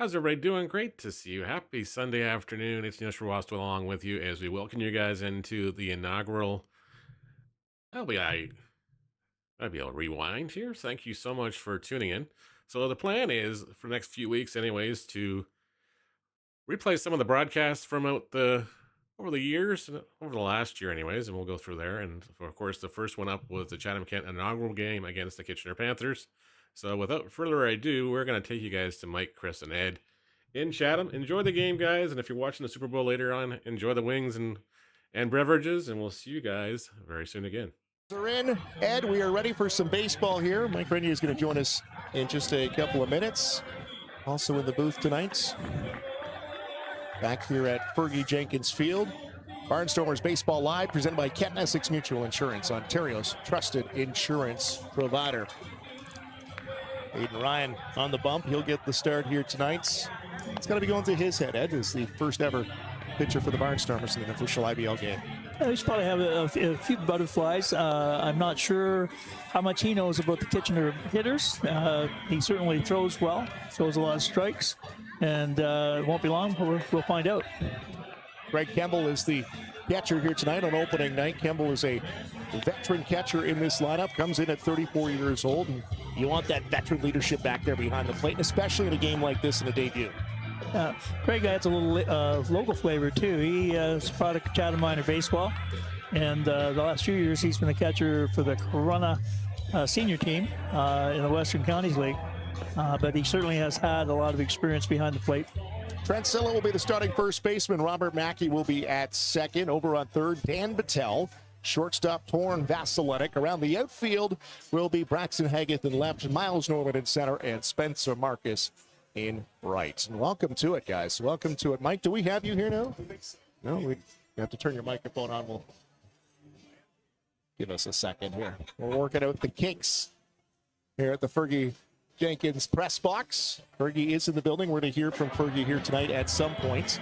How's everybody doing? Great to see you. Happy Sunday afternoon. It's Neil Sherwasta along with you as we welcome you guys into the inaugural IBL Rewind here. Thank you so much for tuning in. So the plan is for the next few weeks anyways to replay some of the broadcasts from over the years, over the last year anyways, and we'll go through there. And of course, the first one up was the Chatham-Kent inaugural game against the Kitchener Panthers. So without further ado, we're going to take you guys to Mike, Chris, and Ed in Chatham. Enjoy the game, guys. And if you're watching the Super Bowl later on, enjoy the wings and beverages. And we'll see you guys very soon again. We're in. Ed, we are ready for some baseball here. Mike Renier is going to join us in just a couple of minutes. Also in the booth tonight. Back here at Fergie Jenkins Field. Barnstormers Baseball Live, presented by Kent Essex Mutual Insurance, Ontario's trusted insurance provider. Aiden Ryan on the bump. He'll get the start here tonight. It's going to be going through his head. Ed is the first ever pitcher for the Barnstormers in an official IBL game. We should probably have a few butterflies. I'm not sure how much he knows about the Kitchener hitters. He certainly throws well, throws a lot of strikes, and it won't be long. We'll find out. Greg Kemble is the catcher here tonight on opening night. Kemble is a veteran catcher in this lineup, comes in at 34 years old, and you want that veteran leadership back there behind the plate, especially in a game like this in a debut. Craig adds a little local flavor too. He is a product of Chatham Minor Baseball, and the last few years he's been a catcher for the Corona senior team in the Western Counties League, but he certainly has had a lot of experience behind the plate. Trent Silla will be the starting first baseman. Robert Mackey will be at second. Over on third, Dan Battelle. Shortstop, Torn Vasilenic. Around the outfield will be Braxton Haggett in left, Miles Norman in center, and Spencer Marcus in right. And welcome to it, guys. Welcome to it. Mike, do we have you here now? No, we have to turn your microphone on. We'll give us a second here. We're working out the kinks here at the Fergie Jenkins press box. Fergie is in the building. We're going to hear from Fergie here tonight at some point.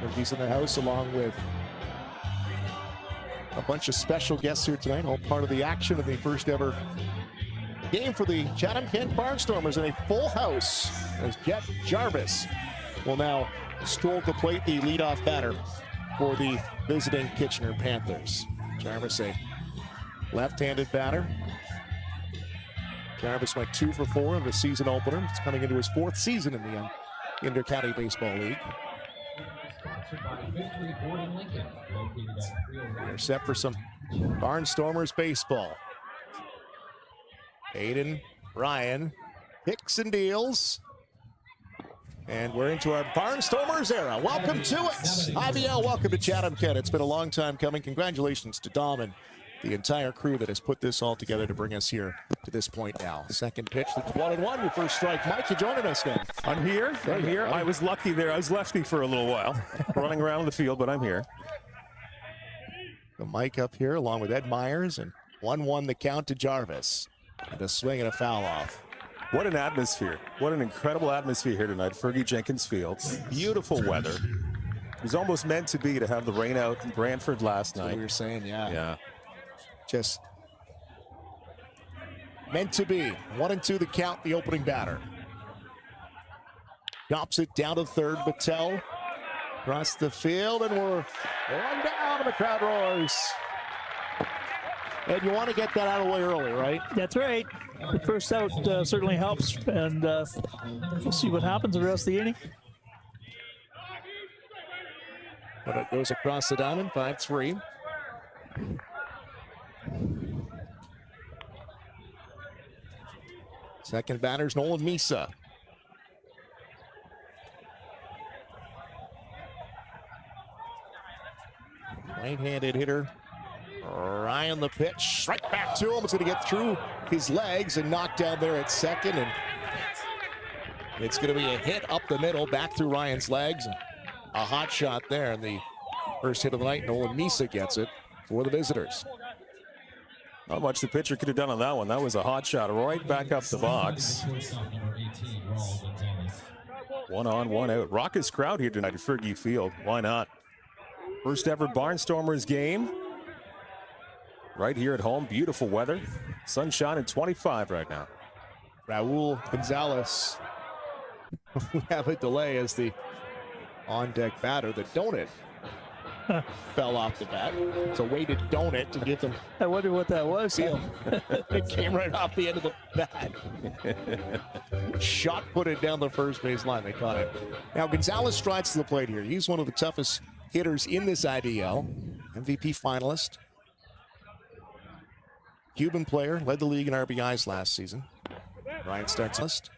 Fergie's in the house along with a bunch of special guests here tonight, all part of the action of the first ever game for the Chatham-Kent Barnstormers in a full house as Jet Jarvis will now stroll to plate, the leadoff batter for the visiting Kitchener Panthers. Jarvis, a left-handed batter. Jarvis went 2 for 4 in the season opener. He's coming into his 4th season in the Inter-County Baseball League. They're set for some Barnstormers baseball. Aiden Ryan picks and deals. And we're into our Barnstormers era. Welcome to it. IBL, welcome to Chatham-Kent. It's been a long time coming. Congratulations to Dom and the entire crew that has put this all together to bring us here to this point now. Second pitch, that's 1-1, your first strike. Mike, you joining us now. I'm here. I'm here. I was lucky there. I was lefty for a little while, running around the field, but I'm here. The Mike up here along with Ed Myers, and 1-1 the count to Jarvis. And a swing and a foul off. What an atmosphere. What an incredible atmosphere here tonight. Fergie Jenkins Field. Beautiful weather. It was almost meant to be to have the rain out in Brantford last night. That's what we were saying, yeah. Yeah. Just meant to be. 1-2 the count, the opening batter. Drops it down to third. Battelle across the field, and we're one down, and the crowd roars. And you want to get that out of the way early, right? That's right. The first out certainly helps, and we'll see what happens the rest of the inning. But it goes across the diamond, 5-3. Second batter's Nolan Misa. Right-handed hitter. Ryan the pitch. Right back to him. It's going to get through his legs and knocked down there at second. And it's going to be a hit up the middle, back through Ryan's legs. A hot shot there. And the first hit of the night, Nolan Misa gets it for the visitors. Not much the pitcher could have done on that one. That was a hot shot right back up the box. 1 on, 1 out. Raucous crowd here tonight at Fergie Field. Why not? First ever Barnstormers game. Right here at home. Beautiful weather. Sunshine at 25 right now. Raul Gonzalez We have a delay as the on-deck batter, the donut, fell off the bat. It's a weighted donut to give them I wonder what that was. feel. It came right off the end of the bat. Shot put it down the first base line. They caught it. Now Gonzalez strides to the plate here. He's one of the toughest hitters in this IBL. MVP finalist. Cuban player, led the league in RBIs last season. Ryan starts list.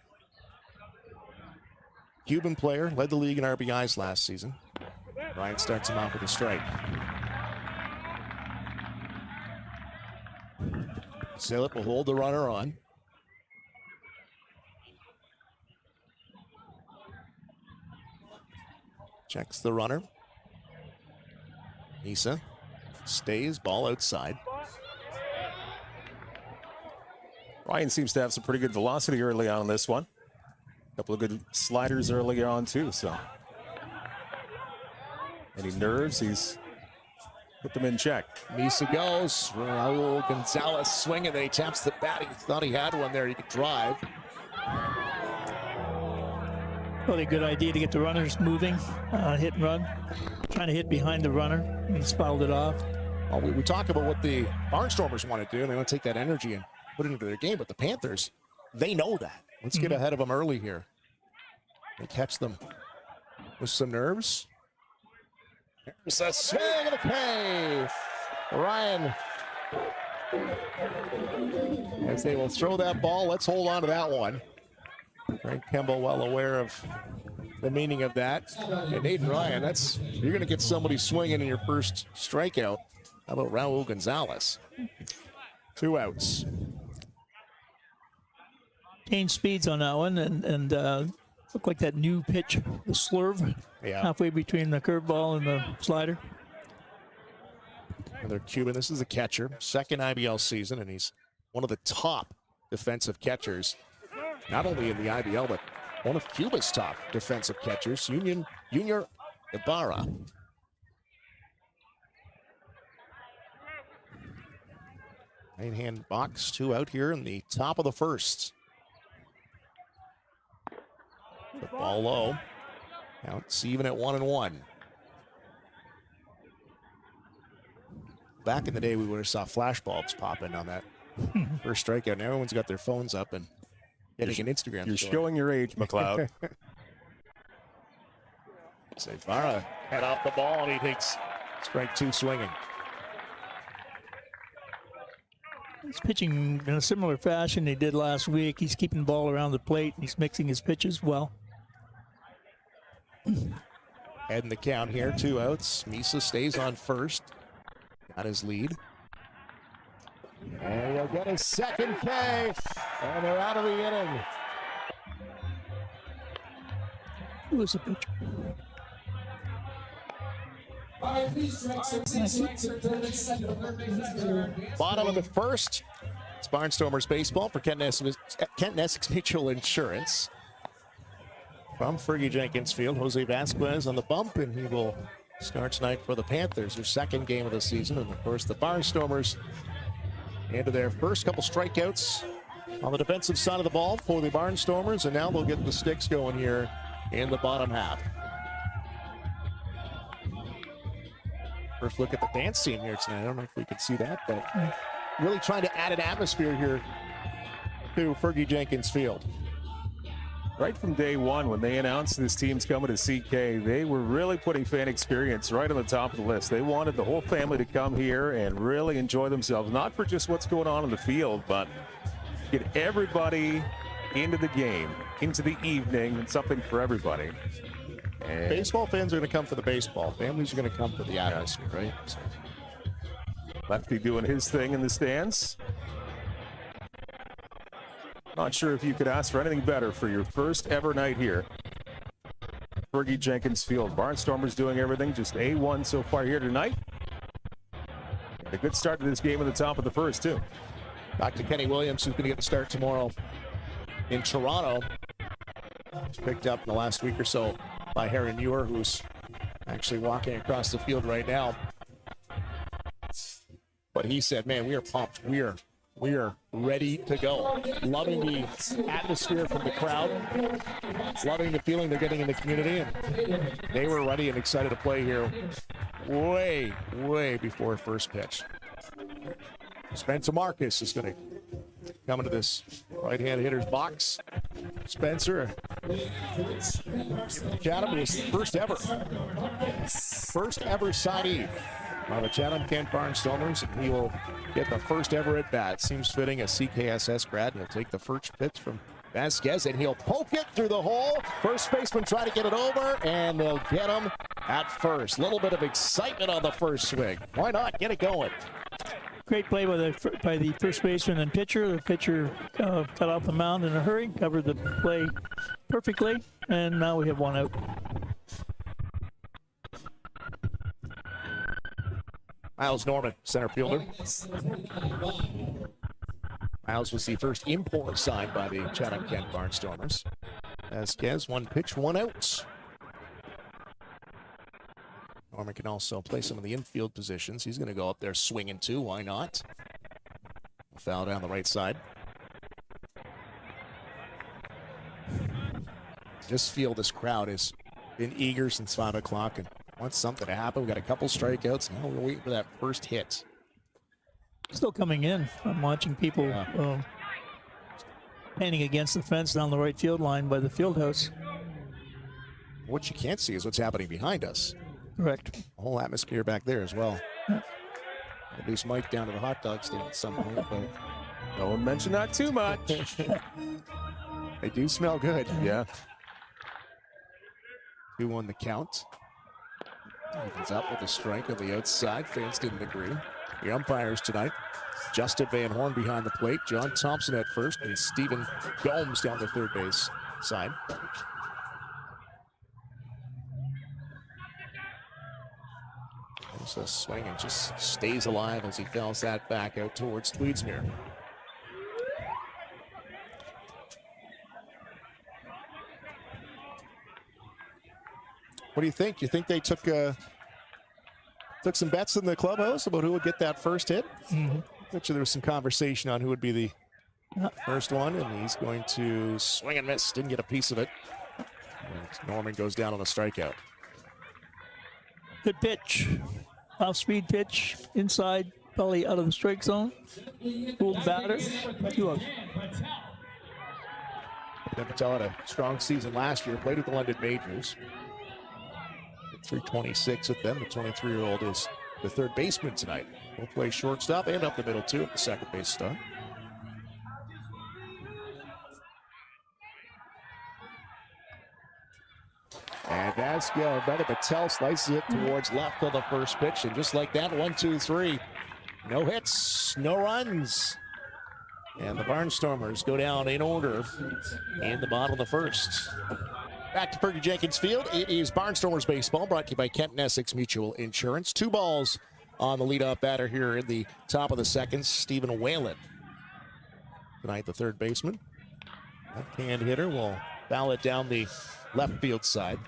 Cuban player, led the league in RBIs last season. Ryan starts him off with a strike. Zillip will hold the runner on. Checks the runner. Misa stays, ball outside. Ryan seems to have some pretty good velocity early on in this one. A couple of good sliders early on too, so. Any nerves, he's put them in check. Misa goes. Raul Gonzalez swinging. Then he taps the bat. He thought he had one there. He could drive. Probably a good idea to get the runners moving, hit and run. Trying to hit behind the runner. He's fouled it off. Well, we talk about what the Barnstormers want to do, and they want to take that energy and put it into their game. But the Panthers, they know that. Let's get ahead of them early here and catch them with some nerves. There's a swing and a K. Ryan, as they will throw that ball. Let's hold on to that one. Frank Kemble well aware of the meaning of that. And Nathan Ryan, you're going to get somebody swinging in your first strikeout. How about Raul Gonzalez? 2 outs. Changed speeds on that one, and looked like that new pitch, the slurve, halfway between the curveball and the slider. Another Cuban. This is a catcher, second IBL season, and he's one of the top defensive catchers, not only in the IBL, but one of Cuba's top defensive catchers, Junior Ibarra. Right-hand box, 2 out here in the top of the first. The ball low. Now it's even at 1-1. Back in the day, we would have saw flash bulbs pop in on that first strikeout. Now everyone's got their phones up and getting an Instagram. You're showing your age, McLeod. So Ibarra head off the ball, and he takes strike 2 swinging. He's pitching in a similar fashion he did last week. He's keeping the ball around the plate, and he's mixing his pitches well. Head in the count here, 2 outs. Misa stays on first. Got his lead. And he'll get his second K, and they're out of the inning. Who was the pitcher? Bottom of the first. It's Barnstormers baseball for Kent Essex Mutual Insurance. From Fergie Jenkins Field, Jose Vasquez on the bump, and he will start tonight for the Panthers, their second game of the season. And of course, the Barnstormers into their first couple strikeouts on the defensive side of the ball for the Barnstormers, and now they'll get the sticks going here in the bottom half. First look at the dance scene here tonight. I don't know if we can see that, but really trying to add an atmosphere here to Fergie Jenkins Field. Right from day one, when they announced this team's coming to CK, they were really putting fan experience right on the top of the list. They wanted the whole family to come here and really enjoy themselves, not for just what's going on in the field, but get everybody into the game, into the evening, and something for everybody. And baseball fans are going to come for the baseball. Families are going to come for the atmosphere, right? So. Lefty doing his thing in the stands. Not sure if you could ask for anything better for your first ever night here. Fergie Jenkins Field. Barnstormers doing everything just A1 so far here tonight. And a good start to this game at the top of the first, too. Back to Kenny Williams, who's going to get the start tomorrow in Toronto. He's picked up in the last week or so by Harry Muir, who's actually walking across the field right now. But he said, man, we are pumped. We are We are ready to go. Loving the atmosphere from the crowd. Loving the feeling they're getting in the community. And they were ready and excited to play here way, way before first pitch. Spencer Marcus is going to come into this right-hand hitter's box. Spencer, Chatham is the first ever signee on the Chatham-Kent Barnstormers, and he will get the first ever at bat. Seems fitting, a CKSS grad. He'll take the first pitch from Vasquez, and he'll poke it through the hole. First baseman try to get it over, and they'll get him at first. Little bit of excitement on the first swing. Why not? Get it going. Great play by the first baseman and pitcher. The pitcher got off the mound in a hurry, covered the play perfectly, and now we have one out. Miles Norman, center fielder. Miles was the first import signed by the Chatham-Kent Barnstormers. Vasquez, one pitch, one out. Norman can also play some of the infield positions. He's going to go up there swinging too. Why not? Foul down the right side. Just feel this crowd has been eager since 5 o'clock and wants something to happen. We've got a couple strikeouts. Now we're waiting for that first hit. Still coming in. I'm watching people painting against the fence down the right field line by the field house. What you can't see is what's happening behind us. Correct. The whole atmosphere back there as well. At least Mike down to the hot dog stand at some point, but No one mentioned that too much. they do smell good. Yeah. 2-1 the count. Evens up with a strike on the outside. Fans didn't agree. The umpires tonight: Justin Van Horn behind the plate, John Thompson at first, and Stephen Gomes down the third base side. There's a swing and just stays alive as he fouls that back out towards Tweedsmuir. What do you think? Do you think they took some bets in the clubhouse about who would get that first hit? Mm-hmm. Bet you there was some conversation on who would be the first one, and he's going to swing and miss. Didn't get a piece of it. And Norman goes down on a strikeout. Good pitch. Off-speed pitch. Inside, probably out of the strike zone. Pulled the batter. 2 out. Patel had a strong season last year. Played with the London Majors. 326 with them. The 23-year-old is the third baseman tonight. Will play shortstop and up the middle too at the second base start. And Vasquez, Brother Patel slices it towards left on the first pitch, and just like that, 1, 2, 3. No hits, no runs. And the Barnstormers go down in order in the bottom of the first. Back to Fergie Jenkins Field. It is Barnstormers baseball, brought to you by Kent and Essex Mutual Insurance. 2 balls on the leadoff batter here in the top of the second, Stephen Whalen. Tonight, the third baseman. Left-hand hitter will foul it down the left field side.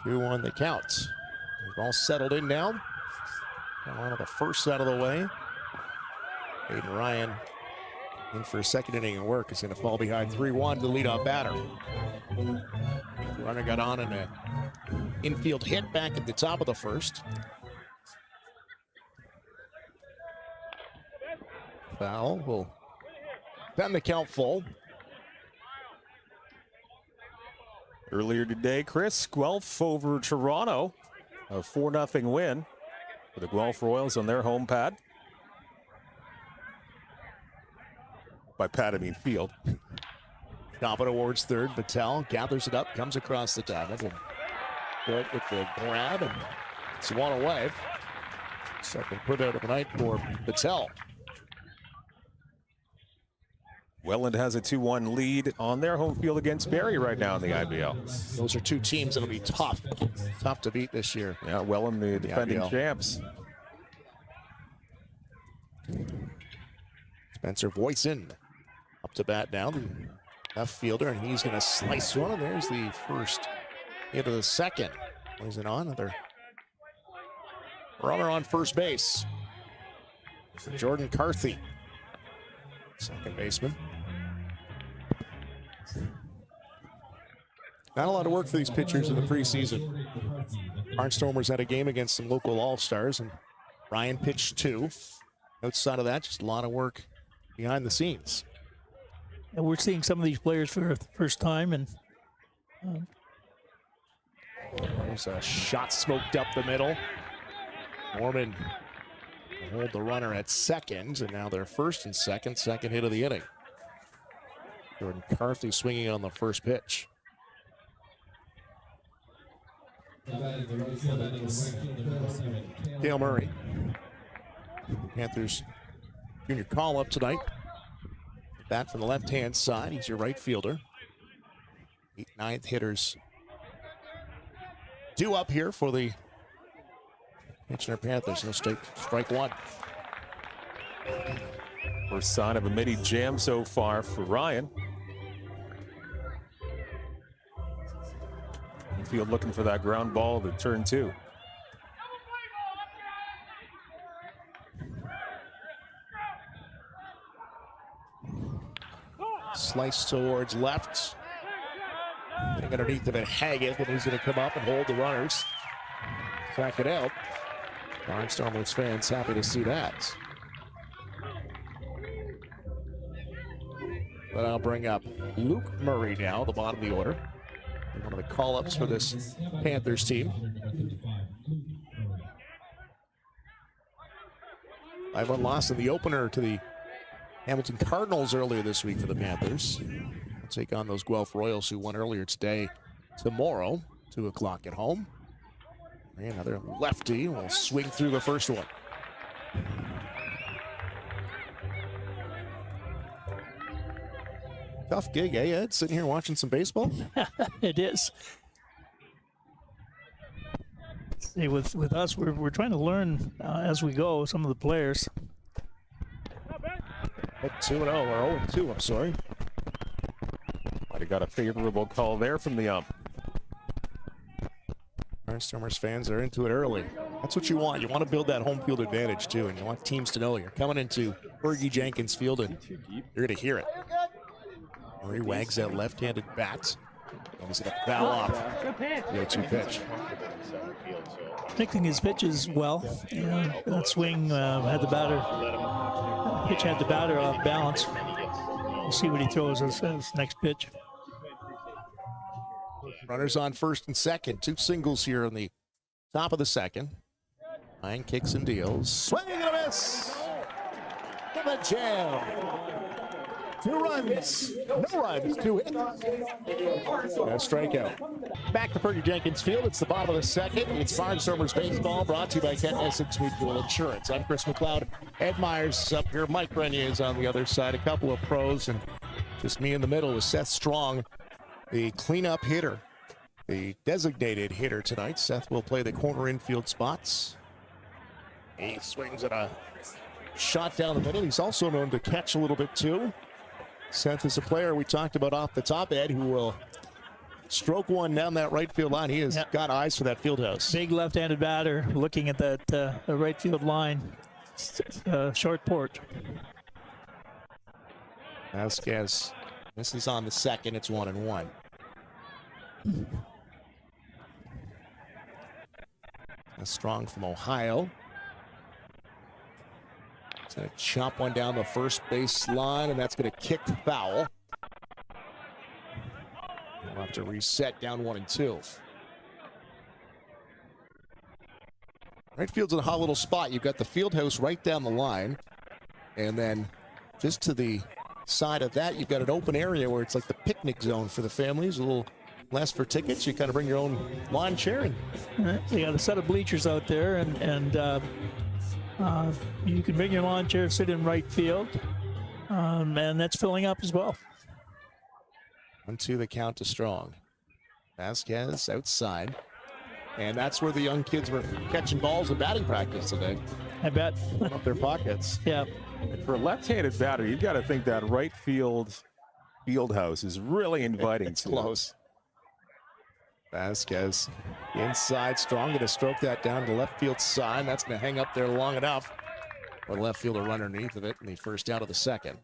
2-1 the count. We've all settled in now. Got one of the first out of the way. Aiden Ryan in for a second inning of work. Is going to fall behind 3-1 to the leadoff batter. Runner got on in an infield hit back at the top of the first. Foul will then the count full. Earlier today, Chris, Guelph over Toronto. A 4-0 win for the Guelph Royals on their home pad. By pad, I mean field. Top it towards third. Patel gathers it up, comes across the top. With the grab, and it's one away. Second put out of the night for Patel. Welland has a 2-1 lead on their home field against Barrie right now in the IBL. Those are two teams that'll be tough to beat this year. Yeah, Welland, the defending IBL champs. Spencer Voisin up to bat now, the left fielder, and he's going to slice one. And there's the first into the second. Voisin on another Runner on first base. Jordan Carthy, second baseman. Not a lot of work for these pitchers in the preseason. Barnstormers had a game against some local all-stars, and Ryan pitched 2. Outside of that, just a lot of work behind the scenes. And we're seeing some of these players for the first time, and there's a shot smoked up the middle. Norman will hold the runner at second, and now they're first and second hit of the inning. Jordan Carthy swinging on the first pitch. Dale Murray, Panthers junior call-up tonight. Bat from the left-hand side. He's your right fielder. 8th, 9th hitters due up here for the Kitchener Panthers. No strike one. First sign of a mini jam so far for Ryan. Field looking for that ground ball to turn 2. Slice towards left. Getting underneath of it, Haggett, and he's going to come up and hold the runners. Track it out. Barnstormers fans happy to see that. But I'll bring up Luke Murray now, the bottom of the order. One of the call-ups for this Panthers team. 5-1 loss in the opener to the Hamilton Cardinals earlier this week for the Panthers. They'll take on those Guelph Royals who won earlier today. Tomorrow, 2 o'clock at home. And another lefty will swing through the first one. Tough gig, eh, Ed? Sitting here watching some baseball? It is. See, with us, we're trying to learn as we go, some of the players. 2-0, or 0-2, I'm sorry. Might have got a favorable call there from the ump. Barnstormers fans are into it early. That's what you want. You want to build that home field advantage, too, and you want teams to know you're coming into Fergie Jenkins Field, and you're going to hear it. Murray wags that left-handed bat. And he's going to foul off the 0-2 pitch. Mixing his pitches well. And that swing had the batter. Pitch had the batter off balance. We'll see what he throws as next pitch. Runners on first and second. 2 singles here in the top of the second. Ryan kicks and deals. Swing and a miss. Give a jam. 2 runs, no runs, 2 hits. And a strikeout. Back to Fergie Jenkins Field. It's the bottom of the second. It's Barnstormers Baseball, brought to you by Kent Essex Mutual Insurance. I'm Chris McLeod. Ed Myers is up here. Mike Grenier is on the other side. A couple of pros, and just me in the middle with Seth Strong, the cleanup hitter, the designated hitter tonight. Seth will play the corner infield spots. He swings at a shot down the middle. He's also known to catch a little bit, too. Seth is a player we talked about off the top, Ed, who will stroke one down that right field line. He has got eyes for that field house. Big left-handed batter looking at that right field line. Short porch. Vasquez misses on the second. It's 1-1. Strong from Ohio. He's going to chop one down the first base line, and that's going to kick foul. We'll have to reset down 1-2. Right field's in a hot little spot. You've got the field house right down the line, and then just to the side of that, you've got an open area where it's like the picnic zone for the families. A little less for tickets. You kind of bring your own lawn chair. They got a set of bleachers out there, and you can bring your lawn chair, sit in right field, and that's filling up as well. 1-2 the count to Strong. Vasquez outside. And that's where the young kids were catching balls in batting practice today. I bet. Up their pockets. Yeah. And for a left-handed batter, you've got to think that right field house is really inviting. It's close. Vasquez inside, strong, going to stroke that down to the left field side. That's going to hang up there long enough for the left fielder run underneath of it in the first out of the second.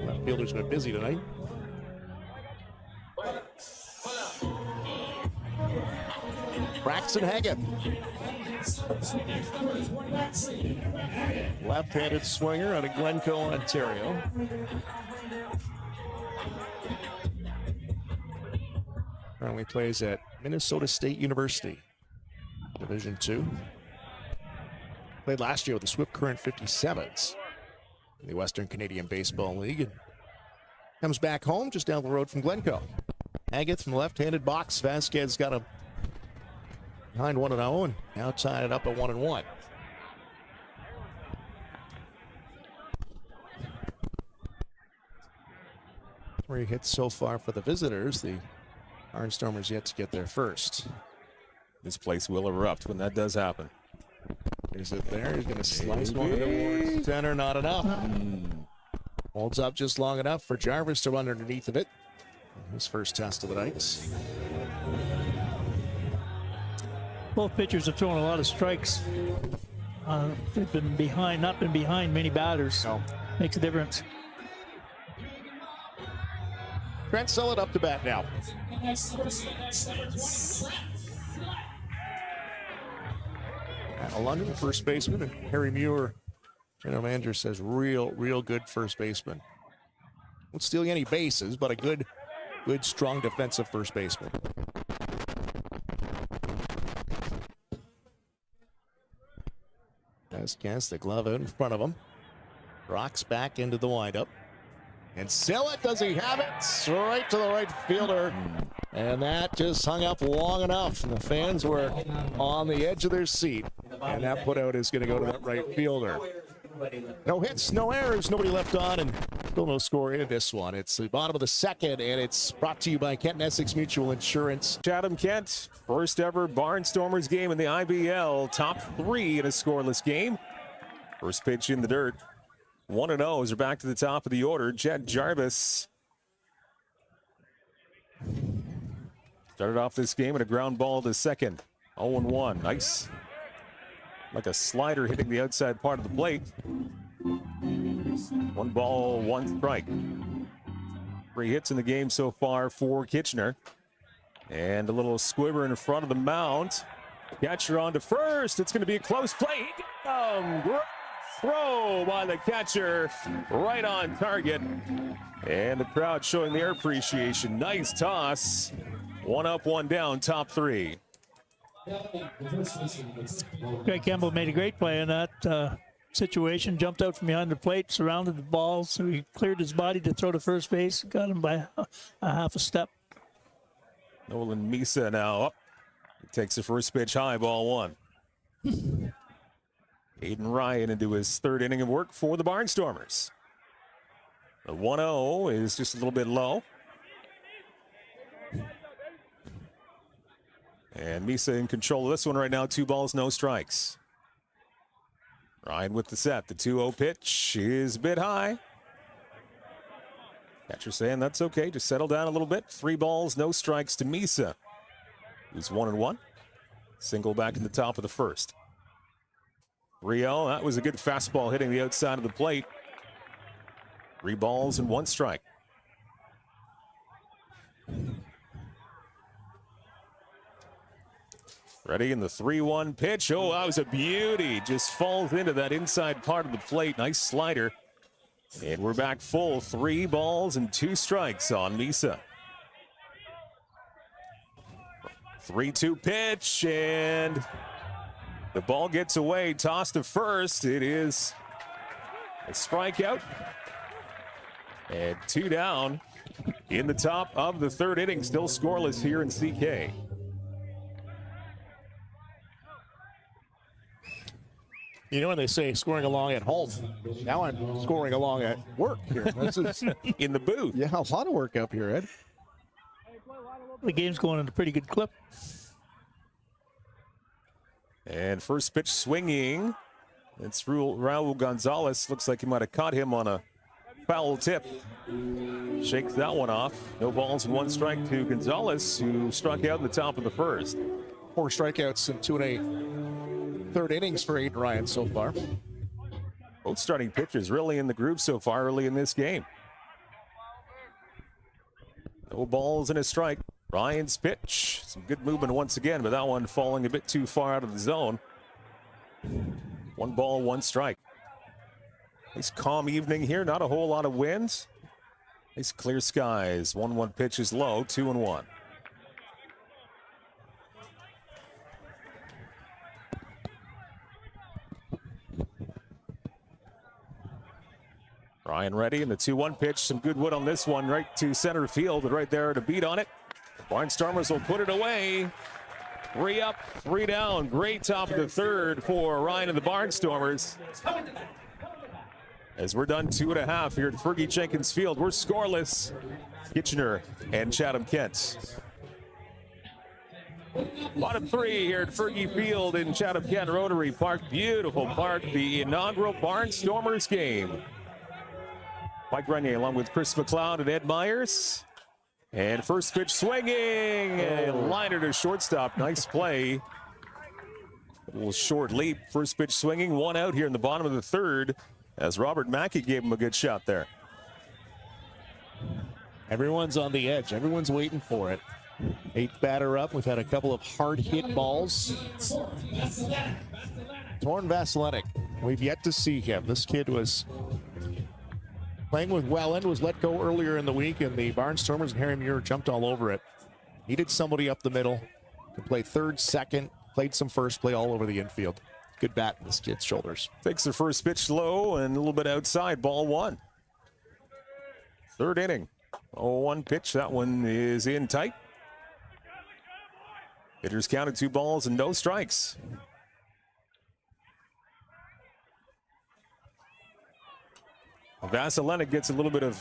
Left fielder's been busy tonight. Braxton Haggett. Left-handed swinger out of Glencoe, Ontario. Currently plays at Minnesota State University, Division II. Played last year with the Swift Current 57s in the Western Canadian Baseball League. And comes back home just down the road from Glencoe. Haggett from the left-handed box. Vasquez got him behind 1-0 and now tied it up at 1-1. Three hits so far for the visitors. The Barnstormers yet to get there first. This place will erupt when that does happen. Is it there? He's going to slice one towards center. Not enough. Holds up just long enough for Jarvis to run underneath of it. His first test of the night. Both pitchers have thrown a lot of strikes. They've been behind, not been behind many batters. No. Makes a difference. Trent Sell it up to bat now. Al London, first baseman, and Harry Muir, general manager, says real good first baseman. Won't steal you any bases, but a good, strong defensive first baseman. Vasquez, the glove out in front of him. Rocks back into the windup. And Sell it, does he have it? Right to the right fielder. And that just hung up long enough. And the fans were on the edge of their seat. And that put out is going to go to that right fielder. No hits, no errors, nobody left on, and still no score in this one. It's the bottom of the second, and it's brought to you by Kent and Essex Mutual Insurance. Chatham-Kent, first ever Barnstormers game in the IBL. Top three in a scoreless game. First pitch in the dirt. 1-0 as they're back to the top of the order. Jed Jarvis started off this game at a ground ball to second. 0-1. Nice. Like a slider hitting the outside part of the plate. 1 ball, 1 strike. 3 hits in the game so far for Kitchener. And a little squibber in front of the mound. Catcher on to first. It's going to be a close play. Great throw by the catcher. Right on target. And the crowd showing their appreciation. Nice toss. 1 up, 1 down, top 3. Greg Campbell made a great play in that situation. Jumped out from behind the plate, surrounded the ball, so he cleared his body to throw to first base. Got him by a half a step. Nolan Misa now up. He takes the first pitch high, ball 1. Aiden Ryan into his 3rd inning of work for the Barnstormers. The 1-0 is just a little bit low. And Misa in control of this one right now. 2 balls, no strikes. Ryan with the set. The 2-0 pitch is a bit high. Catcher saying that's okay. Just settle down a little bit. 3 balls, no strikes to Misa, who's 1-1. Single back in the top of the first. 3-0. That was a good fastball hitting the outside of the plate. 3 balls and 1 strike. Ready in the 3-1 pitch. Oh, that was a beauty. Just falls into that inside part of the plate. Nice slider. And we're back full. 3 balls and 2 strikes on Misa. 3-2 pitch, and the ball gets away. Toss to first. It is a strikeout. And 2 down in the top of the 3rd inning. Still scoreless here in CK. You know when they say scoring along at home, now I'm scoring along at work here. This is in the booth. Yeah, a lot of work up here, Ed. The game's going at a pretty good clip. And first pitch swinging. It's Raul Gonzalez. Looks like he might have caught him on a foul tip. Shakes that one off. No balls and 1 strike to Gonzalez, who struck out in the top of the first. 4 strikeouts in 2 1/3 innings for Aiden Ryan so far. Both starting pitchers really in the groove so far early in this game. No balls and a strike. Ryan's pitch. Some good movement once again, but that one falling a bit too far out of the zone. 1 ball, 1 strike. Nice calm evening here. Not a whole lot of winds. Nice clear skies. 1-1 pitch is low. 2-1. Ryan ready, and the 2-1 pitch. Some good wood on this one, right to center field, and right there to beat on it. Barnstormers will put it away. 3 up, 3 down. Great top of the third for Ryan and the Barnstormers. As we're done 2.5 here at Fergie Jenkins Field, we're scoreless. Kitchener and Chatham-Kent. Bottom 3 here at Fergie Field in Chatham-Kent Rotary Park. Beautiful park, the inaugural Barnstormers game. Mike Grenier along with Chris McLeod and Ed Myers. And first pitch swinging, a liner to shortstop. Nice play. A little short leap. First pitch swinging, 1 out here in the bottom of the third, as Robert Mackey gave him a good shot there. Everyone's on the edge. Everyone's waiting for it. 8th batter up. We've had a couple of hard hit balls. Torn Vasilenic. We've yet to see him. This kid was playing with Welland, was let go earlier in the week, and the Barnstormers and Harry Muir jumped all over it. Needed somebody up the middle to play third, second, played some first, play all over the infield. Good bat in this kid's shoulders. Takes the first pitch low and a little bit outside, ball 1. Third inning. 0-1 pitch, that one is in tight. Hitters counted 2 balls and no strikes. Vasilenic gets a little bit of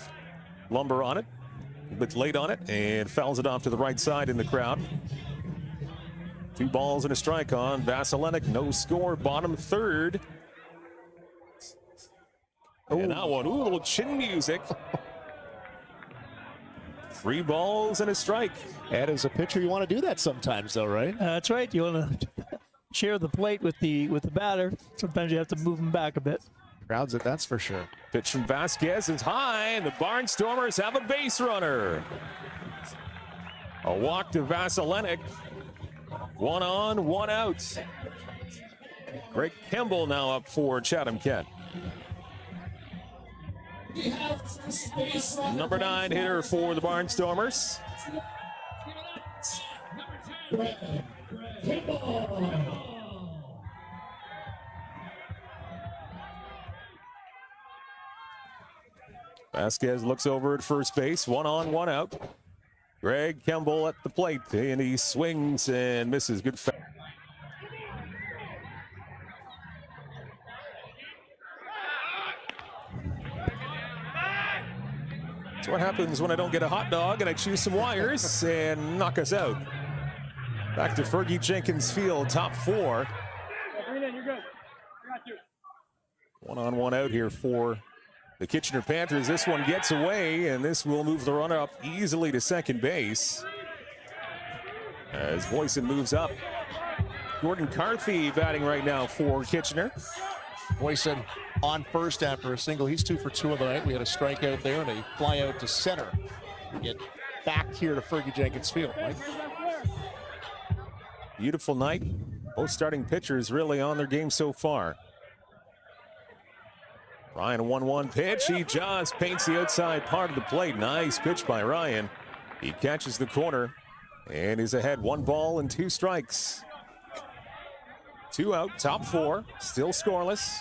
lumber on it, a bit late on it, and fouls it off to the right side in the crowd. 2 balls and a strike on Vasilenic. No score, bottom third. And that one, ooh, a little chin music. 3 balls and a strike. And as a pitcher, you want to do that sometimes, though, right? That's right. You want to share the plate with the batter. Sometimes you have to move them back a bit. Crowds it, that's for sure. Pitch from Vasquez is high, and the Barnstormers have a base runner. A walk to Vasilenic. 1 on, 1 out. Greg Kimball now up for Chatham-Kent. Number 9 hitter for the Barnstormers. Vasquez looks over at first base. 1 on, 1 out. Greg Kimball at the plate, and he swings and misses. Good foul. That's what happens when I don't get a hot dog and I choose some wires and knock us out. Back to Fergie Jenkins Field, top 4. 1 on, 1 out here for the Kitchener Panthers. This one gets away, and this will move the runner up easily to second base. As Boyson moves up. Gordon Carthy batting right now for Kitchener. Boyson on first after a single. He's 2 for 2 of the night. We had a strikeout there and a fly out to center. We get back here to Fergie Jenkins Field, right? Beautiful night. Both starting pitchers really on their game so far. Ryan, a 1-1 pitch. He just paints the outside part of the plate. Nice pitch by Ryan. He catches the corner and is ahead. 1 ball and 2 strikes. 2 out, top 4, still scoreless.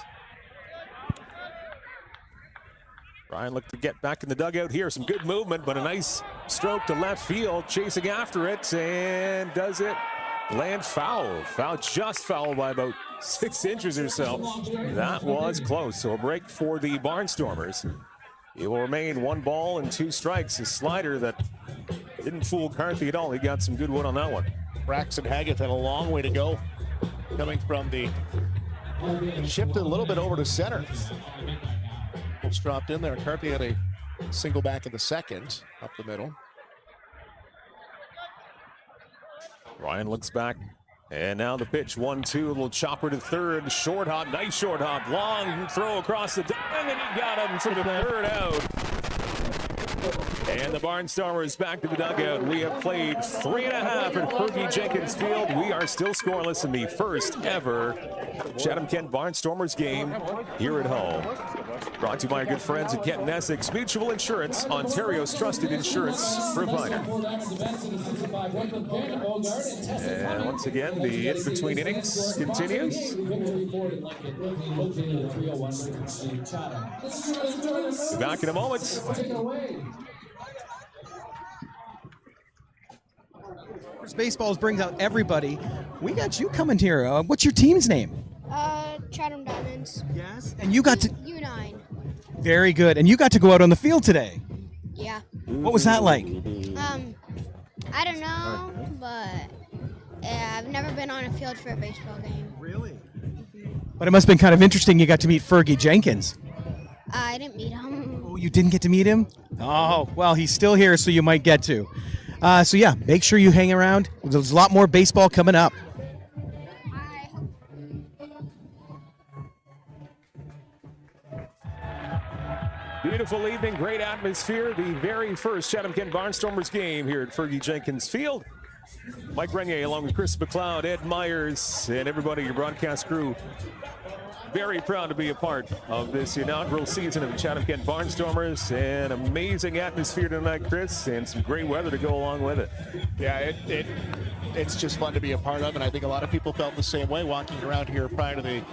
Ryan looked to get back in the dugout here. Some good movement, but a nice stroke to left field. Chasing after it, and does it land foul? Just foul by about 6 inches or so. That was close. So a break for the Barnstormers. It will remain 1 ball and 2 strikes. A slider that didn't fool Carthy at all. He got some good wood on that one. Braxton Haggett had a long way to go. Coming from the shifted a little bit over to center. Just dropped in there. Carpy had a single back in the second, up the middle. Ryan looks back. And now the pitch, 1-2, little chopper to third, short hop, nice short hop, long throw across the diamond, and he got him for the third out. And the Barnstormers back to the dugout. We have played 3.5 at Fergie Jenkins Field. We are still scoreless in the first ever Chatham-Kent Barnstormers game here at home. Brought to you by our good friends at Kent & Essex Mutual Insurance, Ontario's trusted insurance provider. And once again, the in-between innings continues. Back in a moment. Baseballs brings out everybody. We got you coming here. What's your team's name? Chatham Diamonds. Yes. And you got to. U9. Very good. And you got to go out on the field today. Yeah. What was that like? I don't know, but I've never been on a field for a baseball game. Really? But it must have been kind of interesting. You got to meet Fergie Jenkins. I didn't meet him. Oh, you didn't get to meet him? Oh, well, he's still here, so you might get to. So yeah, make sure you hang around. There's a lot more baseball coming up. Beautiful evening, great atmosphere. The very first Chatham-Kent Barnstormers game here at Fergie Jenkins Field. Mike Renier along with Chris McLeod, Ed Myers, and everybody, your broadcast crew. Very proud to be a part of this inaugural season of the Chatham-Kent Barnstormers. An amazing atmosphere tonight, Chris, and some great weather to go along with it. Yeah, it's just fun to be a part of, and I think a lot of people felt the same way walking around here prior to the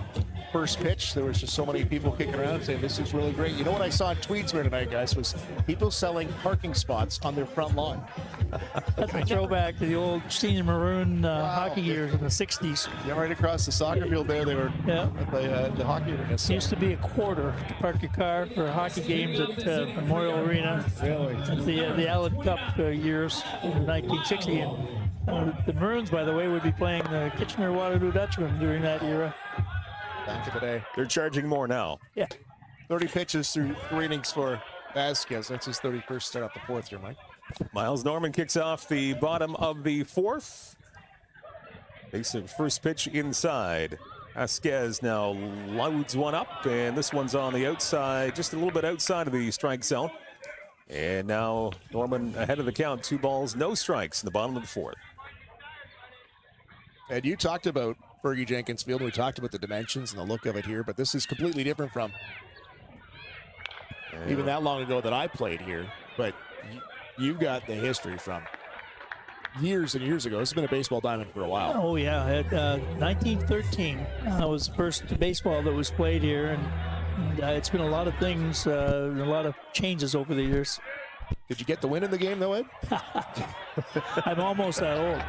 first pitch. There was just so many people kicking around saying this is really great. You know what I saw in tweets here tonight, guys, was people selling parking spots on their front lawn. That's a throwback to the old senior maroon hockey years in the 60s. Yeah, right across the soccer field there, they were at the hockey arena. It used to be a quarter to park your car for hockey games at Memorial Arena. Really? At the Allen Cup years in 1960. And the Maroons, by the way, would be playing the Kitchener-Waterloo Dutchman during that era. Back in the day. They're charging more now. Yeah. 30 pitches through 3 innings for Vasquez. That's his 31st start off the fourth here, Mike. Miles Norman kicks off the bottom of the fourth. Takes the first pitch inside. Vasquez now loads one up, and this one's on the outside, just a little bit outside of the strike zone. And now Norman ahead of the count, 2 balls, no strikes in the bottom of the fourth. And you talked about Fergie Jenkins Field. We talked about the dimensions and the look of it here, but this is completely different from even that long ago that I played here. But you've got the history from years and years ago. This has been a baseball diamond for a while. Oh, yeah. 1913 was the first baseball that was played here, and it's been a lot of things, a lot of changes over the years. Did you get the win in the game, though, Ed? I'm almost that old.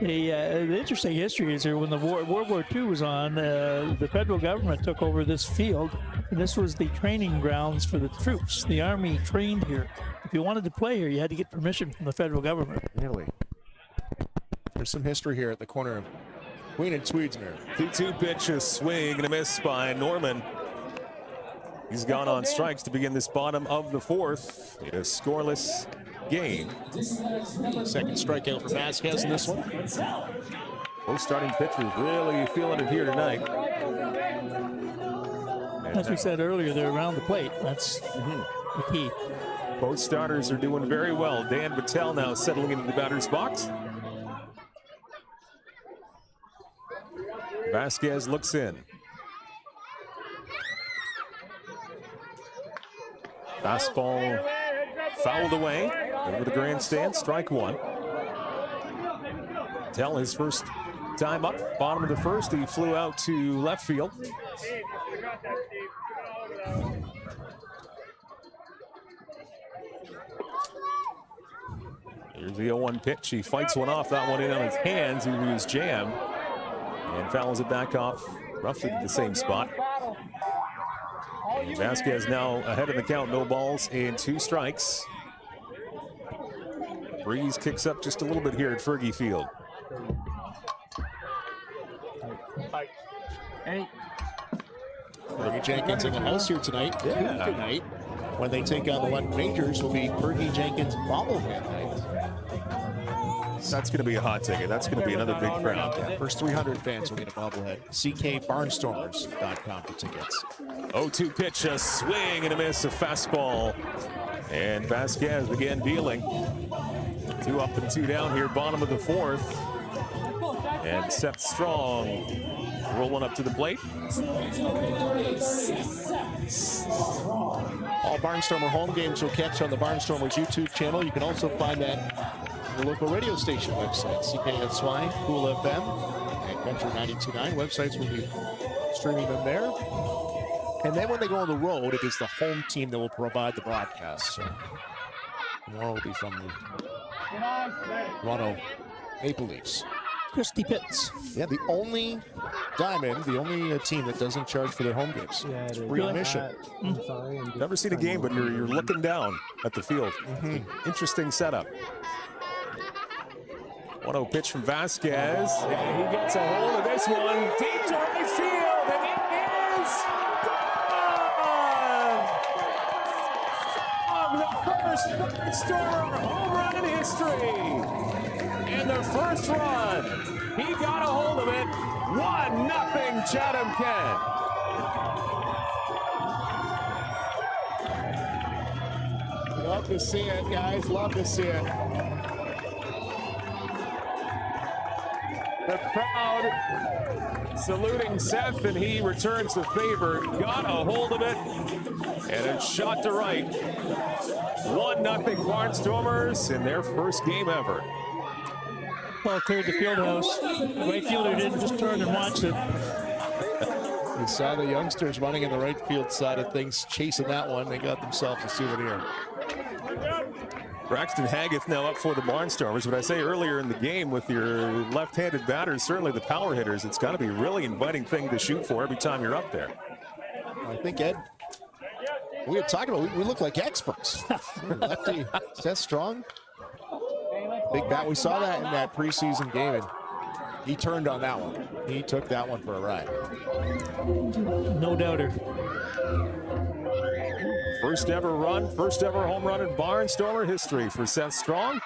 The interesting history is here when the World War II was on, the federal government took over this field, and this was the training grounds for the troops. The Army trained here. If you wanted to play here, you had to get permission from the federal government. Really? There's some history here at the corner of Queen and Swedesmere. 2-2 pitch, a swing and a miss by Norman. He's gone on strikes to begin this bottom of the fourth in a scoreless game. Second strikeout for Vasquez in this one. Both starting pitchers really feeling it here tonight. As we said earlier, they're around the plate. That's the key. Both starters are doing very well. Dan Battelle now settling into the batter's box. Vasquez looks in. Fastball fouled away over the grandstand, strike one. Tell his first time up, bottom of the first, he flew out to left field. Here's the 0-1 pitch. He fights one off, that one in on his hands. He was jammed and fouls it back off roughly to the same spot. And Vasquez now ahead of the count, no balls and 2 strikes. Breeze kicks up just a little bit here at Fergie Field. Fergie Jenkins in the house here tonight. Yeah. Tonight, when they take on the London Rangers, will be Fergie Jenkins bobblehead night. That's going to be a hot ticket. That's going to be another big crowd. Yeah, first 300 fans will get a bobblehead. CKBarnstormers.com for tickets. 0-2 pitch, a swing and a miss, a fastball. And Vasquez began dealing. 2 up and 2 down here, bottom of the 4th. And Seth Strong rolling up to the plate. All Barnstormer home games will catch on the Barnstormers YouTube channel. You can also find that on the local radio station website, CKSY, Cool FM, and Country 92.9. Websites will be streaming them there. And then when they go on the road, it is the home team that will provide the broadcast. So tomorrow will be from the Toronto Maple Leafs. Christy Pitts. Yeah, the only Diamond, the only team that doesn't charge for their home games. It's free admission. Never seen a game, but you're looking down at the field. Interesting setup. 1-0 pitch from Vasquez. And he gets a hold of this one. Deep to right field, and it is gone! The first Barnstormer home run in history. And the first run, he got a hold of it. 1-0 Chatham-Kent. Love to see it, guys. Love to see it. The crowd saluting Seth, and he returns the favor. Got a hold of it, and it's shot to right. 1-0 Barnstormers in their first game ever. Ball cleared the field house. The right fielder didn't just turn and watch it. You saw the youngsters running in the right field side of things, chasing that one. They got themselves a souvenir. Braxton Haggith now up for the Barnstormers, but I say earlier in the game with your left-handed batters, certainly the power hitters, it's got to be a really inviting thing to shoot for every time you're up there. I think, Ed, we were talking about, we look like experts. Lefty, Seth Strong. Big bat. We saw that in that preseason game, and he turned on that one. He took that one for a ride. No doubter. First ever run, first ever home run in Barnstormer history for Seth Strong.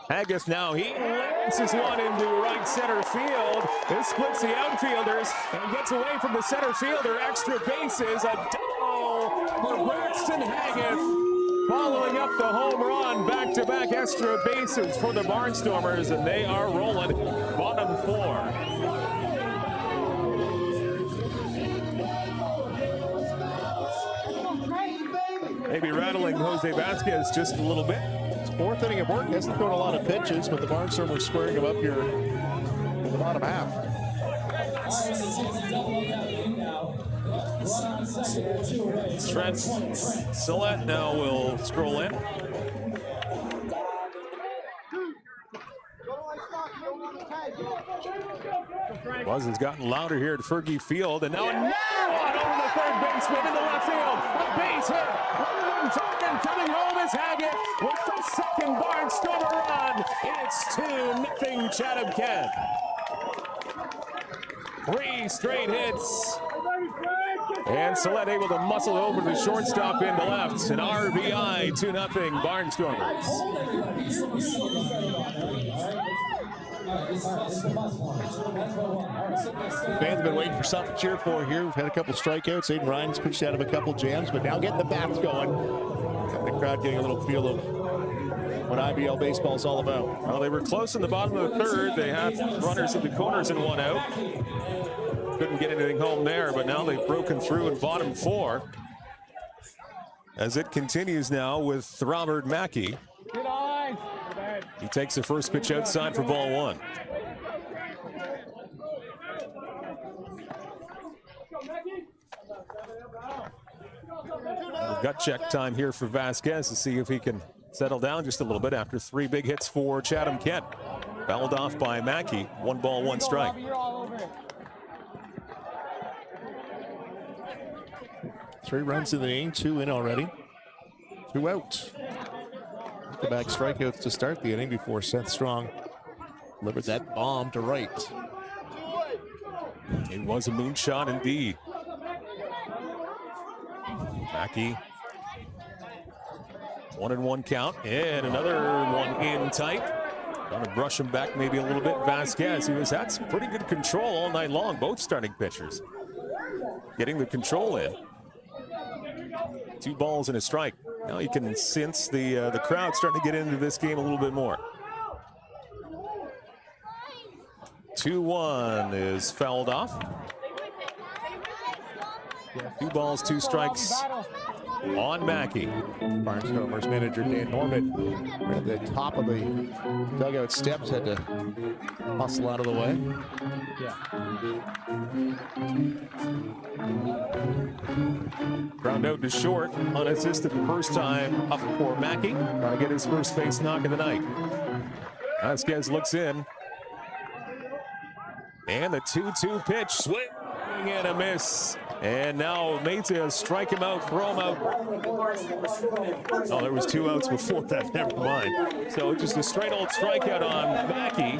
Haggith now, he lances one into right center field. This splits the outfielders and gets away from the center fielder. Extra bases, a double for Braxton Haggith. Following up the home run, back-to-back extra bases for the Barnstormers, and they are rolling bottom 4. Maybe rattling Jose Vasquez just a little bit. It's 4th inning of work. Hasn't thrown a lot of pitches, but the Barnstormers squaring him up here in the bottom half. Trent Sillett now will scroll in. Buzz has gotten louder here at Fergie Field, and now another one over the third baseman into left field. A base hit. And coming home is Haggett with the second Barnstormer run. It's 2-0 Chatham-Kent. 3 straight hits. And Sillett able to muscle over the shortstop into left. An RBI, 2-0 Barnstormers. Fans have been waiting for something to cheer for here. We've had a couple strikeouts. Aiden Ryan's pitched out of a couple jams, but now getting the bats going. Got the crowd getting a little feel of what IBL baseball is all about. Well, they were close in the bottom of the 3rd. They had runners in the corners and 1 out. Couldn't get anything home there, but now they've broken through in bottom 4. As it continues now with Robert Mackey. He takes the first pitch outside for ball 1. Gut check time here for Vasquez to see if he can settle down just a little bit after 3 big hits for Chatham-Kent. Fouled off by Mackey. 1 ball, 1 strike. 3 runs in the inning, 2 in already. 2 out. Back strikeouts to start the inning before Seth Strong delivered that bomb to right. It was a moonshot indeed. Mackey. 1-1 count, and another one in tight. Gonna brush him back maybe a little bit. Vasquez, who has had some pretty good control all night long, both starting pitchers. Getting the control in. 2 balls and a strike. Now you can sense the crowd starting to get into this game a little bit more. 2-1 is fouled off. 2 balls, 2 strikes on Mackey. Barnstormers manager Dan Norman at the top of the dugout steps, had to hustle out of the way. Ground out to short, unassisted the first time up for Mackey. Trying to get his first base knock of the night. Vasquez looks in. And the 2-2 pitch, swing and a miss. And now Meza strike him out, throw him out. Oh, there was 2 outs before that, never mind. So just a straight old strikeout on Mackey.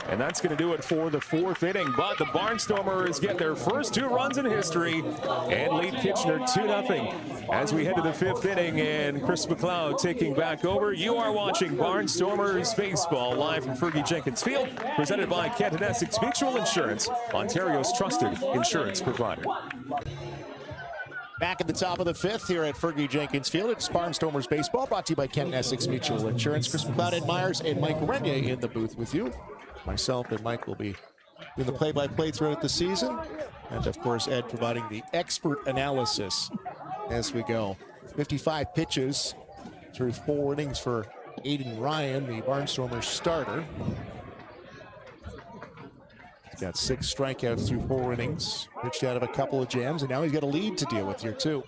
And that's going to do it for the 4th inning. But the Barnstormers get their first 2 runs in history and lead Kitchener 2-0 as we head to the 5th inning. And Chris McLeod taking back over. You are watching Barnstormers Baseball live from Fergie Jenkins Field, presented by Kent and Essex Mutual Insurance, Ontario's trusted insurance provider. Back at the top of the 5th here at Fergie Jenkins Field. It's Barnstormers Baseball, brought to you by Kent and Essex Mutual Insurance. Chris McLeod, Ed Myers, and Mike Renier in the booth with you. Myself and Mike will be doing the play-by-play throughout the season. And, of course, Ed providing the expert analysis as we go. 55 pitches through 4 innings for Aiden Ryan, the Barnstormers starter. He's got 6 strikeouts through 4 innings, pitched out of a couple of jams, and now he's got a lead to deal with here, too.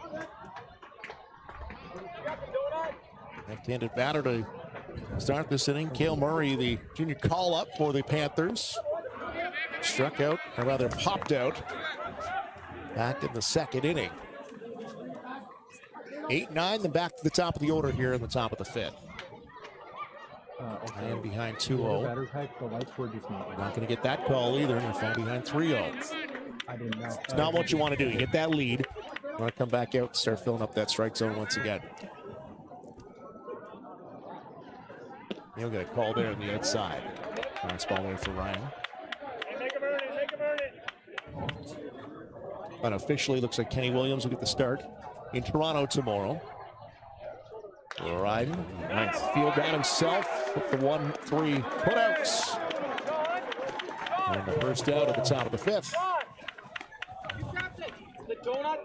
Left-handed batter to start this inning. Cale Murray, the junior call-up for the Panthers. Struck out, or rather popped out, back in the 2nd inning. 8-9, then back to the top of the order here in the top of the 5th. And behind 2-0. Not going to get that call either, and fall behind 3-0. It's not what you want to do. You get that lead. You want to come back out and start filling up that strike zone once again. He'll get a call there on the outside. Nice ball away for Ryan. Unofficially, looks like Kenny Williams will get the start in Toronto tomorrow. Ryden, nice field down himself with the 1-3 putouts. And the first out at the top of the 5th.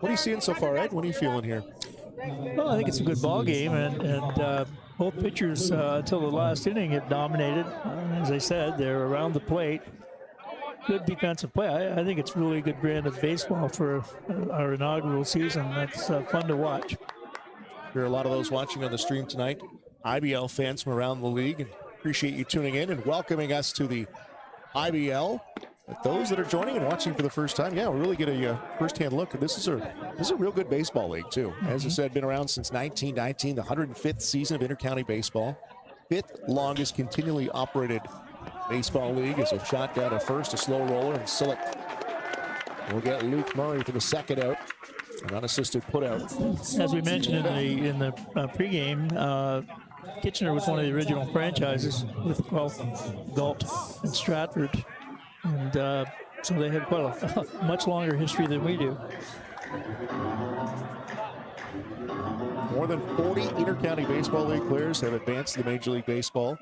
What are you seeing so far, Ed? What are you feeling here? Well, I think it's a good ball game, and both pitchers until the last inning have dominated. As I said, they're around the plate. Good defensive play. I think it's really a good brand of baseball for our inaugural season. That's fun to watch. There are a lot of those watching on the stream tonight. IBL fans from around the league, and appreciate you tuning in and welcoming us to the IBL. But those that are joining and watching for the first time, yeah, we'll really get a first-hand look. This is a real good baseball league, too. As I said, been around since 1919, the 105th season of intercounty baseball. 5th longest continually operated baseball league. As a shot down to first, a slow roller, and Sillick will get Luke Murray for the 2nd out. An unassisted putout. As we mentioned in the pregame, Kitchener was one of the original franchises with Galt and Stratford. And so they have quite a much longer history than we do. More than 40 intercounty baseball league players have advanced to the Major League Baseball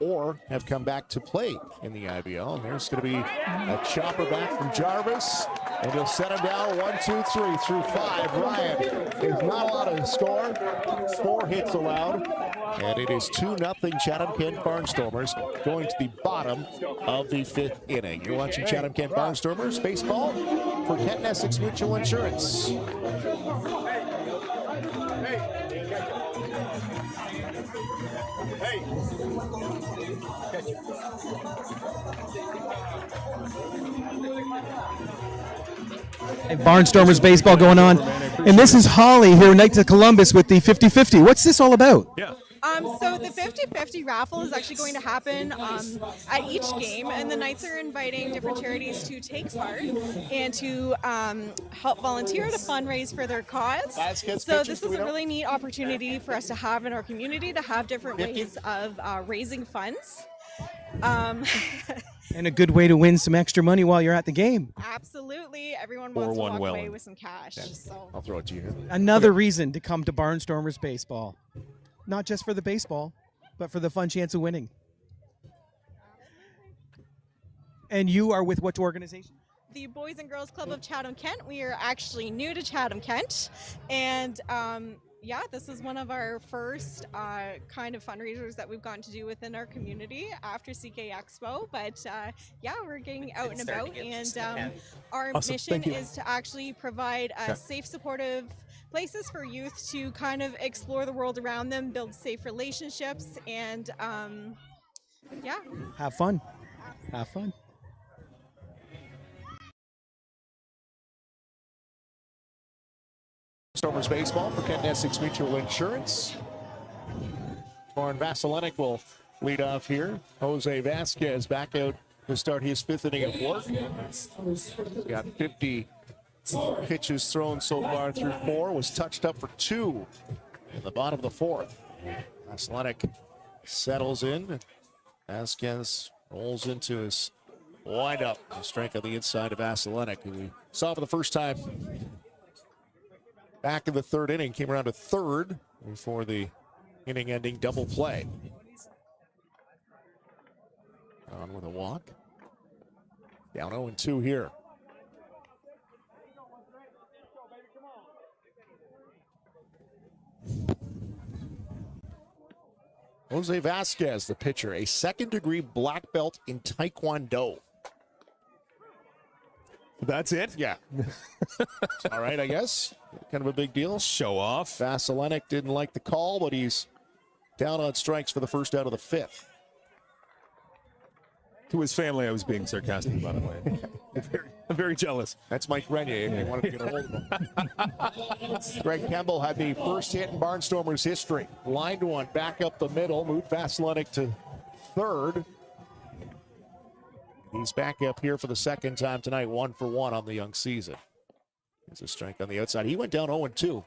or have come back to play in the IBL. And there's going to be a chopper back from Jarvis, and he'll set him down 1, 2, 3 through 5. Ryan is not allowed to score. 4 hits allowed, and it is 2-0 Chatham-Kent Barnstormers going to the bottom of the 5th inning. You're watching Chatham-Kent Barnstormers baseball for Kent and Essex Mutual Insurance. Barnstormers baseball going on. And this is Holly here, Knights of Columbus with the 50-50. What's this all about? Yeah, So the 50-50 raffle is actually going to happen at each game, and the Knights are inviting different charities to take part and to help volunteer to fundraise for their cause. So this is a really neat opportunity for us to have in our community, to have different ways of raising funds. And a good way to win some extra money while you're at the game. Absolutely. Everyone wants to walk away with some cash. So. I'll throw it to you. Another reason to come to Barnstormers baseball. Not just for the baseball, but for the fun chance of winning. And you are with what organization? The Boys and Girls Club of Chatham-Kent. We are actually new to Chatham-Kent. And yeah, this is one of our first kind of fundraisers that we've gotten to do within our community after CK Expo. But yeah, we're getting out and about, and our mission is to actually provide safe, supportive places for youth to kind of explore the world around them, build safe relationships, and yeah. Have fun. Have fun. Stormers baseball for Kent Essex Mutual Insurance. Torn Vasilenic will lead off here. Jose Vasquez back out to start his 5th inning of work. He's got 50 pitches thrown so far through 4. Was touched up for 2 in the bottom of the 4th. Vasilenic settles in. Vasquez rolls into his windup. The strike on the inside of Vasilenic, who we saw for the first time back in the 3rd inning. Came around to 3rd before the inning-ending double play. On with a walk. Down 0-2 here. Jose Vasquez, the pitcher, a 2nd-degree black belt in Taekwondo. That's it? Yeah. All right, I guess. Kind of a big deal. Show off. Vasilenic didn't like the call, but he's down on strikes for the first out of the 5th. To his family, I was being sarcastic, by the way. I'm very jealous. That's Mike Renier, if you wanted to get a hold of him. Greg Campbell had the first hit in Barnstormers history. Lined one back up the middle, moved Vasilenic to 3rd. He's back up here for the 2nd time tonight, 1 for 1 on the young season. There's a strike on the outside. He went down 0-2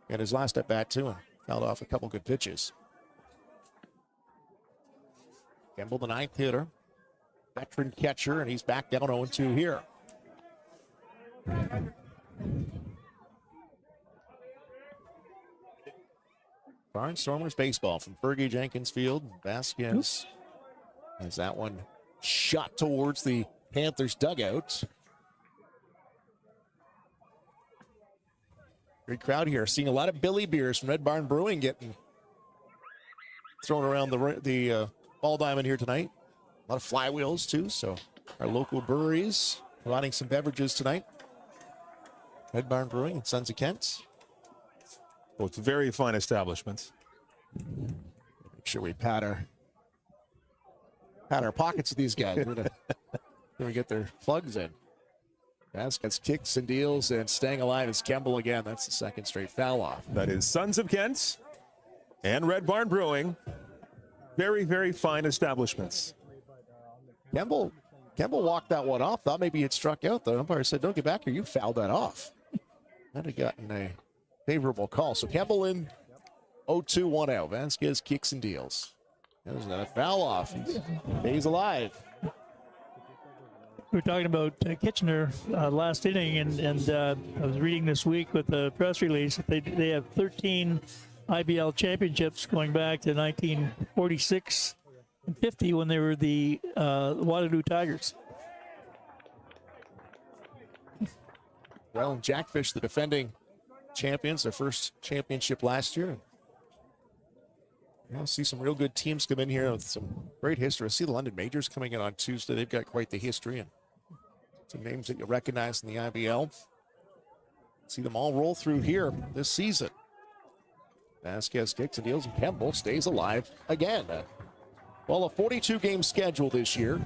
in his last at bat, too, and fouled off a couple good pitches. Campbell, the 9th hitter, veteran catcher, and he's back down 0-2 here. Barnstormers baseball from Fergie Jenkins Field. Vasquez has that one shot towards the Panthers dugout. Great crowd here. Seeing a lot of Billy beers from Red Barn Brewing getting thrown around the ball diamond here tonight. A lot of flywheels too. So our local breweries providing some beverages tonight. Red Barn Brewing and Sons of Kent. Both very fine establishments. Make sure we pat our pockets of these guys. We're gonna get their plugs in. Vasquez kicks and deals, and staying alive is Campbell again. That's the 2nd straight foul off. That is Sons of Kent and Red Barn Brewing. Very, very fine establishments. Campbell walked that one off. Thought maybe he'd struck out. The umpire said, "Don't get back here. You fouled that off." Might have gotten a favorable call. So Campbell in 0-2, 1 out. Vasquez kicks and deals. There's another foul off. He's alive. We were talking about Kitchener last inning, and I was reading this week with the press release that they have 13 IBL championships going back to 1946 and 50 when they were the Waterloo Tigers. Well, and Jackfish, the defending champions, their first championship last year. We'll see some real good teams come in here with some great history. I see the London Majors coming in on Tuesday. They've got quite the history and some names that you recognize in the IBL. See them all roll through here this season. Vasquez kicks and deals, and Campbell stays alive again. Well, a 42-game schedule this year.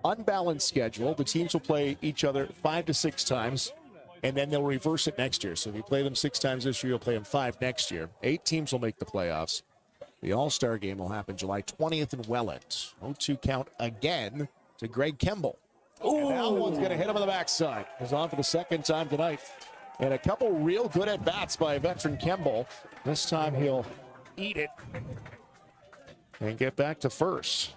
Unbalanced schedule. The teams will play each other 5 to 6 times, and then they'll reverse it next year. So if you play them 6 times this year, you'll play them 5 next year. 8 teams will make the playoffs. The All-Star game will happen July 20th in Welland. 0-2 count again to Greg Kemble. And that one's going to hit him on the backside. He's on for the second time tonight. And a couple real good at-bats by veteran Kemble. This time he'll eat it and get back to first.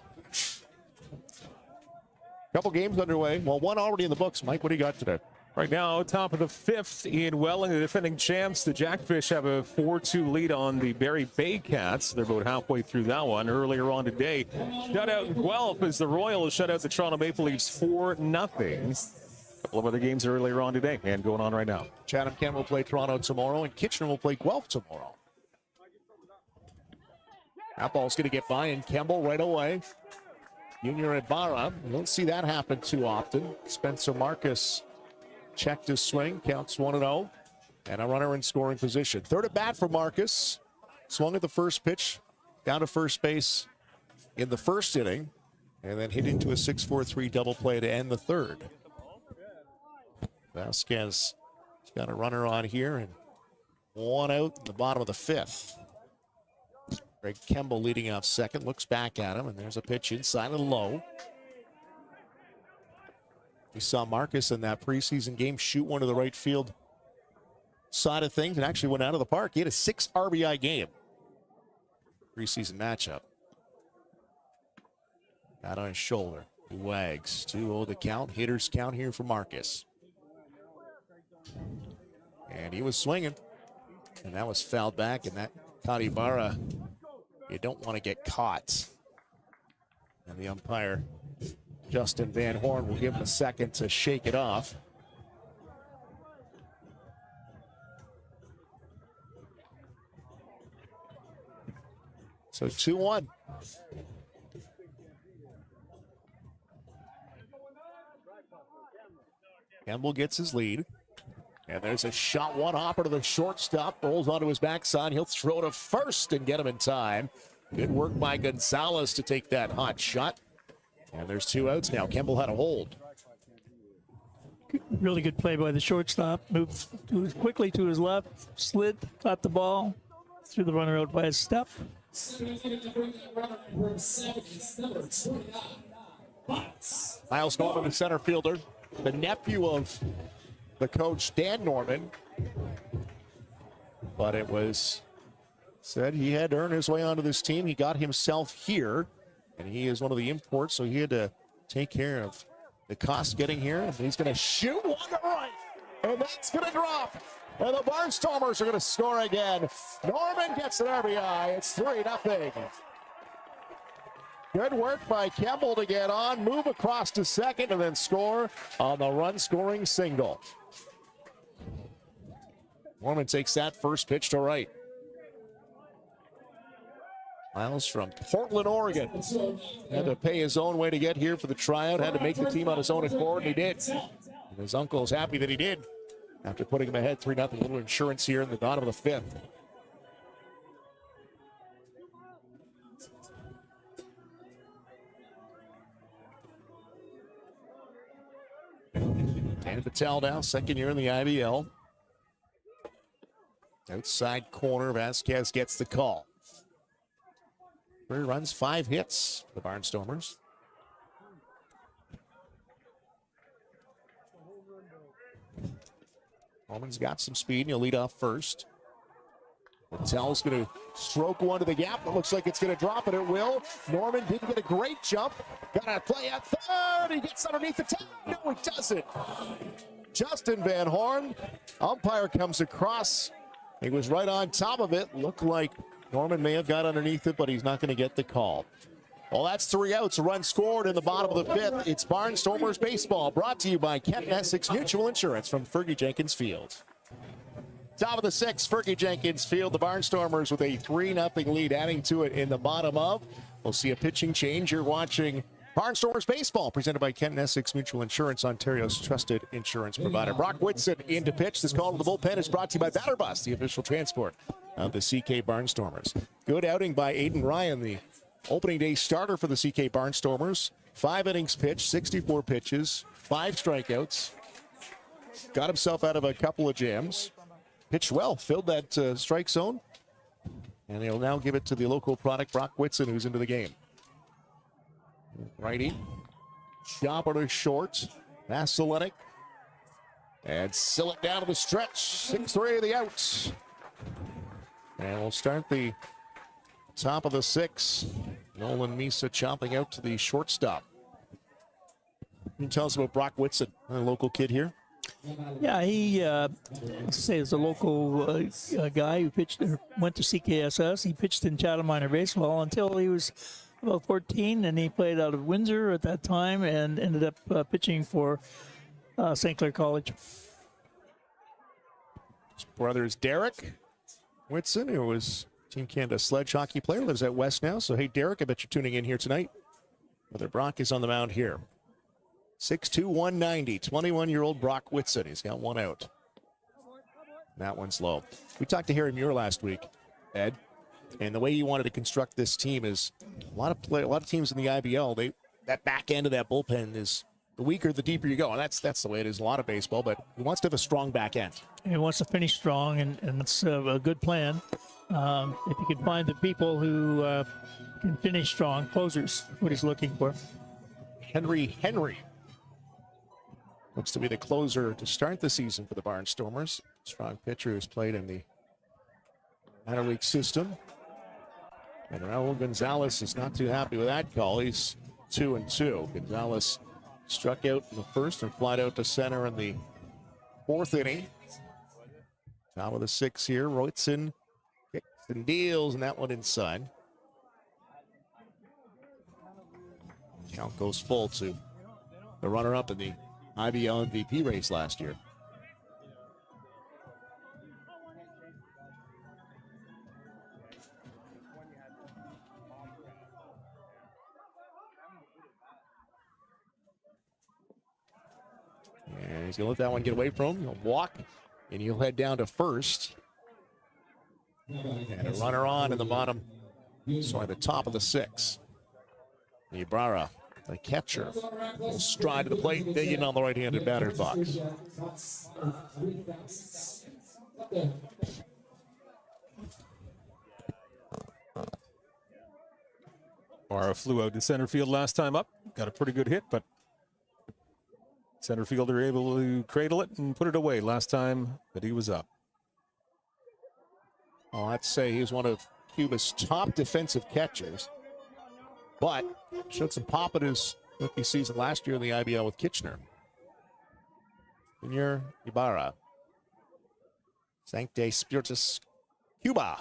Couple games underway. Well, one already in the books. Mike, what do you got today? Right now, top of the 5th in Welling, the defending champs, the Jackfish have a 4-2 lead on the Barrie Bay Cats. They're about halfway through that one. Earlier on today, shutout in Guelph as the Royals shut out the Toronto Maple Leafs 4-0. A couple of other games earlier on today and going on right now. Chatham-Kent will play Toronto tomorrow, and Kitchener will play Guelph tomorrow. That ball's going to get by, and Kemble right away. Junior Ibarra. You don't see that happen too often. Spencer Marcus checked his swing, counts 1-0, and a runner in scoring position. Third at bat for Marcus. Swung at the first pitch, down to first base in the first inning, and then hit into a 6-4-3 double play to end the third. Vasquez has got a runner on here, and one out in the bottom of the 5th. Greg Kemble leading off second, looks back at him, and there's a pitch inside and low. We saw Marcus in that preseason game shoot one to the right field side of things and actually went out of the park. He had a 6 RBI game. Preseason matchup. Got on his shoulder. He wags. 2-0 the count. Hitters count here for Marcus. And he was swinging. And that was fouled back. And that caught Ibarra. You don't want to get caught. And the umpire, Justin Van Horn, will give him a second to shake it off. So 2-1. Kemble gets his lead. And there's a shot, one hopper to the shortstop, rolls onto his backside. He'll throw to first and get him in time. Good work by Gonzalez to take that hot shot. And there's 2 outs now. Kemble had a hold. Really good play by the shortstop. Moved quickly to his left, slid, caught the ball, threw the runner out by his step. Miles Norman, the center fielder, the nephew of the coach Dan Norman. But it was said he had to earn his way onto this team. He got himself here, and he is one of the imports, so he had to take care of the cost getting here. And he's going to shoot one to right, and that's going to drop. And the Barnstormers are going to score again. Norman gets an RBI. It's 3-0. Good work by Kemble to get on, move across to second, and then score on the run-scoring single. Norman takes that first pitch to right. Miles from Portland, Oregon. Had to pay his own way to get here for the tryout. Had to make the team on his own accord, and he did. And his uncle's happy that he did. After putting him ahead 3-0, a little insurance here in the bottom of the 5th. Dan Patel now, second year in the IBL. Outside corner, Vasquez gets the call. 3 runs, 5 hits for the Barnstormers. Norman's got some speed, and he'll lead off first. Patel's going to stroke one to the gap. It looks like it's going to drop, and it will. Norman didn't get a great jump. Got to play at third. He gets underneath the tag. No, he doesn't. Justin Van Horn. Umpire comes across. He was right on top of it. Looked like Norman may have got underneath it, but he's not going to get the call. Well, that's 3 outs. A run scored in the bottom of the 5th. It's Barnstormers baseball, brought to you by Kent Essex Mutual Insurance from Fergie Jenkins Field. Top of the 6th, Fergie Jenkins Field. The Barnstormers with a 3-0 lead, adding to it in the bottom of. We'll see a pitching change. You're watching Barnstormers baseball, presented by Kent Essex Mutual Insurance, Ontario's trusted insurance provider. Brock Whitson in to pitch. This call to the bullpen is brought to you by Batter Bus, the official transport of the CK Barnstormers. Good outing by Aiden Ryan, the opening day starter for the CK Barnstormers. 5 innings pitched, 64 pitches, 5 strikeouts. Got himself out of a couple of jams. Pitched well, filled that strike zone. And they'll now give it to the local product, Brock Whitson, who's into the game. Righty. Chopper to short. Vasilenic. And Silik down to the stretch. 6-3 of the outs. And we'll start the top of the 6. Nolan Misa chopping out to the shortstop. Can you tell us about Brock Whitson, a local kid here? Yeah, he, let's say, is a local guy who went to CKSS. He pitched in Chatham minor baseball until he was about 14, and he played out of Windsor at that time and ended up pitching for St. Clair College. His brother is Derek Whitson, who was Team Canada sledge hockey player, lives out west now. So, hey, Derek, I bet you're tuning in here tonight. Brother Brock is on the mound here. 6'2", 190, 21-year-old Brock Whitson. He's got one out. That one's low. We talked to Harry Muir last week, Ed, and the way he wanted to construct this team is a lot of teams in the IBL, that back end of that bullpen is the weaker, the deeper you go. And that's the way it is in a lot of baseball, but he wants to have a strong back end. He wants to finish strong, and that's a good plan. If you can find the people who can finish strong, closers, what he's looking for. Henry looks to be the closer to start the season for the Barnstormers. Strong pitcher who's played in the minor league system. And Raul Gonzalez is not too happy with that call. He's 2-2. Gonzalez struck out in the first and flied out to center in the 4th inning. Top of the 6 here. Roytson kicks and deals, and that one inside. Count goes full to the runner-up in the IBL MVP race last year. And he's going to let that one get away from him. He'll walk, and he'll head down to first. And a runner on in the the top of the 6. Ibarra, the catcher, will stride to the plate, digging on the right-handed batter's box. Ibarra flew out to center field last time up. Got a pretty good hit, but center fielder able to cradle it and put it away last time that he was up. Well, I'd say he's one of Cuba's top defensive catchers, but showed some pop in his rookie season last year in the IBL with Kitchener. Junior Ibarra. Sancte Spiritus, Cuba.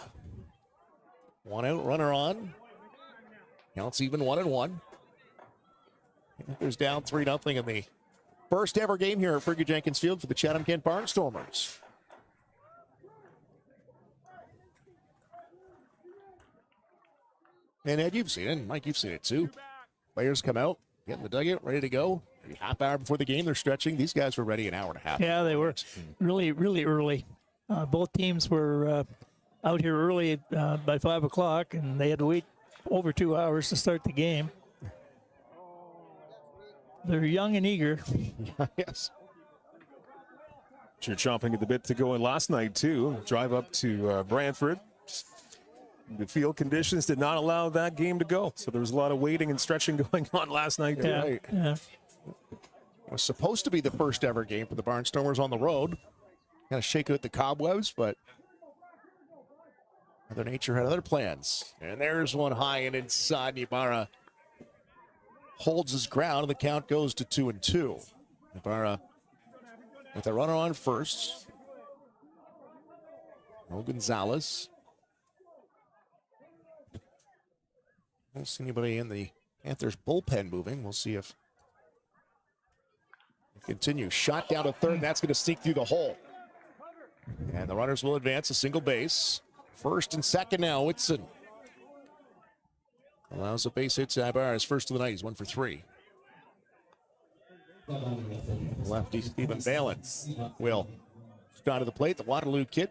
One out, runner on. Counts even 1-1. There's down 3-0 in the first ever game here at Fergie Jenkins Field for the Chatham-Kent Barnstormers. And Ed, you've seen it, and Mike, you've seen it too. Players come out, get in the dugout, ready to go. Maybe half hour before the game, they're stretching. These guys were ready an hour and a half. Yeah, they were really, really early. Both teams were out here early by 5 o'clock, and they had to wait over 2 hours to start the game. They're young and eager. Yes. You're chomping at the bit to go in last night, too. Drive up to Brantford. The field conditions did not allow that game to go. So there was a lot of waiting and stretching going on last night, too. Right. Yeah. It was supposed to be the first ever game for the Barnstormers on the road. Kind of shake it at the cobwebs, but Mother Nature had other plans. And there's one high and inside. Ibarra holds his ground, and the count goes to 2-2. Ibarra with a runner on first. No Gonzalez. I don't see anybody in the Panthers bullpen moving. We'll see if it continues. Shot down to third. That's going to sneak through the hole. And the runners will advance a single base. First and second now, Whitson. Allows a base hit to Ibarra. His first of the night. He's 1 for 3. Lefty Stephen Balin will start to the plate. The Waterloo kid.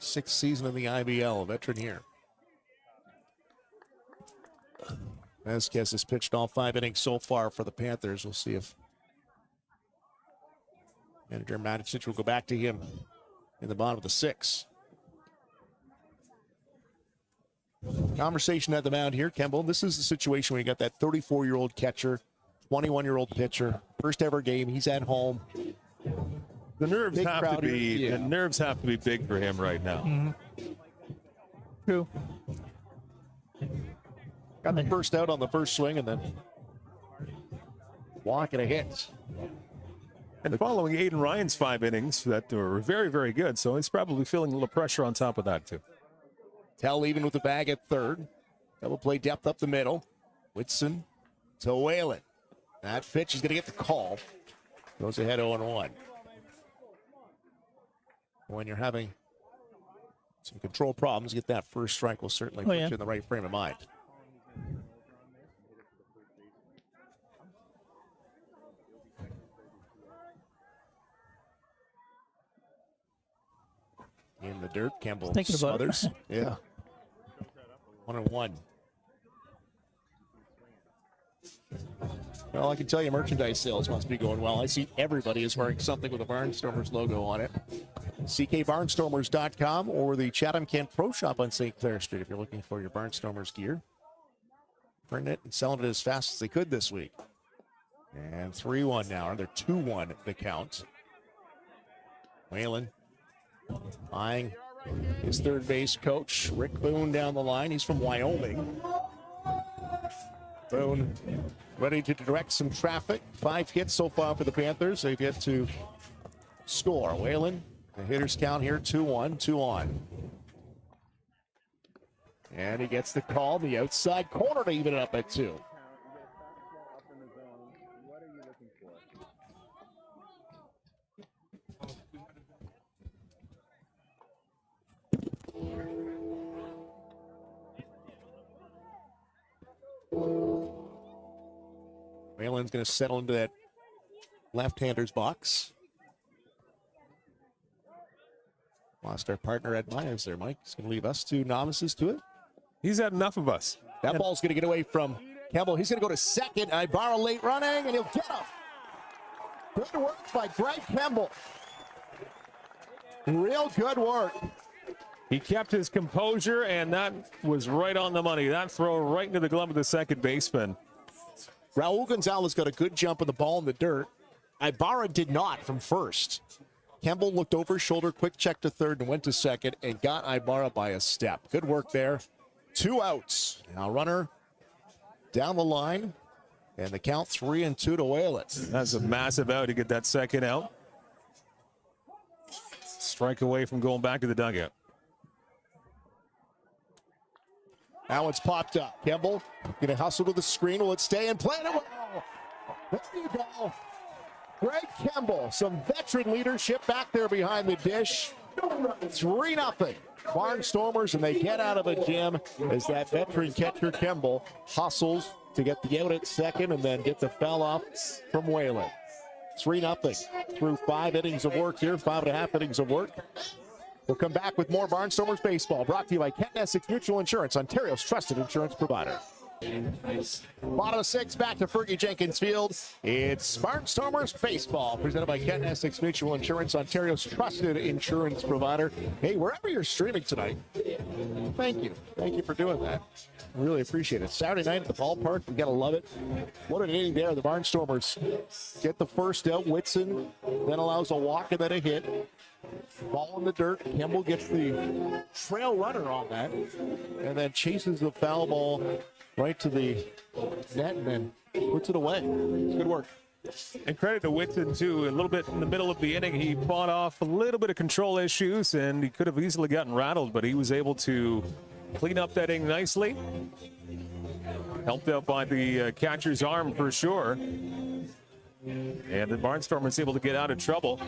6th season in the IBL. Veteran here. Vasquez has pitched all 5 innings so far for the Panthers. We'll see if manager Matic will go back to him in the bottom of the 6th. Conversation at the mound here, Kemble. This is the situation where you got that 34-year-old catcher, 21-year-old pitcher, first ever game. He's at home. The nerves Big have to crowd be here. Yeah. the nerves have to be big for him right now. True. Got the first out on the first swing and then walk and a hit. And following Aiden Ryan's 5 innings that were very, very good, so he's probably feeling a little pressure on top of that too. Tell even with the bag at third. Double play depth up the middle. Whitson to Whalen. That pitch, he's going to get the call. Goes ahead 0-1. When you're having some control problems, get that first strike will certainly put you in the right frame of mind. In the dirt, Campbell Thinking about it. smothers. Yeah. 1-1. Well, I can tell you merchandise sales must be going well. I see everybody is wearing something with a Barnstormers logo on it. CKBarnstormers.com or the Chatham-Kent Pro Shop on St. Clair Street if you're looking for your Barnstormers gear. Printing it and selling it as fast as they could this week. And 3-1 now. They're 2-1 the count. Whalen eyeing his third base coach, Rick Boone, down the line. He's from Wyoming. Boone ready to direct some traffic. 5 hits so far for the Panthers. They've yet to score. Whalen, the hitters count here, 2-1, 2 on. And he gets the call, the outside corner to even it up at 2. Whalen's going to settle into that left-hander's box. Lost our partner Ed Myers there, Mike. He's going to leave us 2 novices to it. He's had enough of us. That ball's going to get away from Campbell. He's going to go to second. Ibarra late running, and he'll get him. Good work by Greg Campbell. Real good work. He kept his composure, and that was right on the money. That throw right into the glove of the second baseman. Raul Gonzalez got a good jump on the ball in the dirt. Ibarra did not from first. Campbell looked over his shoulder, quick check to third, and went to second, and got Ibarra by a step. Good work there. 2 outs. Now runner down the line, and the count 3-2 to Whalen. That's a massive out to get that second out. Strike away from going back to the dugout. Now it's popped up. Campbell going to hustle to the screen. Will it stay in play? There you go. Greg Campbell, some veteran leadership back there behind the dish. 3-0. Barnstormers, and they get out of the gym as that veteran catcher Campbell hustles to get the out at second and then get the foul off from Whalen. 3-0 through 5 innings of work here, 5.5 innings of work. We'll come back with more Barnstormers baseball, brought to you by Kent Essex Mutual Insurance, Ontario's trusted insurance provider. Bottom of 6, back to Fergie Jenkins Field. It's Barnstormers baseball, presented by Kent Essex Mutual Insurance, Ontario's trusted insurance provider. Hey, wherever you're streaming tonight, thank you. Thank you for doing that. I really appreciate it. Saturday night at the ballpark, we gotta love it. What an inning there. The Barnstormers get the first out. Whitson then allows a walk and then a hit. Ball in the dirt. Campbell gets the trail runner on that, and then chases the foul ball right to the net and then puts it away. Good work. And credit to Whitson, too. A little bit in the middle of the inning, he fought off a little bit of control issues, and he could have easily gotten rattled, but he was able to clean up that inning nicely. Helped out by the catcher's arm for sure. And the Barnstormers able to get out of trouble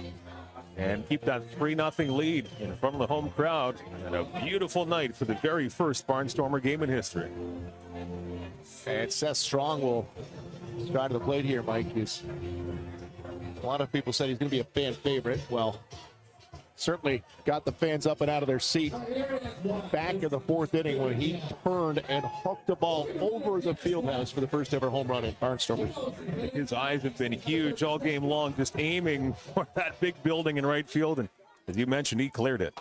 and keep that 3-0 lead in front of the home crowd. And a beautiful night for the very first Barnstormer game in history. And Seth Strong will try to the plate here, Mike. A lot of people said he's going to be a fan favorite. Well, certainly got the fans up and out of their seat back in the 4th inning when he turned and hooked the ball over the fieldhouse for the first ever home run at Barnstormers. His eyes have been huge all game long, just aiming for that big building in right field. And as you mentioned, he cleared it.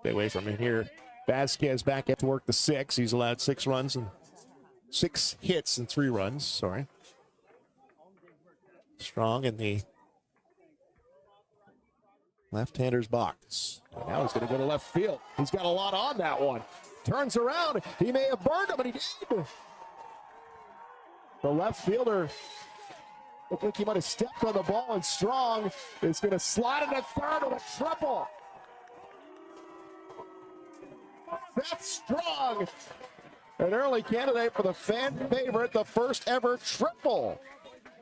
Stay away from it here. Vasquez back at to work the 6. He's allowed 6 hits and 3 runs. Sorry. Strong in the left-hander's box. Now he's going to go to left field. He's got a lot on that one. Turns around. He may have burned him, but he did. The left fielder looked like he might have stepped on the ball, and Strong is going to slide into third with a triple. That's Strong, an early candidate for the fan favorite, the first ever triple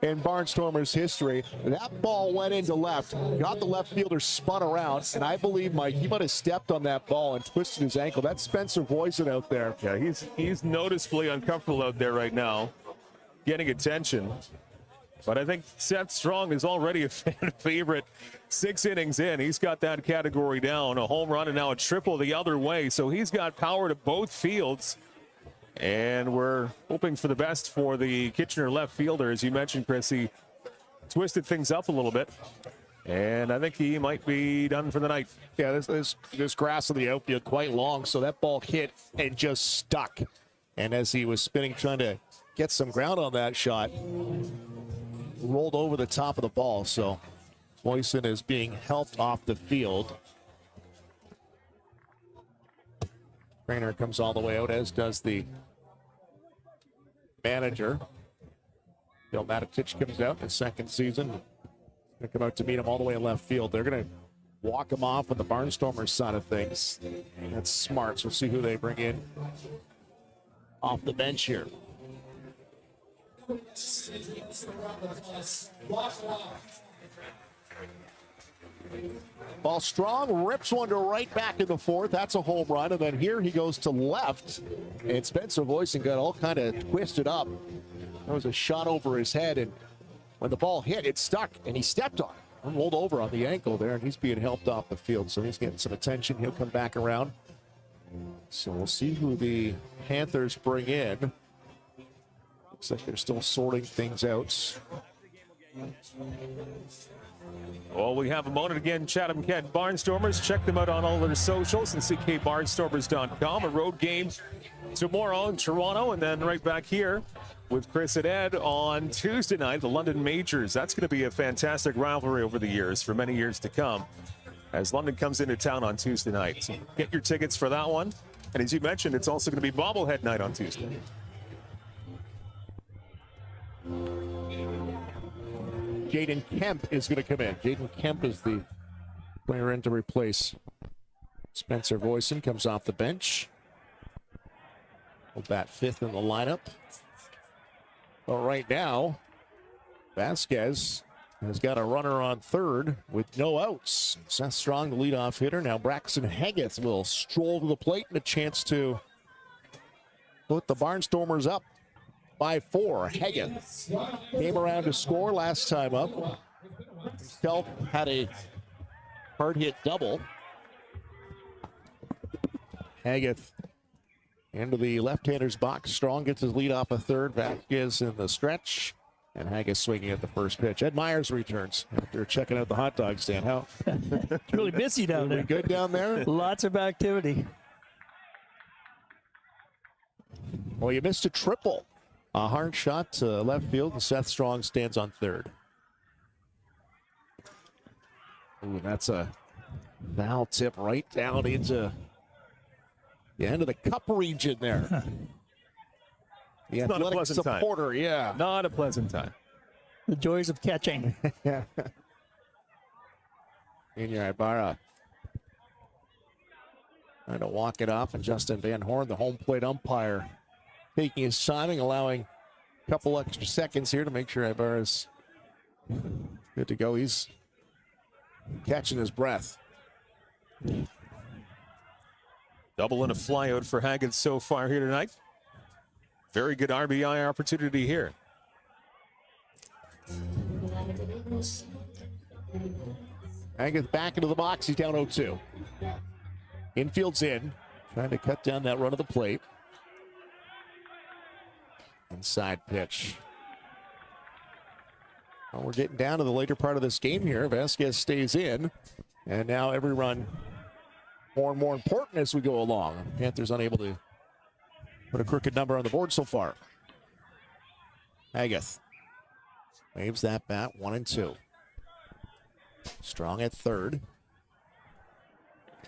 in Barnstormers history. That ball went into left, got the left fielder spun around, and I believe, Mike, he might have stepped on that ball and twisted his ankle. That's Spencer Voisin out there. Yeah, he's noticeably uncomfortable out there right now, getting attention. But I think Seth Strong is already a fan favorite. 6 innings in, he's got that category down. A home run and now a triple the other way. So he's got power to both fields. And we're hoping for the best for the Kitchener left fielder. As you mentioned, Chris, he twisted things up a little bit. And I think he might be done for the night. Yeah, this grass in the outfield quite long, so that ball hit and just stuck. And as he was spinning, trying to get some ground on that shot, rolled over the top of the ball. So Voisin is being helped off the field. Trainer comes all the way out, as does the manager. Bill Matatich comes out in his second season. Going to come out to meet him all the way in left field. They're going to walk him off on the Barnstormers side of things. That's smart. So we'll see who they bring in off the bench here. Ball Strong rips one to right back in the 4th. That's a home run. And then here he goes to left. And Spencer Voisin got all kind of twisted up. There was a shot over his head. And when the ball hit, it stuck. And he stepped on it. And rolled over on the ankle there. And he's being helped off the field. So he's getting some attention. He'll come back around. So we'll see who the Panthers bring in. Looks like they're still sorting things out. Well, we have a moment again. Chatham-Kent Barnstormers. Check them out on all their socials and ckbarnstormers.com. A road game tomorrow in Toronto, and then right back here with Chris and Ed on Tuesday night, the London Majors. That's going to be a fantastic rivalry over the years for many years to come as London comes into town on Tuesday night. So get your tickets for that one. And as you mentioned, it's also going to be bobblehead night on Tuesday. Jaden Kemp is going to come in. Jaden Kemp is the player in to replace Spencer Voisin. Comes off the bench. Will bat 5th in the lineup. But right now, Vasquez has got a runner on 3rd with no outs. Seth Strong, the leadoff hitter. Now Braxton Haggith will stroll to the plate and a chance to put the Barnstormers up by 4. Haggith came around to score last time up. Himself had a hard hit double. Haggith into the left-hander's box. Strong gets his lead off a 3rd. Vasquez in the stretch. And Haggith swinging at the first pitch. Ed Myers returns after checking out the hot dog stand. How It's really busy down there. good down there? Lots of activity. Well, you missed a triple. A hard shot to left field, and Seth Strong stands on 3rd. Ooh, that's a foul tip right down into the end of the cup region there. The Not a athletic pleasant time. supporter, yeah. Not a pleasant time. The joys of catching. Junior Ibarra trying to walk it off, and Justin Van Horn, the home plate umpire, taking his timing, allowing a couple extra seconds here to make sure Ibarra's good to go. He's catching his breath. Double and a flyout for Haggett so far here tonight. Very good RBI opportunity here. Haggith back into the box. He's down 0-2. Infield's in. Trying to cut down that run of the plate. Inside pitch. Well, we're getting down to the later part of this game here. Vasquez stays in. And now every run more and more important as we go along. Panthers unable to put a crooked number on the board so far. Agathe waves that bat, 1-2. Strong at third.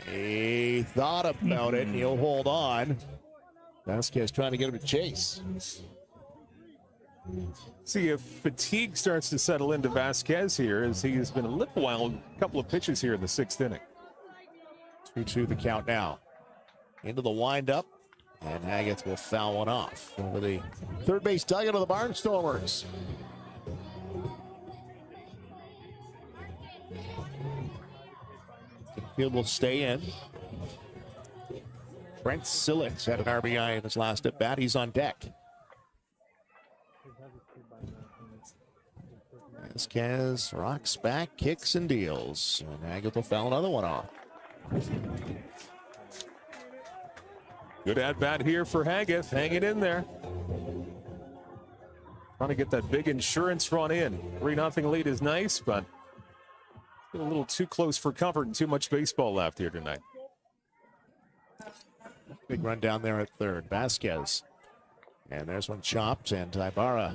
He thought about it, and he'll hold on. Vasquez trying to get him to chase. See if fatigue starts to settle into Vasquez here, as he has been a little wild, a couple of pitches here in the 6th inning. 2-2 the count now. Into the windup, and Agathe will foul one off over the third base dugout of the Barnstormers. Field will stay in. Brent Sillett had an RBI in his last at bat. He's on deck. Vasquez rocks back, kicks and deals. And Agathe will foul another one off. Good at bat here for Agathe. Hang it in there. Trying to get that big insurance run in. 3-0 lead is nice, but a little too close for comfort and too much baseball left here tonight. Big run down there at third. Vasquez. And there's one chopped, and Ibarra.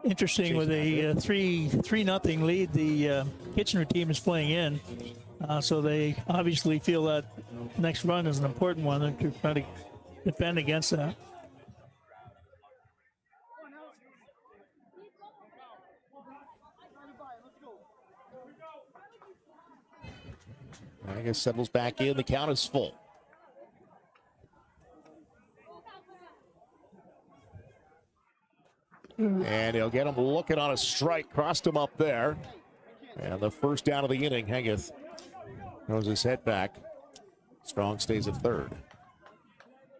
Interesting with a 3-0 lead, the Kitchener team is playing in. So they obviously feel that next run is an important one and to try to defend against that. I guess settles back in. The count is full. And he'll get him looking on a strike. Crossed him up there. And the first down of the inning, Agathe throws his head back. Strong stays at third.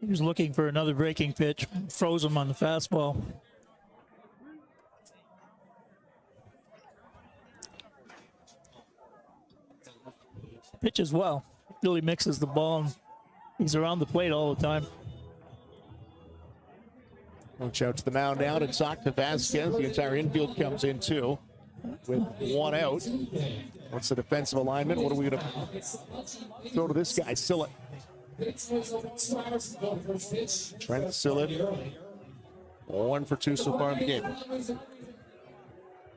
He was looking for another breaking pitch, froze him on the fastball. Pitches well, really mixes the ball, and he's around the plate all the time. Watch out to the mound now to talk to Vasquez. The entire infield comes in too with one out. What's the defensive alignment? What are we going to throw to this guy, Sillett? Trent Sillett, 1 for 2 so far in the game.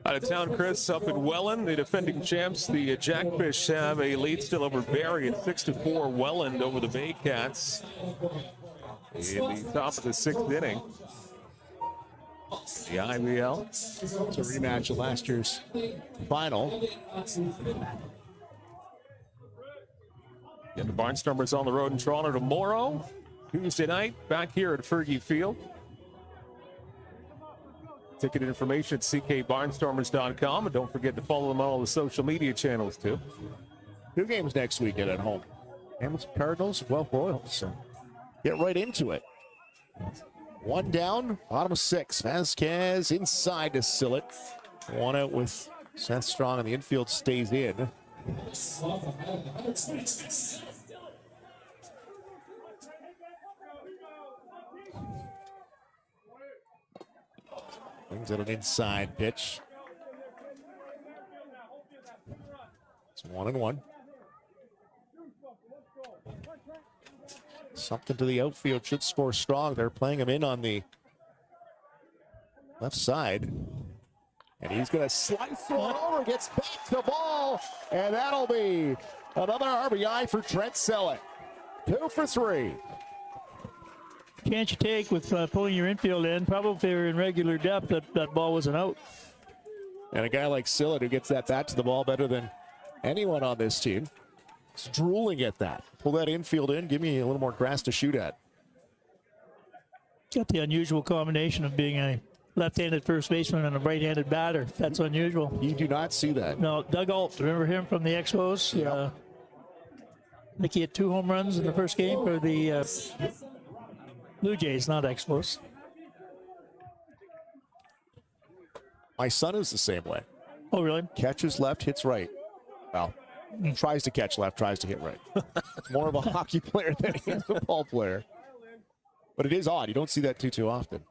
Out of town, Chris, up in Welland, the defending champs, the Jackfish have a lead still over Barrie at 6-4. Welland over the Baycats in the top of the 6th inning. The IBL. It's a rematch of last year's final. And the Barnstormers on the road in Toronto tomorrow, Tuesday night, back here at Fergie Field. Ticket information at ckbarnstormers.com, and don't forget to follow them on all the social media channels too. 2 games next weekend at home. Hamilton Cardinals, Guelph Royals. So get right into it. 1 down, bottom of 6. Vasquez inside to Sillett. 1 out with Seth Strong, and the infield stays in. Brings it an inside pitch. It's 1-1. Something to the outfield, should score strong. They're playing him in on the left side. And he's going to slice one over, gets back to the ball, and that'll be another RBI for Trent Sillett. 2 for 3. Chance you take with pulling your infield in, probably if they were in regular depth, that ball was an out. And a guy like Sillett who gets that bat to the ball better than anyone on this team. He's drooling at that. Pull that infield in, give me a little more grass to shoot at. Got the unusual combination of being a left-handed first baseman and a right-handed batter. That's unusual. You do not see that. No, Doug Alt, remember him from the Expos? Yep. I think he had 2 home runs in the first game for the Blue Jays, not Expos. My son is the same way. Oh, really? Catches left, hits right. Well, tries to catch left, tries to hit right. More of a hockey player than he is a ball player. But it is odd. You don't see that too often.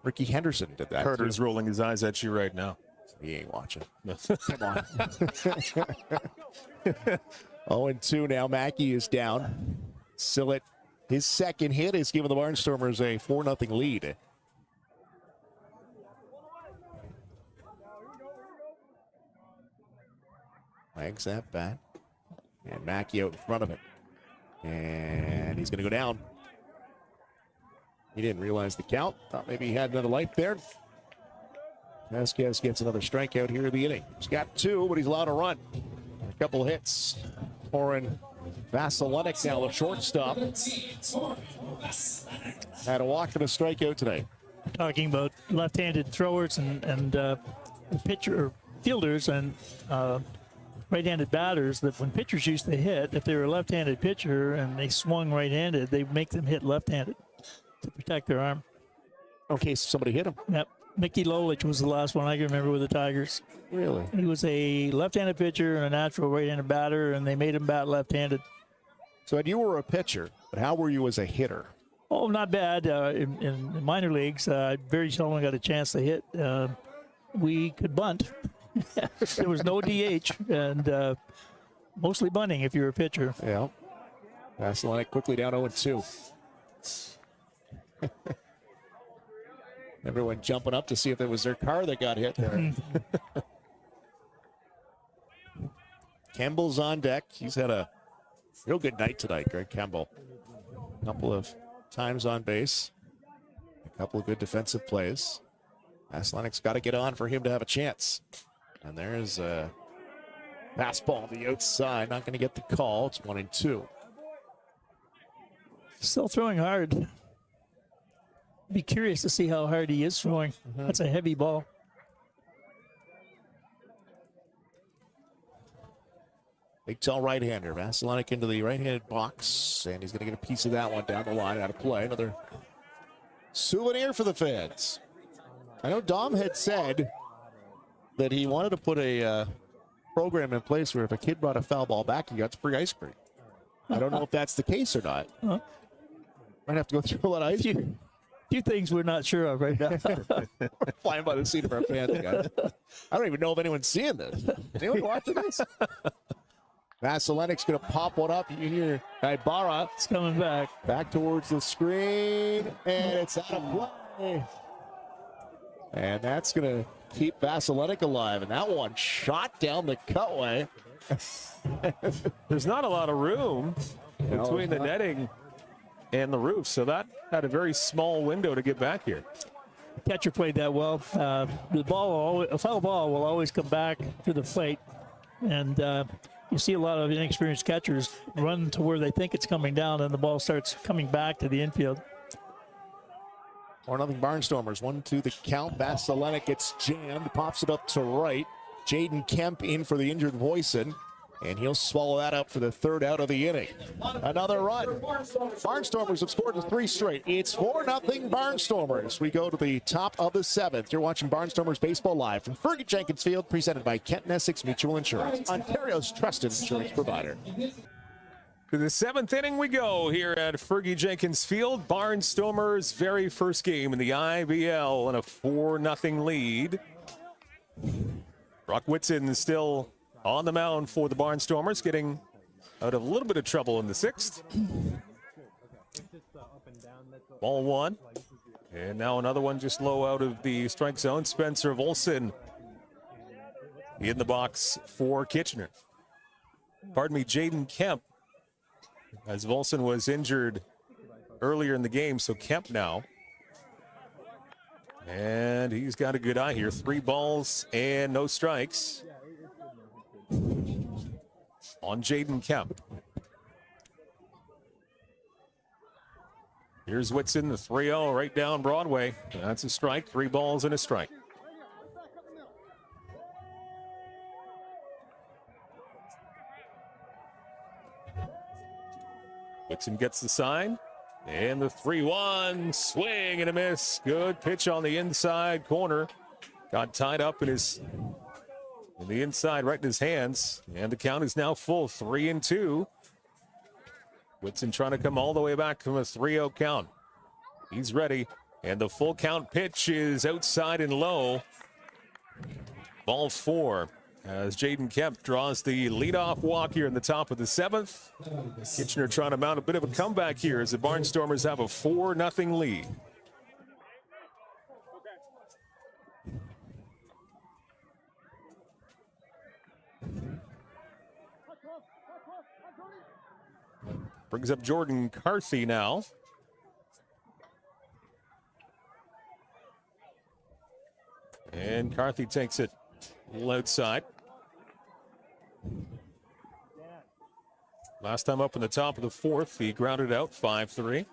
Ricky Henderson did that. Carter's rolling his eyes at you right now. He ain't watching. Come on. 0-2 now. Mackey is down. Sillett, his second hit has given the Barnstormers a 4-0 lead. Wags that bat. And Mackey out in front of it. And he's going to go down. He didn't realize the count. Thought maybe he had another life there. Vasquez gets another strikeout here in the inning. He's got 2, but he's allowed to run. A couple of hits. Oren Vasilenic now the shortstop. Had a walk and a strikeout today. Talking about left-handed throwers and pitcher fielders and right-handed batters, that when pitchers used to hit, if they were a left-handed pitcher and they swung right-handed, they make them hit left-handed to protect their arm. In case somebody hit him. Yep. Mickey Lolich was the last one I can remember with the Tigers. Really? He was a left-handed pitcher and a natural right-handed batter, and they made him bat left-handed. So you were a pitcher, but how were you as a hitter? Oh, not bad. In minor leagues, very seldom got a chance to hit. We could bunt. There was no DH, and mostly bunting if you're a pitcher. Yeah. Vasilenic quickly down 0-2. Everyone jumping up to see if it was their car that got hit there. Kemble's on deck. He's had a real good night tonight, Greg Kemble. A couple of times on base. A couple of good defensive plays. Vaslenic's got to get on for him to have a chance. And there's a fastball on the outside. Not going to get the call. It's 1-2. Still throwing hard. Be curious to see how hard he is throwing. That's a heavy ball. Big tall right-hander. Vasilenic into the right-handed box, and he's going to get a piece of that one down the line out of play. Another souvenir for the fans. I know Dom had said that he wanted to put a program in place where if a kid brought a foul ball back, he got free ice cream. I don't know if that's the case or not. Might have to go through a lot of ice cream. Few things we're not sure of right now. Flying by the seat of our pants, guys. I don't even know if anyone's seeing this. Anyone watching this? Vasilenic's going to pop one up. You hear Ibarra. It's coming back. Back towards the screen, and it's out of play. And that's going to keep Vasilenic alive. And that one shot down the cutway. There's not a lot of room between the netting and the roof, so that had a very small window to get back here. The catcher played that well. The ball, a foul ball, will always come back to the plate, and you see a lot of inexperienced catchers run to where they think it's coming down, and the ball starts coming back to the infield. 4-0 Barnstormers. 1-2 the count. Vasilenic gets jammed, pops it up to right. Jaden Kemp in for the injured Voisin. And he'll swallow that up for the third out of the inning. Another run. Barnstormers have scored to 3 straight. It's 4-0 Barnstormers. We go to the top of the 7th. You're watching Barnstormers Baseball Live from Fergie Jenkins Field, presented by Kent and Essex Mutual Insurance, Ontario's trusted insurance provider. To the 7th inning we go here at Fergie Jenkins Field. Barnstormers' very first game in the IBL and a 4-0 lead. Brock Whitson is still on the mound for the Barnstormers, getting out of a little bit of trouble in the 6th. Ball 1. And now another one just low out of the strike zone. Spencer Volson in the box for Kitchener. Pardon me, Jaden Kemp, as Volson was injured earlier in the game, so Kemp now. And he's got a good eye here. 3 balls and no strikes on Jaden Kemp. Here's Whitson, the 3-0 right down Broadway. That's a strike. 3 balls and a strike. Whitson gets the sign. And the 3-1 swing and a miss. Good pitch on the inside corner. Got tied up in the inside right in his hands. And the count is now full, 3-2. Whitson trying to come all the way back from a 3-0 count. He's ready. And the full count pitch is outside and low. Ball 4 as Jaden Kemp draws the leadoff walk here in the top of the 7th. Kitchener trying to mount a bit of a comeback here as the Barnstormers have a 4-0 lead. Brings up Jordan Carthy now. And Carthy takes it a little outside. Last time up in the top of the 4th, he grounded out 5-3.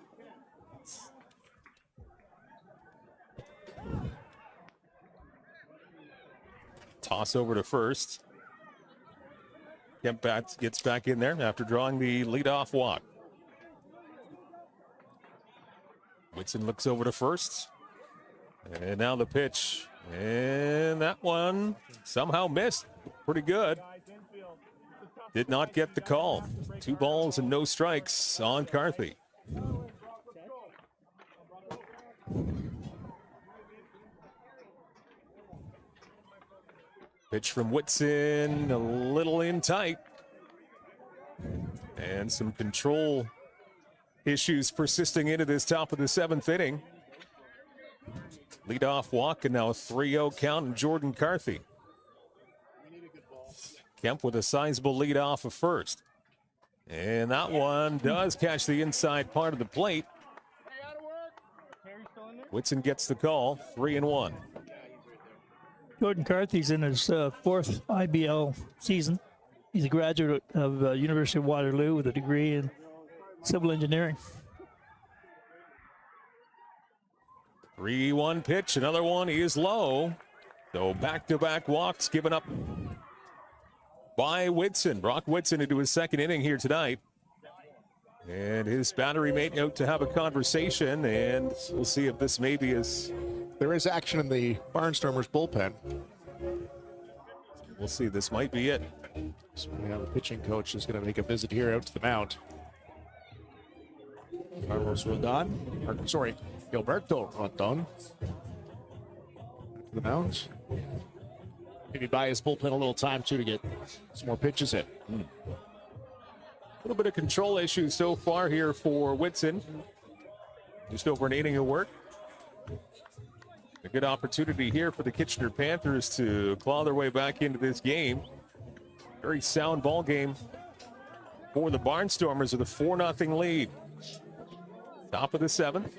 Toss over to first. Kemp gets back in there after drawing the leadoff walk. Whitson looks over to first. And now the pitch. And that one somehow missed. Pretty good. Did not get the call. 2 balls and no strikes on Carthy. Pitch from Whitson, a little in tight. And some control issues persisting into this top of the 7th inning. Leadoff walk and now a 3-0 count in Jordan Carthy. Kemp with a sizable lead off of first. And that one does catch the inside part of the plate. Whitson gets the call, 3-1. Jordan Carthy's in his 4th IBL season. He's a graduate of University of Waterloo with a degree in civil engineering. 3-1 pitch, another one. He is low. So back-to-back walks given up by Whitson. Brock Whitson into his 2nd inning here tonight. And his battery mate out to have a conversation, and we'll see if this maybe is... There is action in the Barnstormers bullpen. We'll see. This might be it. So we have a pitching coach who's going to make a visit here out to the mound. Carlos Rodon, Gilberto Rodon to the mound. Maybe buy his bullpen a little time too to get some more pitches in. A little bit of control issues so far here for Whitson. Just over an inning of work. A good opportunity here for the Kitchener Panthers to claw their way back into this game. Very sound ball game for the Barnstormers with a 4-0 lead. Top of the 7th.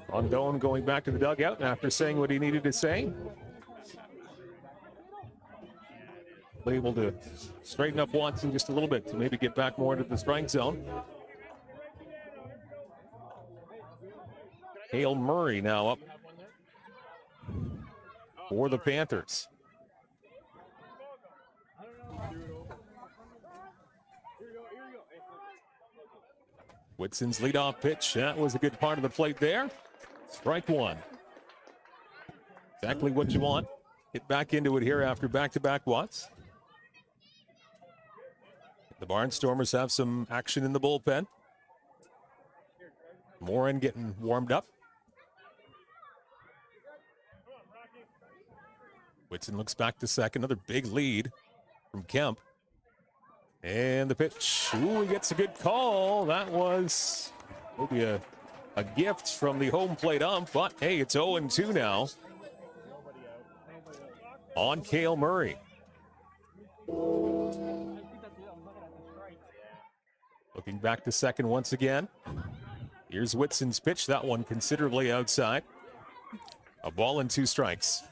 Rondon going back to the dugout after saying what he needed to say. Able to straighten up Watson just a little bit to maybe get back more into the strike zone. Hale Murray now up for the Panthers. Whitson's leadoff pitch. That was a good part of the plate there. Strike 1. Exactly what you want. Get back into it here after back-to-back walks. The Barnstormers have some action in the bullpen. Morin getting warmed up. Whitson looks back to second. Another big lead from Kemp. And the pitch. Ooh, he gets a good call. That was maybe a gift from the home plate ump, but hey, it's 0-2 now on Cale Murray. Looking back to second once again. Here's Whitson's pitch. That one considerably outside. A ball and 2 strikes.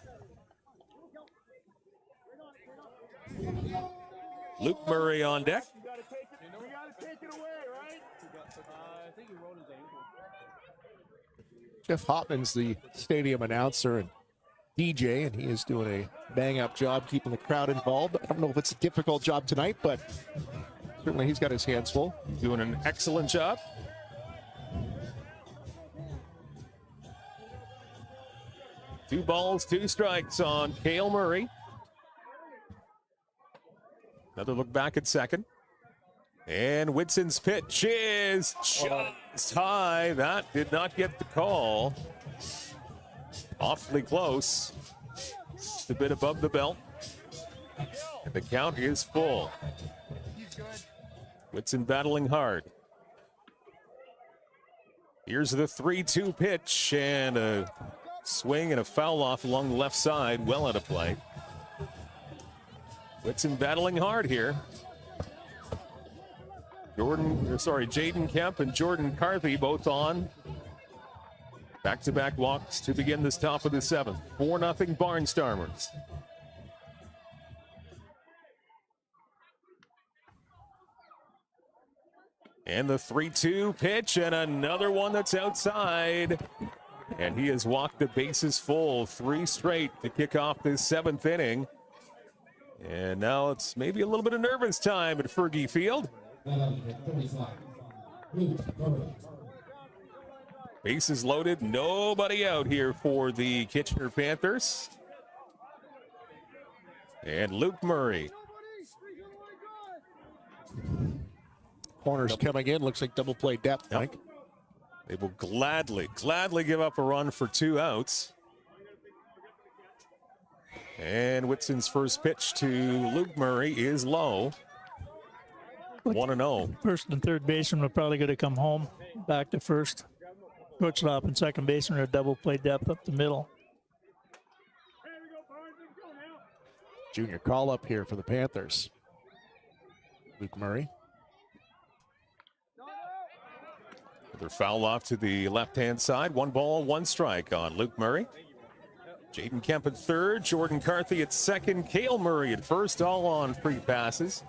Luke Murray on deck. Jeff Hopman's the stadium announcer and DJ, and he is doing a bang-up job keeping the crowd involved. I don't know if it's a difficult job tonight, but certainly he's got his hands full. Doing an excellent job. Two balls, 2 strikes on Cale Murray. Another look back at second. And Whitson's pitch is just high. That did not get the call Awfully close. Just a bit above the belt. And the count is full. Whitson battling hard. Here's the 3-2 pitch, and a swing and a foul off along the left side, well out of play. Whitson battling hard here. Jaden Kemp and Jordan Carthy both on. Back-to-back walks to begin this top of the 7th. 4-0 Barnstormers. And the 3-2 pitch, and another one that's outside. And he has walked the bases full, 3 straight to kick off this 7th inning. And now it's maybe a little bit of nervous time at Fergie Field. Bases loaded, nobody out here for the Kitchener Panthers. And Luke Murray. Corners coming in. Looks like double play depth, Mike. They will gladly give up a run for 2 outs. And Whitson's first pitch to Luke Murray is low. 1-0. First and third baseman are probably going to come home. Back to first. Shortstop and second baseman are double play depth up the middle. Junior call up here for the Panthers. Luke Murray. Another foul off to the left-hand side. 1 ball, 1 strike on Luke Murray. Jaden Kemp at third, Jordan Carthy at second, Cale Murray at first, all on free passes.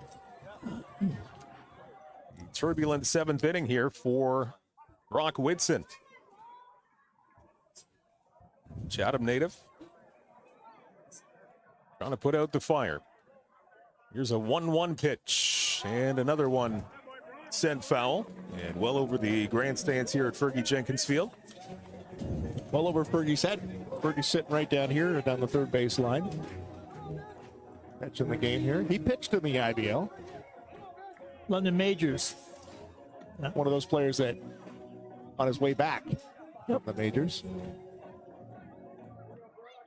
Turbulent 7th inning here for Brock Whitson. Chatham native. Trying to put out the fire. Here's a 1-1 pitch, and another one sent foul, and well over the grandstands here at Fergie Jenkins Field. Well over Fergie's head. Fergie's sitting right down here, down the third base line. Catching the game here. He pitched in the IBL. London Majors. One of those players that on his way back from the majors.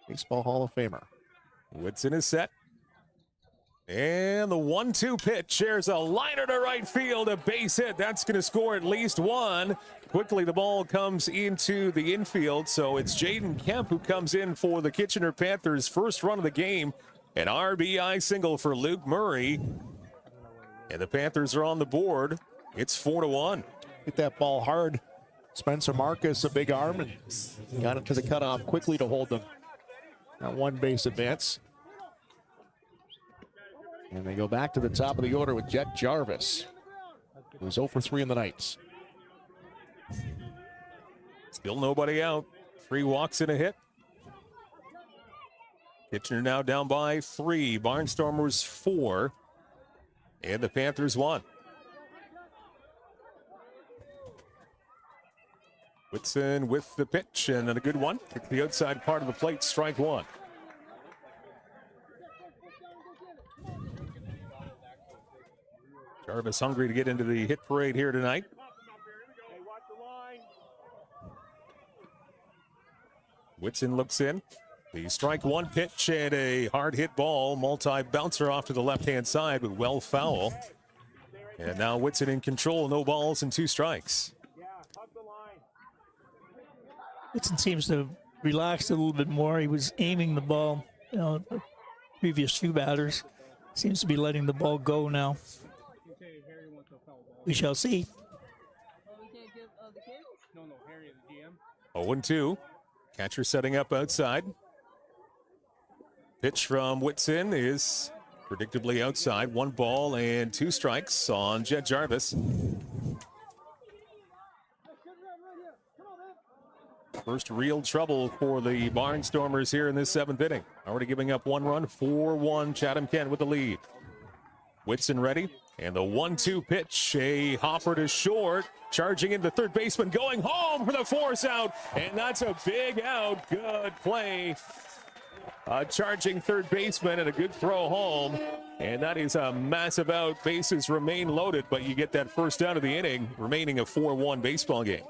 Baseball Hall of Famer. Whitson is set. And the 1-2 pitch. There's a liner to right field, a base hit. That's going to score at least 1. Quickly, the ball comes into the infield. So it's Jaden Kemp who comes in for the Kitchener Panthers' first run of the game. An RBI single for Luke Murray. And the Panthers are on the board. It's 4-1. Hit that ball hard. Spencer Marcus, a big arm, and got it to the cutoff quickly to hold them. That 1 base advance. And they go back to the top of the order with Jet Jarvis, who's 0 for 3 in the Knights. Still nobody out. 3 walks and a hit. Kitchener now down by 3. Barnstormers 4. And the Panthers 1. Whitson with the pitch, and a good one. Took the outside part of the plate, strike 1. Jarvis hungry to get into the hit parade here tonight. Whitson looks in. The strike 1 pitch and a hard hit ball. Multi-bouncer off to the left-hand side, but well foul. And now Whitson in control. No balls and 2 strikes. Whitson seems to have relaxed a little bit more. He was aiming the ball, the previous few batters. Seems to be letting the ball go now. We shall see. 0-2. Catcher setting up outside. Pitch from Whitson is predictably outside. 1 ball and 2 strikes on Jet Jarvis. First real trouble for the Barnstormers here in this 7th inning. Already giving up 1 run, 4-1 Chatham-Kent with the lead. Whitson ready, and the 1-2 pitch, a hopper to short, charging into third baseman, going home for the force out, and that's a big out. Good play. Charging third baseman and a good throw home, and that is a massive out. Bases remain loaded, but you get that first out of the inning, remaining a 4-1 baseball game.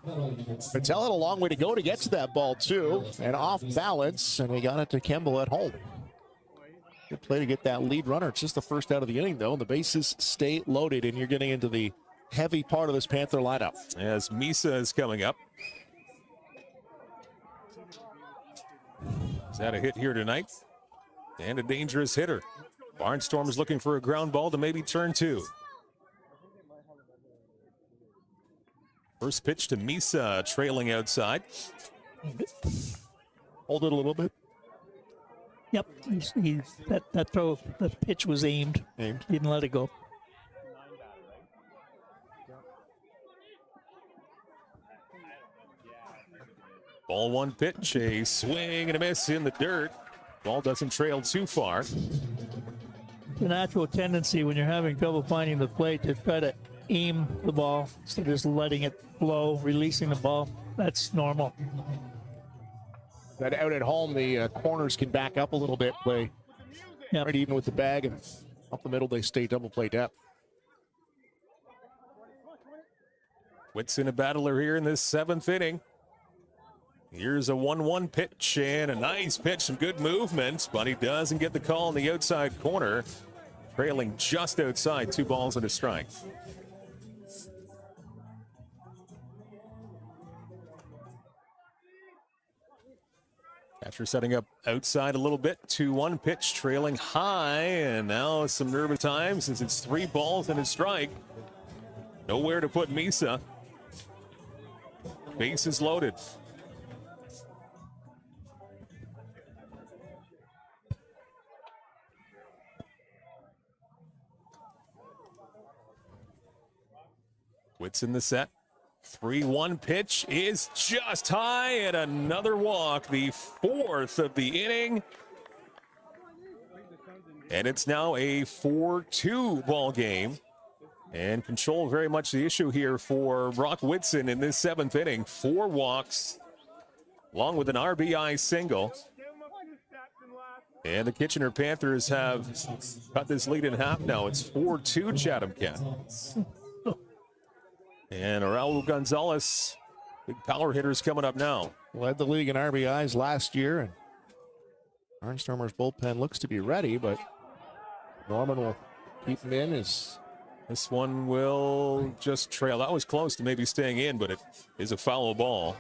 Patel had a long way to go to get to that ball, too, and off balance, and he got it to Kemble at home. Good play to get that lead runner. It's just the first out of the inning, though, and the bases stay loaded, and you're getting into the heavy part of this Panther lineup. As Misa is coming up. He's had a hit here tonight, and a dangerous hitter. Barnstormers looking for a ground ball to maybe turn 2. First pitch to Misa, trailing outside. Hold it a little bit. Yep, that pitch was aimed. Didn't let it go. Ball 1 pitch, a swing and a miss in the dirt. Ball doesn't trail too far. The natural tendency when you're having trouble finding the plate to try to aim the ball instead of just letting it flow, releasing the ball. That's normal. That out at home, the corners can back up a little bit, play right even with the bag, and up the middle they stay double play depth. Whitson a battler here in this 7th inning. Here's a 1-1 pitch and a nice pitch, some good movement, but he doesn't get the call in the outside corner. Trailing just outside, 2 balls and a strike. Catcher setting up outside a little bit. 2-1 pitch, trailing high, and now some nervous times as it's 3 balls and a strike. Nowhere to put Misa. Base is loaded. Whitson the set. 3-1 pitch is just high, and another walk, the 4th of the inning. And it's now a 4-2 ball game. And control very much the issue here for Brock Whitson in this 7th inning. 4 walks, along with an RBI single. And the Kitchener Panthers have cut this lead in half now. It's 4-2 Chatham-Kent. And Raul Gonzalez, big power hitters coming up now. Led the league in RBIs last year, and Barnstormers bullpen looks to be ready, but Norman will keep him in. This one will just trail. That was close to maybe staying in, but it is a foul ball.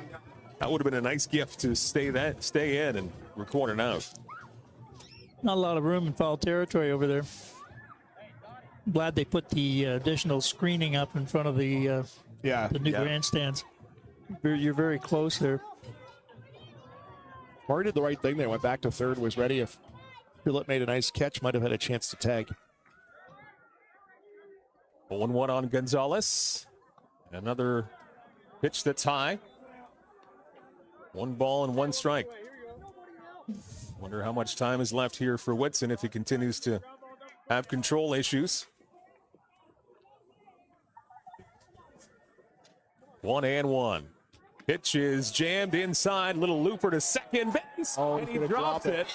That would have been a nice gift to stay in and record it out. Not a lot of room in foul territory over there. Glad they put the additional screening up in front of the new grandstands. You're very close there. Murray did the right thing there. Went back to third, was ready. If Phillip made a nice catch, might have had a chance to tag. 0-1 on Gonzalez. Another pitch that's high. 1 ball and 1 strike. Wonder how much time is left here for Whitson if he continues to have control issues. 1-1. Pitch is jammed inside. Little looper to second base. And he drops it.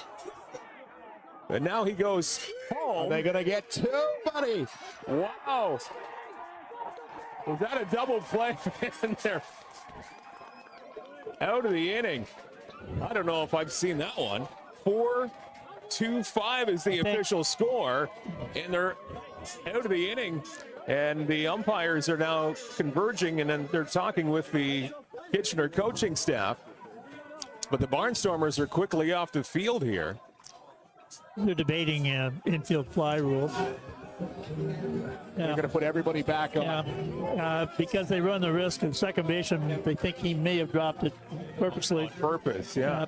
And now he goes home. Are they going to get 2, buddy? Wow. Was that a double play in there? Out of the inning. I don't know if I've seen that one. 4-2-5 is the official score. And they're out of the inning. And the umpires are now converging, and then they're talking with the Kitchener coaching staff. But the Barnstormers are quickly off the field here. They're debating infield fly rule. They're going to put everybody back on. Because they run the risk of second baseman. They think he may have dropped it purposely. On purpose, yeah.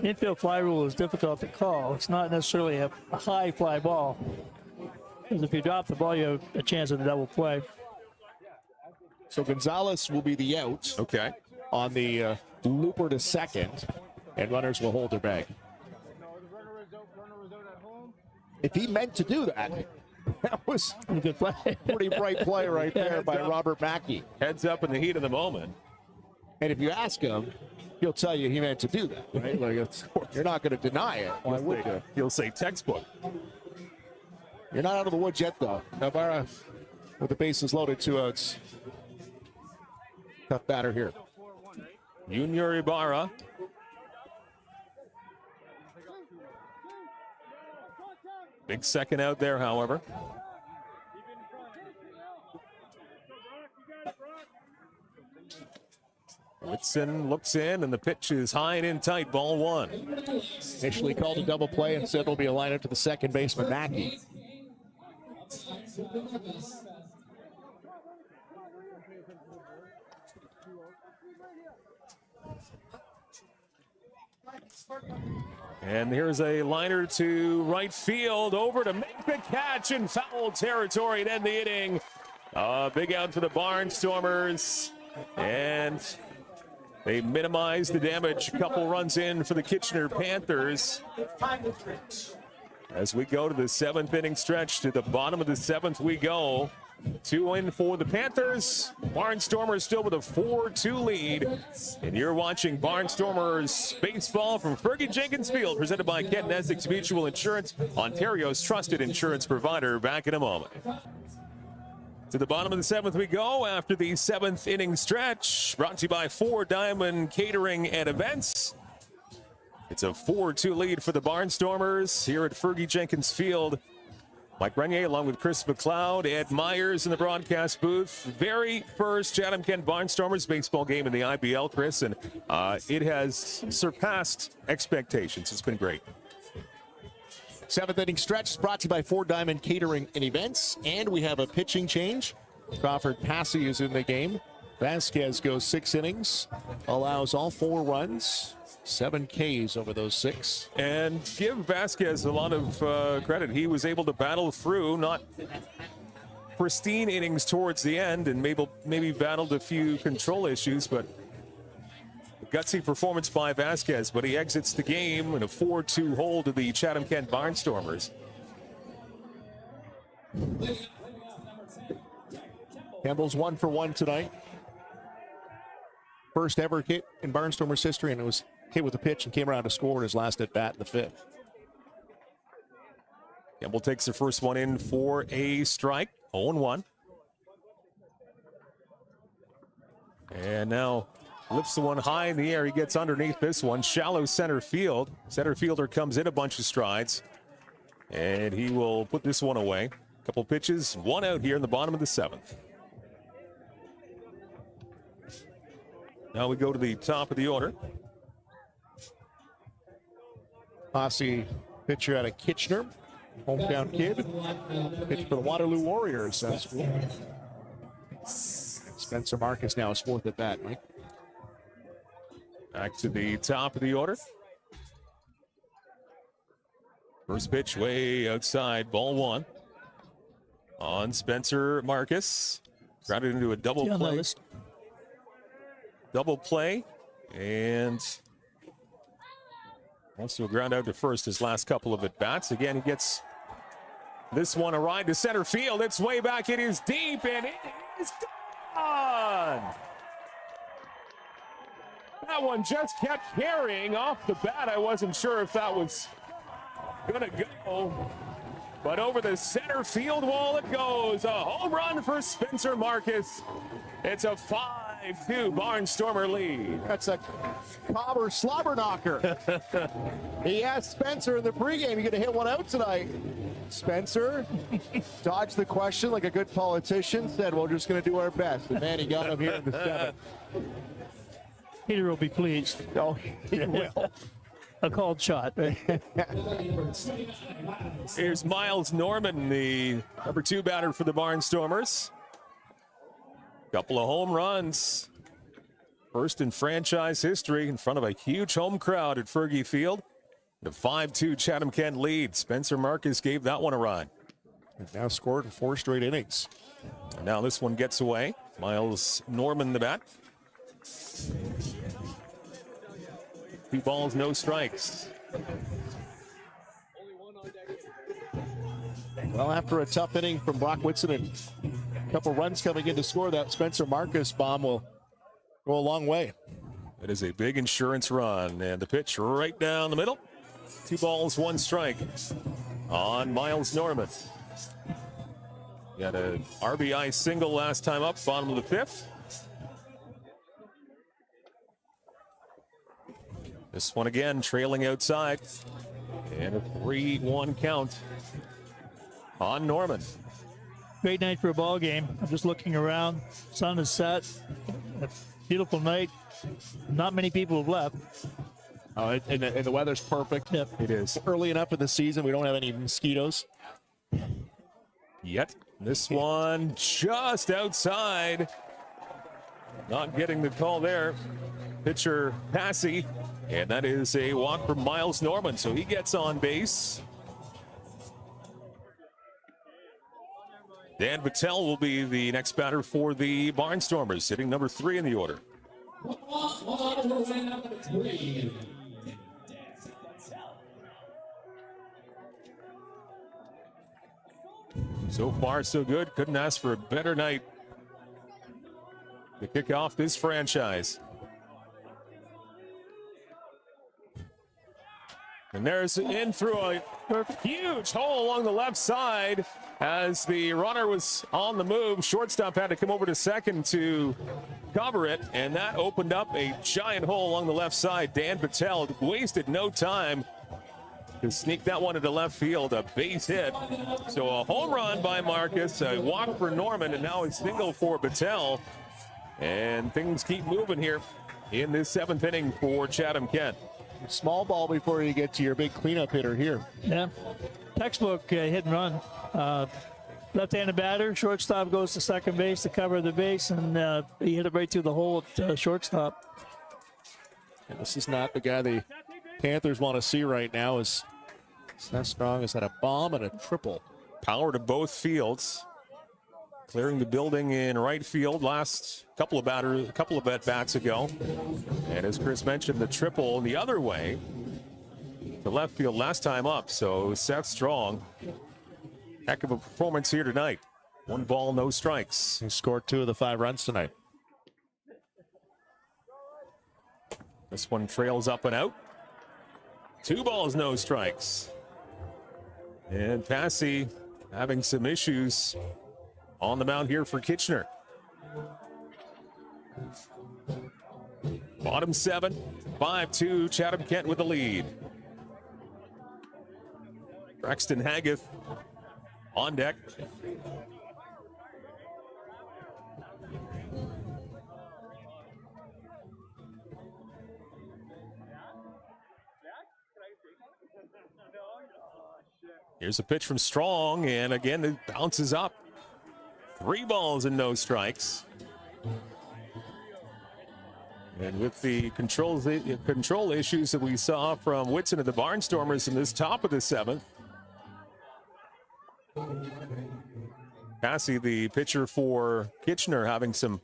Infield fly rule is difficult to call. It's not necessarily a high fly ball. Because if you drop the ball, you have a chance of a double play. So Gonzalez will be the out. Okay. On the looper to second, and runners will hold their bag. If he meant to do that, that was a good play. Pretty bright play right there by Robert Mackey. Heads up in the heat of the moment. And if you ask him, he'll tell you he meant to do that, right? Like you're not going to deny it. Why would you? He'll say textbook. You're not out of the woods yet, though. Navarra with the bases loaded, 2 outs. Tough batter here. Junior Ibarra. Big second out there, however. Whitson looks in, and the pitch is high and in tight, ball one. Initially called a double play, instead it'll be a lineup to the second baseman, Mackey. And here's a liner to right field, over to make the catch in foul territory to end the inning. Big out for the Barnstormers, and they minimize the damage. A couple runs in for the Kitchener Panthers. As we go to the 7th inning stretch, to the bottom of the 7th we go. 2 in for the Panthers. Barnstormers still with a 4-2 lead. And you're watching Barnstormers baseball from Fergie Jenkins Field, presented by Kent and Essex Mutual Insurance, Ontario's trusted insurance provider. Back in a moment. To the bottom of the 7th we go after the 7th inning stretch, brought to you by 4 Diamond Catering and Events. It's a 4-2 lead for the Barnstormers here at Fergie Jenkins Field. Mike Renier along with Chris McLeod, Ed Myers in the broadcast booth. Very first Chatham-Kent Barnstormers baseball game in the IBL, Chris, and it has surpassed expectations. It's been great. 7th inning stretch is brought to you by 4 Diamond Catering and Events, and we have a pitching change. Crawford Passy is in the game. Vasquez goes 6 innings, allows all 4 runs, 7 Ks over those 6. And give Vasquez a lot of credit. He was able to battle through, not pristine innings towards the end, and maybe battled a few control issues, but gutsy performance by Vasquez. But he exits the game in a 4-2 hold to the Chatham-Kent Barnstormers. Campbell's 1 for 1 tonight. First ever hit in Barnstormers history, and it was hit with a pitch and came around to score in his last at bat in the 5th. Campbell takes the first one in for a strike, 0-1. And now lifts the one high in the air. He gets underneath this one, shallow center field. Center fielder comes in a bunch of strides, and he will put this one away. Couple pitches, 1 out here in the bottom of the 7th. Now we go to the top of the order. Posse, pitcher out of Kitchener, hometown kid. Pitched for the Waterloo Warriors. That's cool. Spencer Marcus now is 4th at bat, Mike. Back to the top of the order. First pitch way outside, ball 1. On Spencer Marcus. Grounded into a double play. Double play. And also a ground out to first his last couple of at-bats. Again, he gets this one a ride to center field. It's way back. It is deep, and it is gone. That one just kept carrying off the bat. I wasn't sure if that was going to go. But over the center field wall it goes. A home run for Spencer Marcus. It's a 5-2 Barnstormer lead. That's a Cobber slobber knocker. He asked Spencer in the pregame, "You gonna hit one out tonight?" Spencer dodged the question like a good politician, said, "We're just gonna do our best." And man, he got him here in the 7th. Peter will be pleased. Oh, he will. A called shot. Here's Miles Norman, the number 2 batter for the Barnstormers. Couple of home runs. First in franchise history in front of a huge home crowd at Fergie Field. The 5-2 Chatham-Kent lead. Spencer Marcus gave that one a ride. He's now scored in 4 straight innings. And now this one gets away. Miles Norman the bat. 2 balls, no strikes. Well, after a tough inning from Brock Whitson and a couple runs coming in to score, that Spencer Marcus bomb will go a long way. It is a big insurance run, and the pitch right down the middle. 2 balls, 1 strike on Miles Norman. He had an RBI single last time up, bottom of the 5th. This one again, trailing outside. And a 3-1 count on Norman. Great night for a ball game. I'm just looking around. Sun is set. A beautiful night. Not many people have left. And the weather's perfect. Yep. It is. Early enough in the season, we don't have any mosquitoes. Yet. This one just outside. Not getting the call there. Pitcher Passy. And that is a walk from Miles Norman. So he gets on base. Dan Battelle will be the next batter for the Barnstormers, hitting number 3 in the order. So far, so good. Couldn't ask for a better night to kick off this franchise. And there's in through a huge hole along the left side as the runner was on the move. Shortstop had to come over to second to cover it, and that opened up a giant hole along the left side. Dan Battelle wasted no time to sneak that one into left field, a base hit. So a home run by Marcus, a walk for Norman, and now a single for Battelle. And things keep moving here in this 7th inning for Chatham-Kent. Small ball before you get to your big cleanup hitter here. Yeah. Textbook hit and run. Left-handed batter, shortstop goes to second base to cover the base, and he hit it right through the hole at shortstop. And this is not the guy the Panthers want to see right now. Is that strong? Is that a bomb and a triple? Power to both fields. Clearing the building in right field last couple of at-bats ago. And as Chris mentioned, the triple the other way to left field last time up. So Seth Strong, heck of a performance here tonight. 1 ball, no strikes. He scored 2 of the 5 runs tonight. This one trails up and out. 2 balls, no strikes. And Passy having some issues on the mound here for Kitchener. Bottom 7, 5-2, Chatham-Kent with the lead. Braxton Haggith on deck. Here's a pitch from Strong, and again it bounces up. 3 balls and no strikes. And with the control issues that we saw from Whitson of the Barnstormers in this top of the 7th. Passy, the pitcher for Kitchener, having some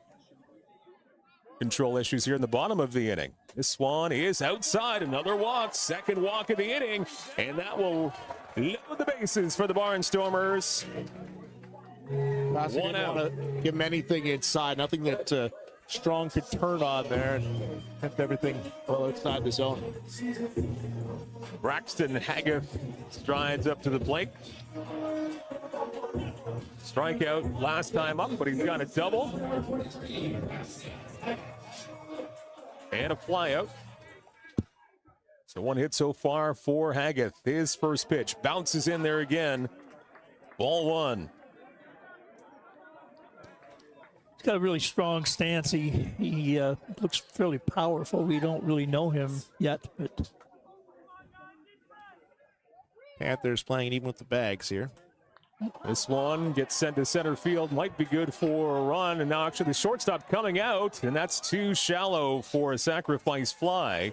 control issues here in the bottom of the inning. This one is outside, another walk, 2nd walk of the inning, and that will load the bases for the Barnstormers. Passy didn't want to give him anything inside, nothing that Strong could turn on there, and kept everything well outside the zone. Braxton Haggith strides up to the plate. Strikeout last time up, but he's got a double. And a flyout. So 1 hit so far for Haggith. His first pitch bounces in there again. Ball 1. He's got a really strong stance. He looks fairly powerful. We don't really know him yet, but Panthers playing even with the bags here. This one gets sent to center field, might be good for a run, and now actually the shortstop coming out, and that's too shallow for a sacrifice fly.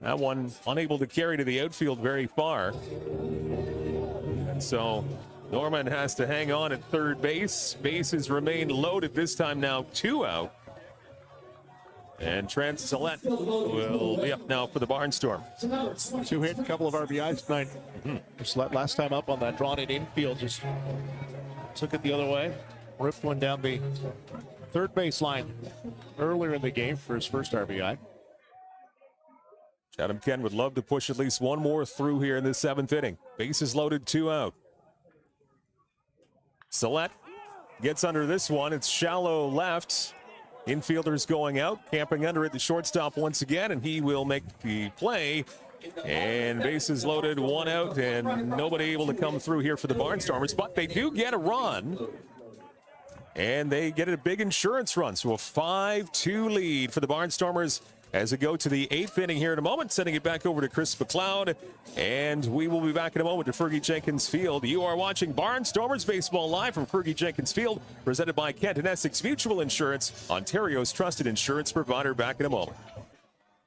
That one unable to carry to the outfield very far. And so Norman has to hang on at third base. Bases remain loaded, this time now 2 out. And Trent Sillett will be up now for the Barnstormers. 2 hit, a couple of RBIs tonight. Sillett last time up on that drawn in infield, just took it the other way. Ripped one down the third baseline earlier in the game for his first RBI. Chatham-Kent would love to push at least one more through here in the 7th inning. Bases loaded, 2 out. Sillett gets under this one. It's shallow left. Infielders going out, camping under at the shortstop once again, and he will make the play. And bases loaded, one out, and nobody able to come through here for the Barnstormers. But they do get a run, and they get a big insurance run. So a 5-2 lead for the Barnstormers as we go to the 8th inning here in a moment. Sending it back over to Chris McLeod, and we will be back in a moment to Fergie Jenkins Field. You are watching Barnstormers Baseball live from Fergie Jenkins Field, presented by Kent and Essex Mutual Insurance, Ontario's trusted insurance provider. Back in a moment.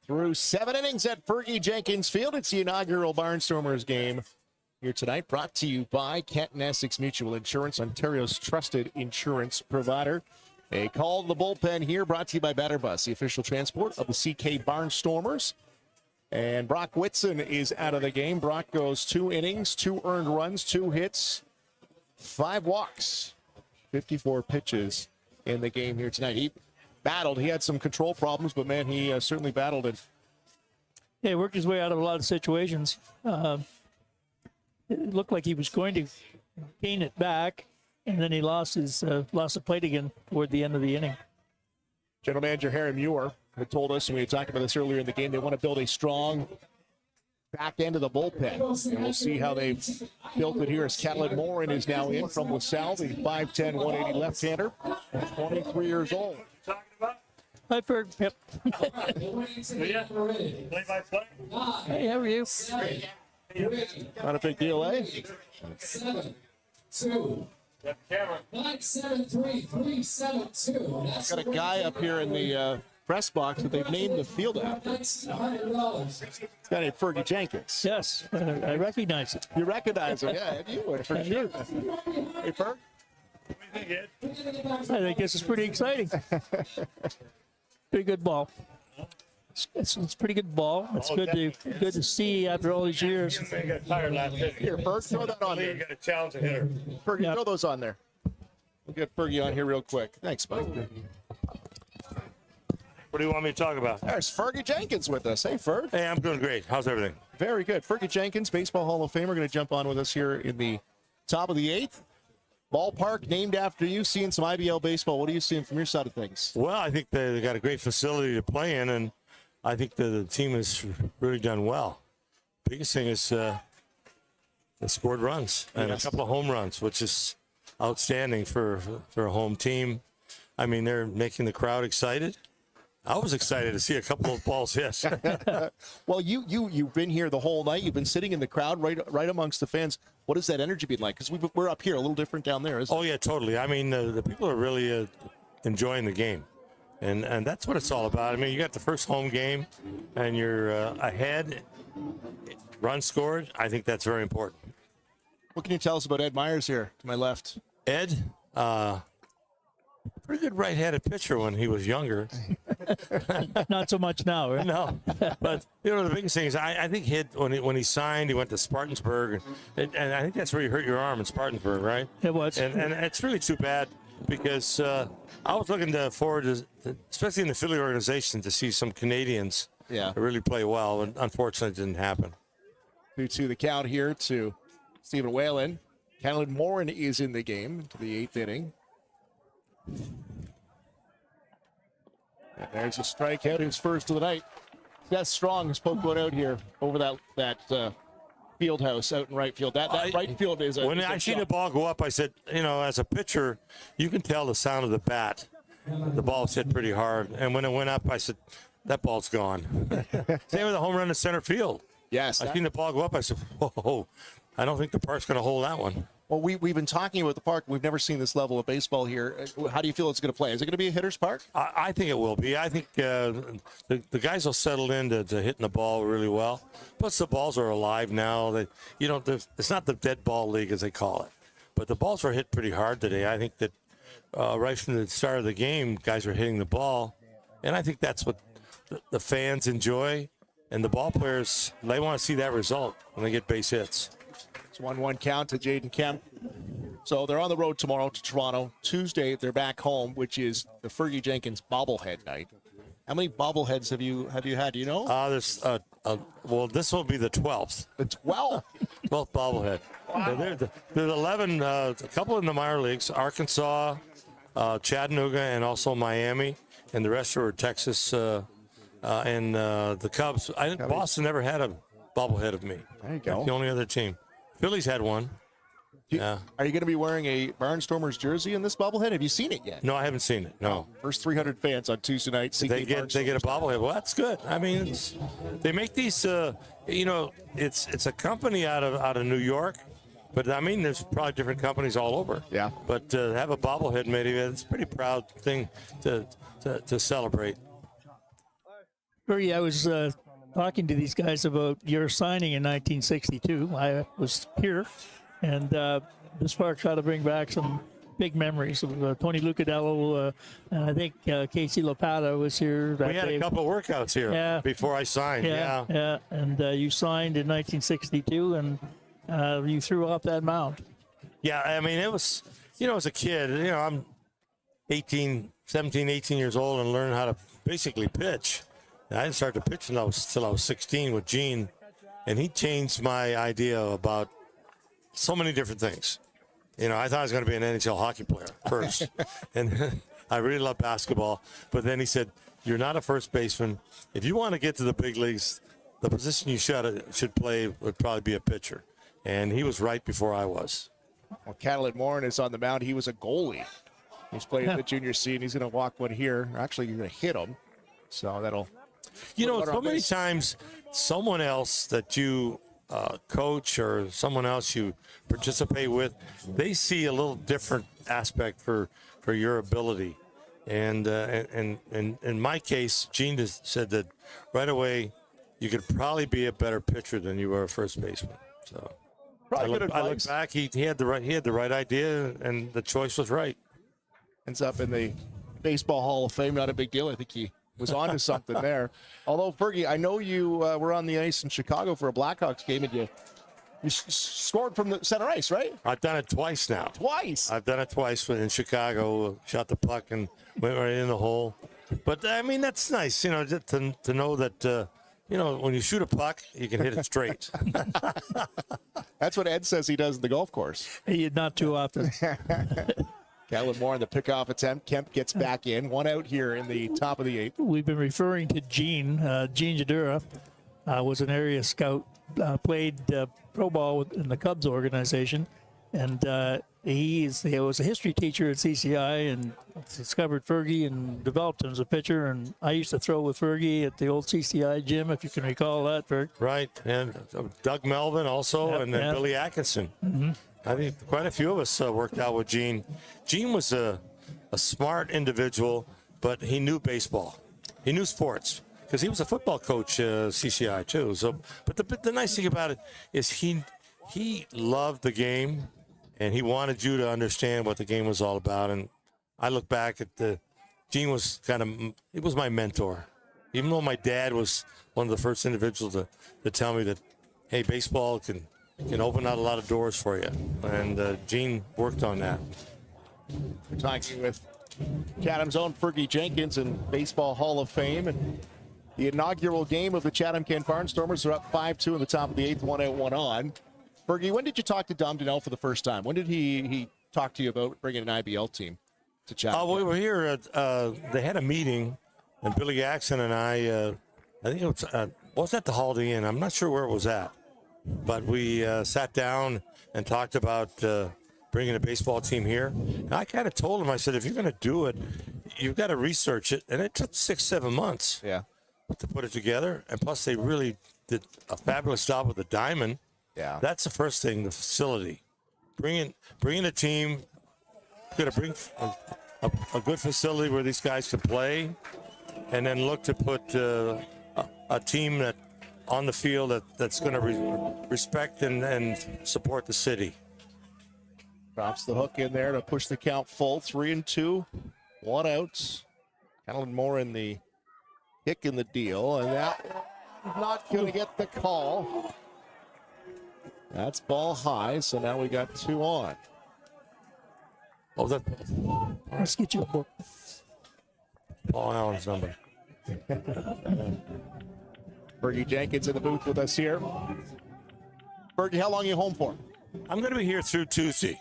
Through 7 innings at Fergie Jenkins Field, it's the inaugural Barnstormers game here tonight, brought to you by Kent and Essex Mutual Insurance, Ontario's trusted insurance provider. A call to the bullpen here, brought to you by Better Bus, the official transport of the CK Barnstormers. And Brock Whitson is out of the game. Brock goes 2 innings, 2 earned runs, 2 hits, 5 walks, 54 pitches in the game here tonight. He battled. He had some control problems, but, man, he certainly battled it. Yeah, he worked his way out of a lot of situations. It looked like he was going to gain it back, and then he lost the plate again toward the end of the inning. General Manager Harry Muir had told us, and we had talked about this earlier in the game, they want to build a strong back end of the bullpen. And we'll see how they've built it here as Catelyn Morin is now in from LaSalle, the 5'10", 180 left-hander, 23 years old. Hi, Ferg. Yep. Hey, how are you? Not a big deal, eh? 7-2. 973-372. Got a guy up here in the press box that they've named the field after. It's got a Fergie Jenkins. Yes, I recognize it. You recognize him, yeah? You would, for sure. Hey, Ferg. I think this is pretty exciting. Pretty good ball. It's pretty good ball. It's good to see after all these years. Got tired last night. Here, Ferg, throw that on there. You got a talented hitter. Fergie, throw those on there. We'll get Fergie on here real quick. Thanks, Mike. What do you want me to talk about? There's Fergie Jenkins with us. Hey, Ferg. Hey, I'm doing great. How's everything? Very good. Fergie Jenkins, Baseball Hall of Famer, going to jump on with us here in the top of the 8th. Ballpark named after you, seeing some IBL baseball. What are you seeing from your side of things? Well, I think they got a great facility to play in, and I think the team has really done well. Biggest thing is they scored runs and a couple of home runs, which is outstanding for a home team. I mean, they're making the crowd excited. I was excited to see a couple of balls hit. Well, you've been here the whole night. You've been sitting in the crowd right amongst the fans. What has that energy been like? Because we're up here, a little different down there, isn't it? Oh, yeah, totally. I mean, the people are really enjoying the game. And that's what it's all about. I mean, you got the first home game, and you're ahead, run scored. I think that's very important. What can you tell us about Ed Myers here to my left? Ed, pretty good right-handed pitcher when he was younger. Not so much now, right? No, but the biggest thing is I think when he signed, he went to Spartanburg, and I think that's where you hurt your arm in Spartanburg, right? It was, and it's really too bad because I was looking forward to, especially in the Philly organization, to see some Canadians really play well, and unfortunately, it didn't happen. 2-2 the count here to Stephen Whalen. Catelyn Morin is in the game to the 8th inning. And there's a strikeout, his first of the night. Seth Strong has poked one out here over that field house out in right field. That right field is when I seen the ball go up, I said, as a pitcher, you can tell the sound of the bat. The ball's hit pretty hard. And when it went up, I said, that ball's gone. Same with the home run to center field. Yes. I seen the ball go up. I said, whoa, I don't think the park's going to hold that one. Well, we've been talking about the park. We've never seen this level of baseball here. How do you feel it's going to play? Is it going to be a hitter's park? I think it will be. I think the guys will settle into hitting the ball really well. Plus, the balls are alive now. It's not the dead ball league, as they call it. But the balls were hit pretty hard today. I think that right from the start of the game, guys were hitting the ball. And I think that's what the fans enjoy. And the ball players, they want to see that result when they get base hits. It's 1-1 count to Jaden Kemp. So they're on the road tomorrow to Toronto. Tuesday, they're back home, which is the Fergie Jenkins bobblehead night. How many bobbleheads have you had? Do you know? There's this will be the 12th. The 12th? 12th bobblehead. Wow. There's 11, a couple in the minor leagues, Arkansas, Chattanooga, and also Miami. and the rest were Texas and the Cubs. I think Boston never had a bobblehead of me. There you go. The only other team. Phillies had one. Yeah. Are you going to be wearing a Barnstormers jersey in this bobblehead? Have you seen it yet? No, I haven't seen it. No. First 300 fans on Tuesday night. They get a bobblehead. Well, that's good. I mean, they make these. It's a company out of New York, but I mean, there's probably different companies all over. Yeah. But to have a bobblehead made of it, it's a pretty proud thing to celebrate. Fergie, I was talking to these guys about your signing in 1962. I was here, and this park got to bring back some big memories of Tony Lucadello, and I think Casey Lopata was here that We had day. a couple of workouts here before I signed. Yeah. And you signed in 1962, and you threw off that mound. Yeah, I mean, it was, as a kid, I'm 17, 18 years old and learning how to basically pitch. And I didn't start to pitch until I was 16 with Gene, and he changed my idea about so many different things. I thought I was going to be an NHL hockey player first, and I really love basketball. But then he said, "You're not a first baseman. If you want to get to the big leagues, the position you should play would probably be a pitcher." And he was right before I was. Well, Catalin Morin is on the mound. He was a goalie. He's playing the junior scene. He's going to walk one here. Actually, you're going to hit him. So that'll. So many times someone else that you coach or someone else you participate with, they see a little different aspect for your ability. And in my case, Gene just said that right away you could probably be a better pitcher than you were a first baseman. So I look back, he had the right idea, and the choice was right. Ends up in the Baseball Hall of Fame. Not a big deal. I think he was on to something there. Although, Fergie, I know you were on the ice in Chicago for a Blackhawks game, and you scored from the center ice, right? I've done it twice now. Twice? I've done it twice in Chicago. Shot the puck and went right in the hole. But, I mean, that's nice, just to know that, when you shoot a puck, you can hit it straight. That's what Ed says he does in the golf course. Not too often. Catalin Morin, the pickoff attempt. Kemp gets back in. One out here in the top of the eighth. We've been referring to Gene. Gene Jadura was an area scout, played pro ball in the Cubs organization, and he was a history teacher at CCI and discovered Fergie and developed him as a pitcher. And I used to throw with Fergie at the old CCI gym, if you can recall that, Ferg. Right, and Doug Melvin also, and then Billy Atkinson. Mm-hmm. I think quite a few of us worked out with Gene. Gene was a smart individual, but he knew baseball. He knew sports because he was a football coach, CCI too. So, but the nice thing about it is he loved the game, and he wanted you to understand what the game was all about. And I look back at Gene was he was my mentor. Even though my dad was one of the first individuals to tell me that, hey, baseball can open out a lot of doors for you. And Gene worked on that. We're talking with Chatham's own Fergie Jenkins in Baseball Hall of Fame. And the inaugural game of the Chatham-Kent Barnstormers are up 5-2 in the top of the eighth, 1 out, 1 on. Fergie, when did you talk to Dom Donnell for the first time? When did he talk to you about bringing an IBL team to Chatham? We were here at, they had a meeting, and Billy Jackson and I think it was, wasn't at the Holiday Inn. I'm not sure where it was at. But we sat down and talked about bringing a baseball team here. And I kind of told him, I said, if you're going to do it, you've got to research it. And it took 6-7 months to put it together. And plus, they really did a fabulous job with the diamond. Yeah, that's the first thing, the facility. Bringing a team, got to bring a good facility where these guys can play, and then look to put a team that on the field that's going to respect and support the city. Drops the hook in there to push the count full. 3-2, 1 out. Catalin Morin the kick in the deal, and that not going to get the call. That's ball high, so now we got 2 on. Oh, that. Let's get you a book. Paul Allen's number. Fergie Jenkins in the booth with us here. Fergie, how long are you home for? I'm going to be here through Tuesday.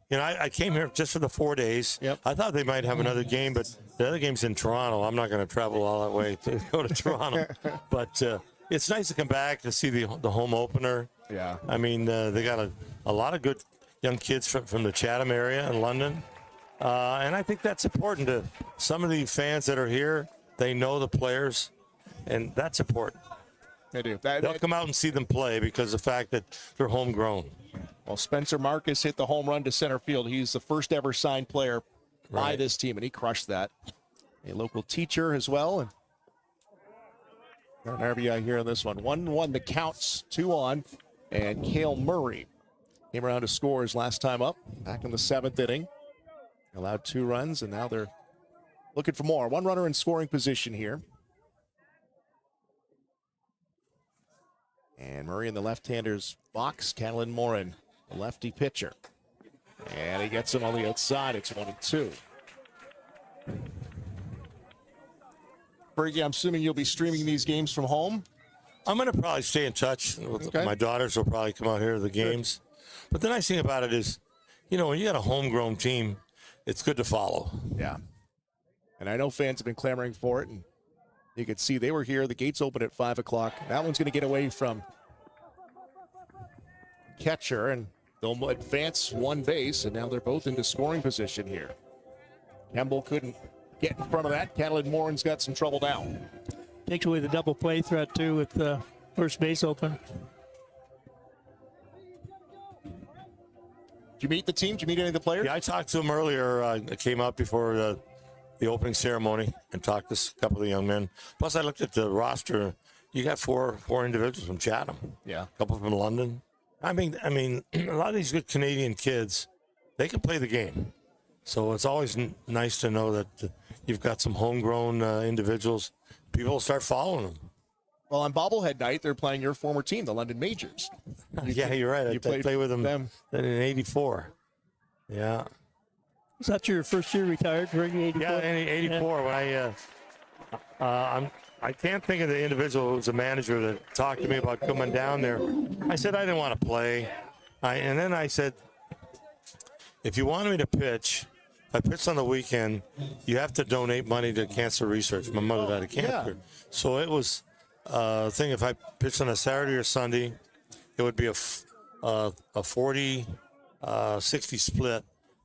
You know, I came here just for the 4 days. Yep. I thought they might have another game, but the other game's in Toronto. I'm not going to travel all that way to go to Toronto. But it's nice to come back to see the home opener. Yeah. I mean, they got a lot of good young kids from the Chatham area in London. And I think that's important to some of the fans that are here. They know the players, and that's important. They do. They'll come out and see them play because of the fact that they're homegrown. Well, Spencer Marcus hit the home run to center field. He's the first ever signed player by this team, and he crushed that. A local teacher as well. And an RBI here on this one. 1-1 the counts, 2 on. And Cale Murray came around to score his last time up, back in the 7th inning. Allowed 2 runs, and now they're looking for more. 1 runner in scoring position here. And Murray in the left-hander's box. Catalin Morin, the lefty pitcher. And he gets him on the outside. It's 1-2. Fergie, I'm assuming you'll be streaming these games from home? I'm going to probably stay in touch. My daughters will probably come out here to the games. But the nice thing about it is, you know, when you got a homegrown team, it's good to follow. Yeah. And I know fans have been clamoring for it. And you can see they were here. The gates open at 5 o'clock. That one's going to get away from catcher, and they'll advance 1 base, and now they're both into scoring position here. Campbell couldn't get in front of that. Catalin Morin's got some trouble down. Takes away the double play threat, too, with first base open. Did you meet the team? Did you meet any of the players? Yeah, I talked to them earlier. I came out before the opening ceremony and talked to a couple of the young men. Plus, I looked at the roster. You got four individuals from Chatham. Yeah. A couple from London. I mean, a lot of these good Canadian kids, they can play the game. So it's always nice to know that you've got some homegrown individuals. People will start following them. Well, on bobblehead night, they're playing your former team, the London Majors. Yeah, you're right. I played with them in '84. Yeah. Was that your first year retired, Ricky? 84? Yeah, in '84. Yeah. When I can't think of the individual who was a manager that talked to me about coming down there. I said I didn't want to play. And then I said, if you wanted me to pitch, if I pitched on the weekend, you have to donate money to cancer research. My mother died of cancer. Yeah. So it was a thing, if I pitched on a Saturday or Sunday, it would be a 40-60 split.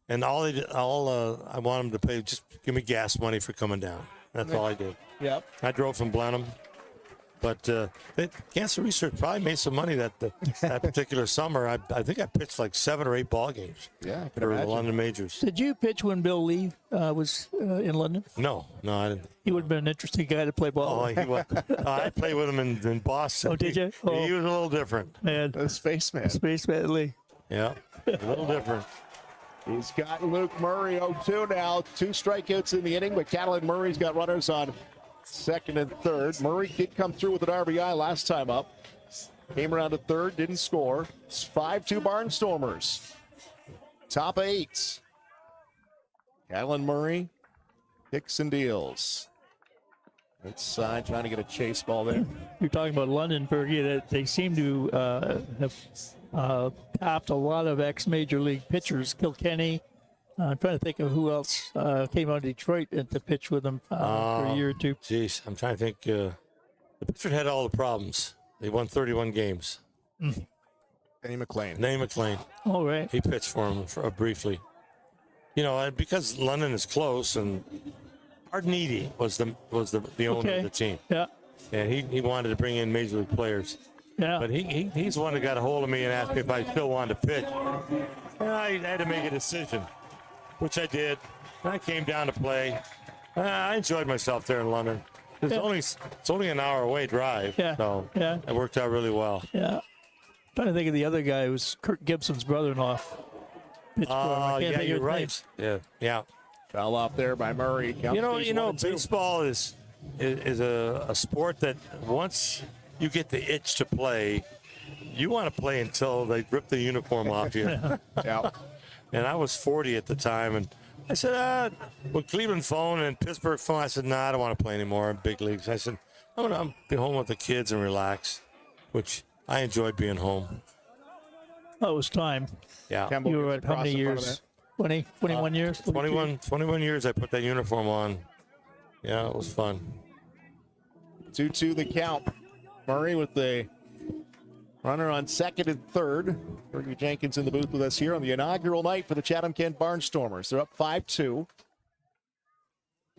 And all I want them to pay, just give me gas money for coming down. That's all I did. Yep. I drove from Blenheim. But cancer research probably made some money that particular summer. I think I pitched like 7 or 8 ball games. Yeah, I can for imagine. the London Majors. Did you pitch when Bill Lee was in London? No, I didn't. He would have been an interesting guy to play ball with. He was. I played with him in Boston. Oh, did you? Oh. He was a little different. Man. The Spaceman. Spaceman Lee. Yeah, a little different. He's got Luke Murray 0-2 now. 2 strikeouts in the inning, but Catalin Murray's got runners on second and third. Murray did come through with an RBI last time up. Came around to third, didn't score. It's 5-2 Barnstormers. Top 8. Catalin Murray picks and deals. Inside, trying to get a chase ball there. You're talking about London, Fergie, that they seem to have tapped a lot of ex-Major League pitchers. Kilkenny. I'm trying to think of who else came out of Detroit to pitch with them for a year or two. Jeez, I'm trying to think. The pitcher had all the problems. They won 31 games. Danny McLean. All right. He pitched for him briefly. You know, and because London is close, and Ardneedy was the owner of the team. Yeah. And he wanted to bring in Major League players. Yeah. But he's the one that got a hold of me and asked me if I still wanted to pitch. And I had to make a decision, which I did. And I came down to play. I enjoyed myself there in London. It's only an hour away drive. Yeah. So yeah. it worked out really well. Yeah. I'm trying to think of the other guy who was Kirk Gibson's brother-in-law. Yeah, you're right. Yeah. Foul off there by Murray. You know, baseball is a sport that once you get the itch to play, you want to play until they rip the uniform off you. Yeah. And I was 40 at the time, and I said, when Cleveland phoned and Pittsburgh phoned, I said, I don't want to play anymore in big leagues. I said, I'm going to be home with the kids and relax, which I enjoyed being home. Oh, it was time. Yeah. Campbell You were gets at how across many in front of years? 21 years. 21 years I put that uniform on. Yeah, it was fun. 2-2 the count. Murray with the runner on second and third. Fergie Jenkins in the booth with us here on the inaugural night for the Chatham-Kent Barnstormers. They're up 5-2.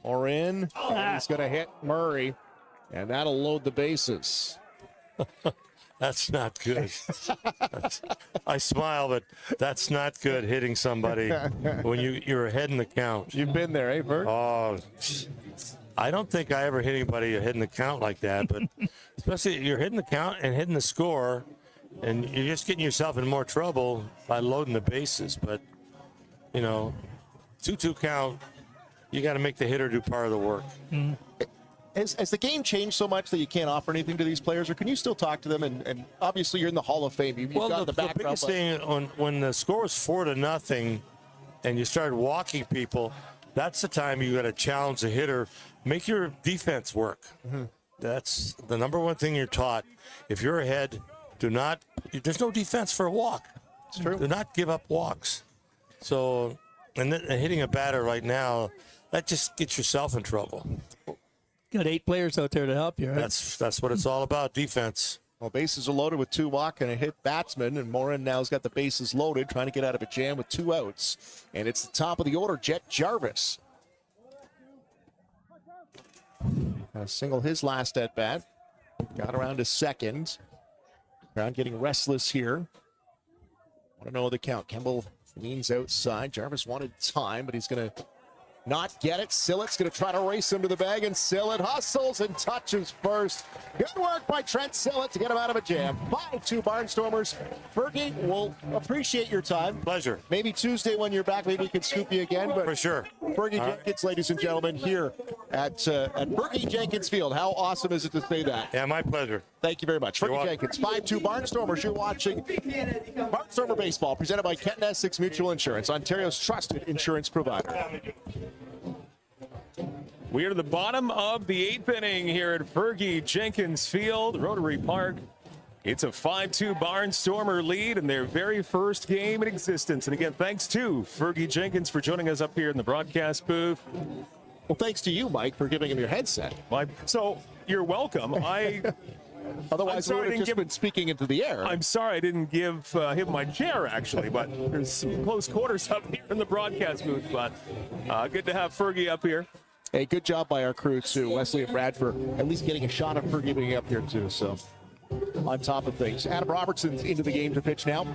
Orin, he's going to hit Murray, and that'll load the bases. That's not good. I smile, but that's not good hitting somebody when you're ahead in the count. You've been there, eh, Bert? Oh, I don't think I ever hit anybody ahead in the count like that, but especially you're hitting the count and hitting the score, and you're just getting yourself in more trouble by loading the bases. But, 2-2 count, you got to make the hitter do part of the work. Mm-hmm. Has the game changed so much that you can't offer anything to these players, or can you still talk to them? And obviously, you're in the Hall of Fame. You've got the background. The biggest thing, when the score was 4-0 and you started walking people, that's the time you got to challenge the hitter. Make your defense work. Mm-hmm. That's the number one thing you're taught. If you're ahead, there's no defense for a walk. It's true. Do not give up walks. So, and hitting a batter right now, that just gets yourself in trouble. Got 8 players out there to help you, right? That's what it's all about, defense. Well, bases are loaded with 2 walk and a hit batsman, and Morin now's got the bases loaded, trying to get out of a jam with 2 outs. And it's the top of the order, Jet Jarvis. Single his last at bat. Got around to second. Ground getting restless here. Want to know the count. Kemble leans outside. Jarvis wanted time, but he's going to not get it. Sillett's going to try to race him to the bag, and Sillett hustles and touches first. Good work by Trent Sillett to get him out of a jam. 5-2 Barnstormers. Fergie, we'll appreciate your time. Pleasure. Maybe Tuesday when you're back, maybe we can scoop you again. But for sure. Fergie Jenkins, ladies and gentlemen, here at Fergie Jenkins Field. How awesome is it to say that? Yeah, my pleasure. Thank you very much. Fergie Jenkins, 5-2 Barnstormers. You're watching Barnstormer Baseball, presented by Kent Essex Mutual Insurance, Ontario's trusted insurance provider. We are at the bottom of the 8th inning here at Fergie Jenkins Field, Rotary Park. It's a 5-2 Barnstormer lead in their very first game in existence. And again, thanks to Fergie Jenkins for joining us up here in the broadcast booth. Well, thanks to you, Mike, for giving him your headset. So you're welcome. Otherwise, we would have just been speaking into the air. I'm sorry I didn't give him my chair, actually, but there's some close quarters up here in the broadcast booth. But good to have Fergie up here. Hey, good job by our crew, too. Wesley and Brad for at least getting a shot of Fergie being up here, too. So, on top of things. Adam Robertson's into the game to pitch now.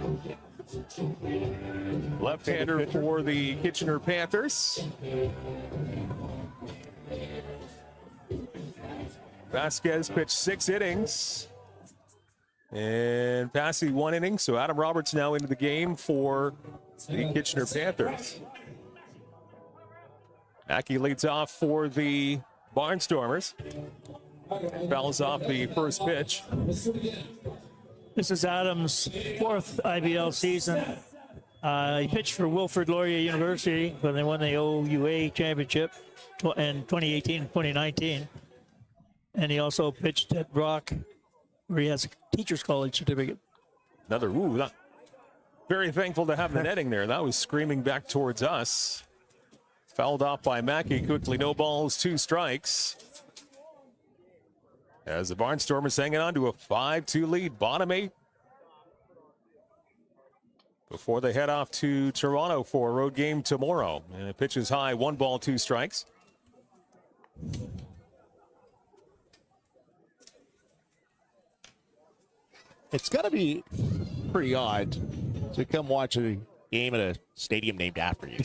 Left-hander for the Kitchener Panthers. Vasquez pitched 6 innings and Passy 1 inning. So Adam Roberts now into the game for the Kitchener Panthers. Mackey leads off for the Barnstormers. Fouls off the first pitch. This is Adam's 4th IBL season. He pitched for Wilfrid Laurier University when they won the OUA championship in 2018 and 2019. And he also pitched at Brock, where he has a teacher's college certificate. Very thankful to have the netting there. That was screaming back towards us. Fouled off by Mackey quickly. No balls, 2 strikes. As the Barnstormers hanging on to a 5-2 lead, bottom 8. Before they head off to Toronto for a road game tomorrow. And it pitches high, 1 ball, 2 strikes. It's got to be pretty odd to come watch a game at a stadium named after you,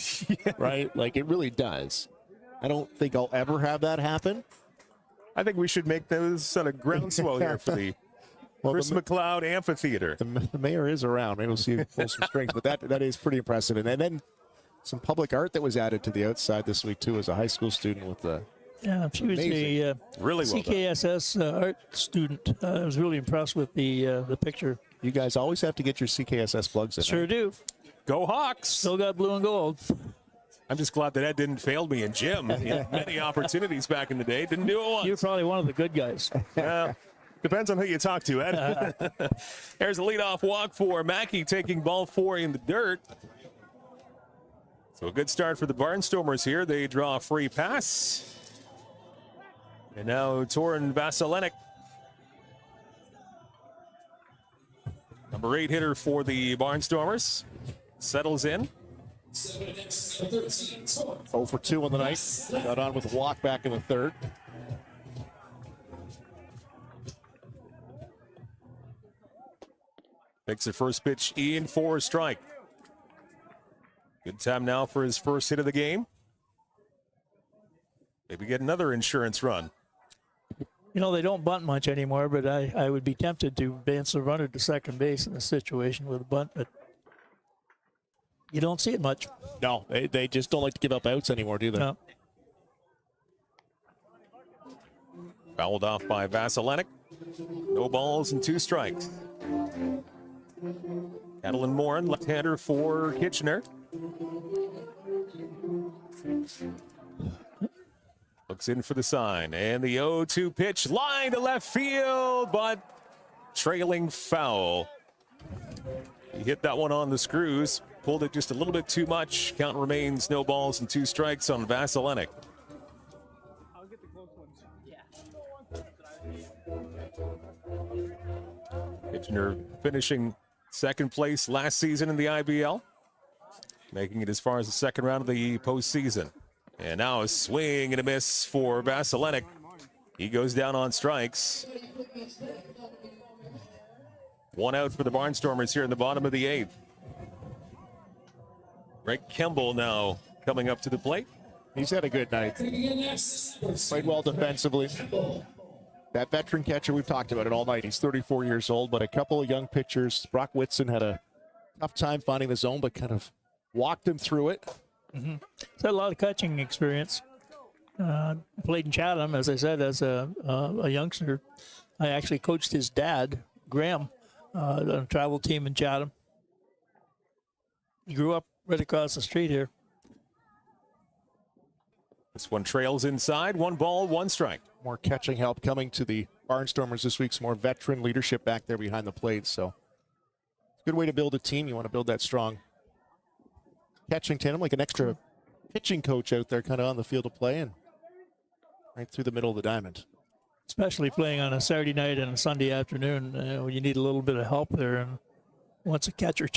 right? Like, it really does. I don't think I'll ever have that happen. I think we should make those sort of groundswell here for the Chris McLeod Amphitheater. The mayor is around. Maybe we'll see pull some strings, but that is pretty impressive. And then some public art that was added to the outside this week, too, as a high school student with the. Yeah, she was a really well CKSS art student. I was really impressed with the picture. You guys always have to get your CKSS plugs in. Sure do. Go Hawks. Still got blue and gold. I'm just glad that Ed didn't fail me in gym. He had many opportunities back in the day. Didn't do it once. You're probably one of the good guys. Depends on who you talk to, Ed. There's a leadoff walk for Mackey, taking ball 4 in the dirt. So a good start for the Barnstormers here. They draw a free pass. And now Torin Vasilinek, number 8 hitter for the Barnstormers, settles in. 0 for 2 on the night. Got on with a walk back in the third. Takes the first pitch in for a strike. Good time now for his first hit of the game. Maybe get another insurance run. You know, they don't bunt much anymore, but I would be tempted to advance the runner to second base in this situation with a bunt, but you don't see it much. No, they just don't like to give up outs anymore, do they? No. Fouled off by Vasilinek. No balls and 2 strikes. Adeline Morin, left-hander for Kitchener. Looks in for the sign, and the 0-2 pitch, line to left field, but trailing foul. He hit that one on the screws, pulled it just a little bit too much. Count remains no balls and 2 strikes on Vasilinek. Kitchener finishing second place last season in the IBL, making it as far as the second round of the postseason. And now a swing and a miss for Vasilinek. He goes down on strikes. 1 out for the Barnstormers here in the bottom of the 8th. Greg Kemble now coming up to the plate. He's had a good night. Played well defensively. That veteran catcher, we've talked about it all night. He's 34 years old, but a couple of young pitchers. Brock Whitson had a tough time finding the zone, but kind of walked him through it. Mm-hmm. He's had a lot of catching experience. Played in Chatham, as I said, as a youngster. I actually coached his dad, Graham, on a travel team in Chatham. He grew up right across the street here. This one trails inside. 1 ball, 1 strike. More catching help coming to the Barnstormers this week. Some more veteran leadership back there behind the plate. So, good way to build a team. You want to build that strong catching tandem, like an extra pitching coach out there kind of on the field of play and right through the middle of the diamond. Especially playing on a Saturday night and a Sunday afternoon, you need a little bit of help there. And once a catcher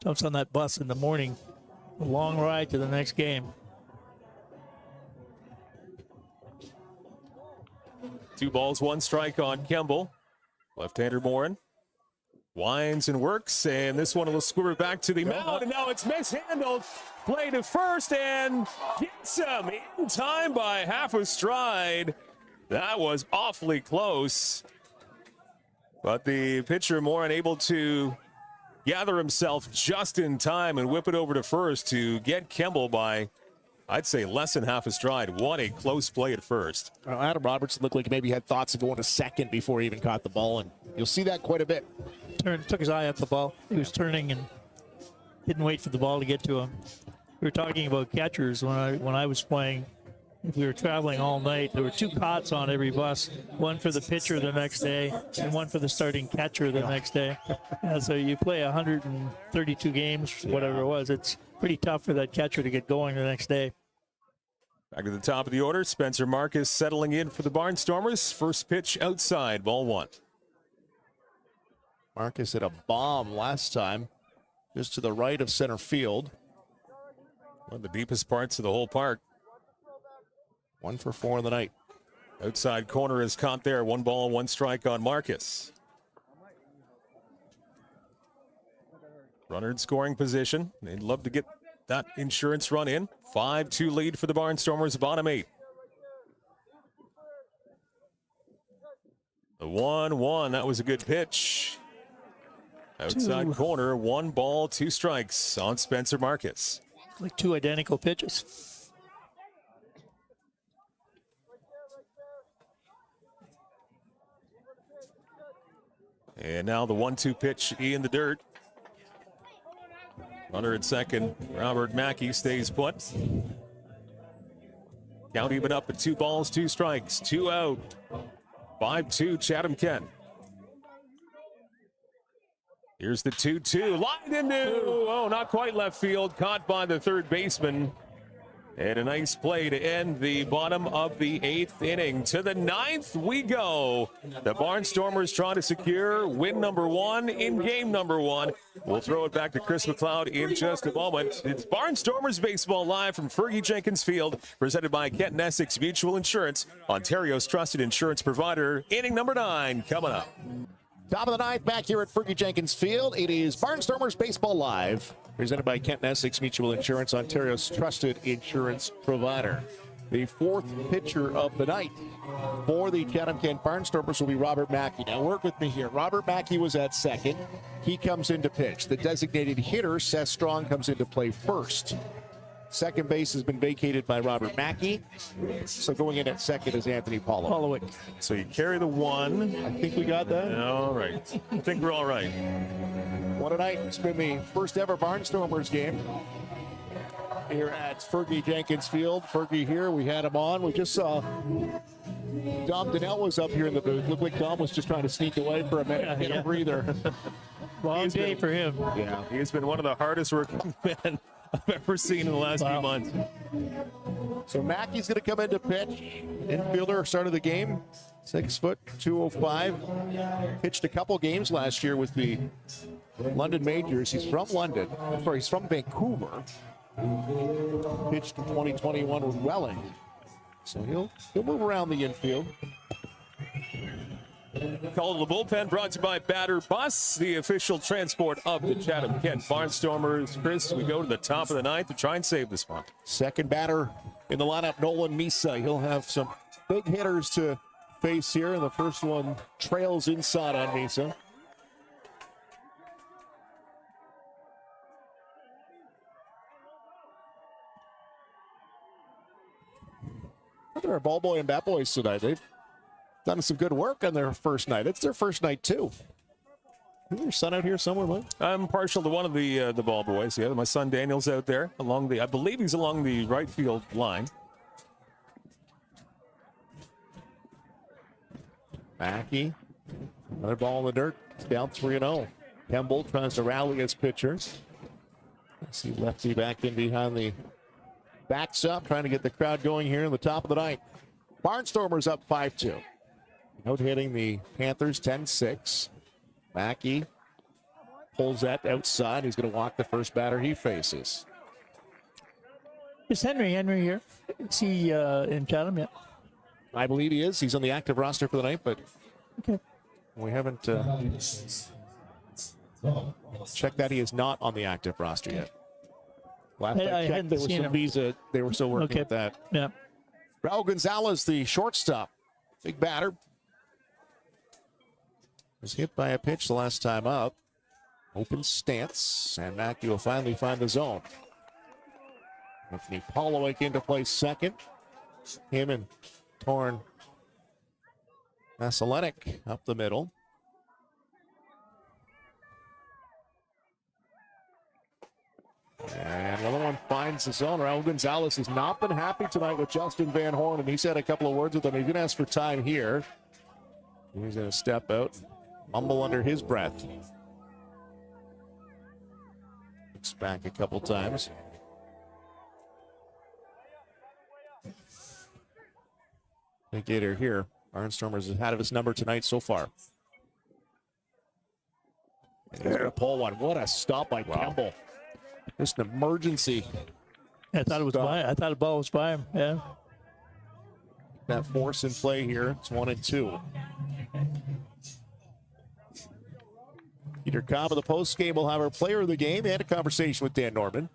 jumps on that bus in the morning, a long ride to the next game. 2 balls, 1 strike on Kemble. Left-hander Morin winds and works, and this one will squirt back to the mound, and now it's mishandled. Play to first, and gets him in time by half a stride. That was awfully close. But the pitcher Morin able to gather himself just in time and whip it over to first to get Kemble by, I'd say, less than half a stride. What a close play at first. Adam Robertson looked like maybe he had thoughts of going to second before he even caught the ball, and you'll see that quite a bit. Took his eye off the ball. He was turning and didn't wait for the ball to get to him. We were talking about catchers when I was playing. If we were traveling all night, there were 2 cots on every bus, one for the pitcher the next day and one for the starting catcher the next day. And so you play 132 games, whatever it was. It's pretty tough for that catcher to get going the next day. Back to the top of the order, Spencer Marcus settling in for the Barnstormers. First pitch outside, ball 1. Marcus hit a bomb last time, just to the right of center field. One of the deepest parts of the whole park. 1 for 4 in the night. Outside corner is caught there. 1 ball, 1 strike on Marcus. Runner in scoring position. They'd love to get that insurance run in. 5-2 lead for the Barnstormers, bottom 8. The 1-1, that was a good pitch. Outside corner, 1 ball, 2 strikes on Spencer Marcus. Like 2 identical pitches. And now the 1-2 pitch in the dirt. Runner at second, Robert Mackey stays put. Count even up at 2 balls, 2 strikes, 2 out. 5-2 Chatham-Kent. Here's the 2-2. Lined into, oh, not quite left field. Caught by the third baseman. And a nice play to end the bottom of the 8th inning. To the 9th we go. The Barnstormers trying to secure win number 1 in game number 1. We'll throw it back to Chris McLeod in just a moment. It's Barnstormers Baseball live from Fergie Jenkins Field, presented by Kent and Essex Mutual Insurance, Ontario's trusted insurance provider. Inning number 9 coming up. Top of the 9th back here at Fergie Jenkins Field. It is Barnstormers Baseball Live, presented by Kent and Essex Mutual Insurance, Ontario's trusted insurance provider. The 4th pitcher of the night for the Chatham-Kent Barnstormers will be Robert Mackey. Now work with me here. Robert Mackey was at second. He comes into pitch. The designated hitter, Seth Strong, comes into play first. Second base has been vacated by Robert Mackey. So going in at second is Anthony Pollowick. So you carry the 1. I think we got that. All right. I think we're all right. What a night. It's been the first ever Barnstormers game here at Fergie Jenkins Field. Fergie here. We had him on. We just saw Dom Donnell was up here in the booth. Looked like Dom was just trying to sneak away for a minute. Get a breather. Long day for him. Yeah, he has been one of the hardest working men I've ever seen in the last few months. So Mackey's going to come into pitch. Infielder, start of the game, 6 foot, 205. Pitched a couple games last year with the London Majors. He's from London. Sorry, he's from Vancouver. Pitched in 2021 with Welland. So he'll move around the infield. Call to the bullpen brought to you by Batter Bus, the official transport of the Chatham-Kent Barnstormers. Chris, we go to the top of the 9th to try and save this one. Second batter in the lineup, Nolan Misa. He'll have some big hitters to face here, and the first one trails inside on Misa. There are ball boy and bat boys tonight. They've done some good work on their first night. It's their first night too. Is your son out here somewhere, Mike? I'm partial to one of the ball boys. Yeah, my son Daniel's out there along the. I believe he's along the right field line. Mackey, another ball in the dirt. It's down 3-0. Kemble tries to rally his pitcher. See lefty back in behind the backstop, trying to get the crowd going here in the top of the 9th. Barnstormers up 5-2. Out hitting the Panthers 10-6. Mackey pulls that outside. He's going to walk the first batter he faces. Is Henry here? Is he in Chatham yet? I believe he is. He's on the active roster for the night, but okay. We haven't checked that. He is not on the active roster yet. Last I checked, there was some visa. They were still working with that. Yeah. Raul Gonzalez, the shortstop. Big batter. Was hit by a pitch the last time up. Open stance, and Mackey will finally find the zone. Anthony Pollowick into play second. Him and Torn Vasilenic up the middle. And another one finds the zone. Raul Gonzalez has not been happy tonight with Justin Van Horn, and he's had a couple of words with him. He's going to ask for time here. He's going to step out, mumble under his breath. Looks back a couple times. Big hitter here. Barnstormers has had of his number tonight so far. And he's going to pull one. What a stop by Campbell. Just an emergency. I thought it was by. I thought the ball was by him. Yeah. That force in play here. It's 1-2. Peter Cobb of the post game will have our player of the game and a conversation with Dan Norman.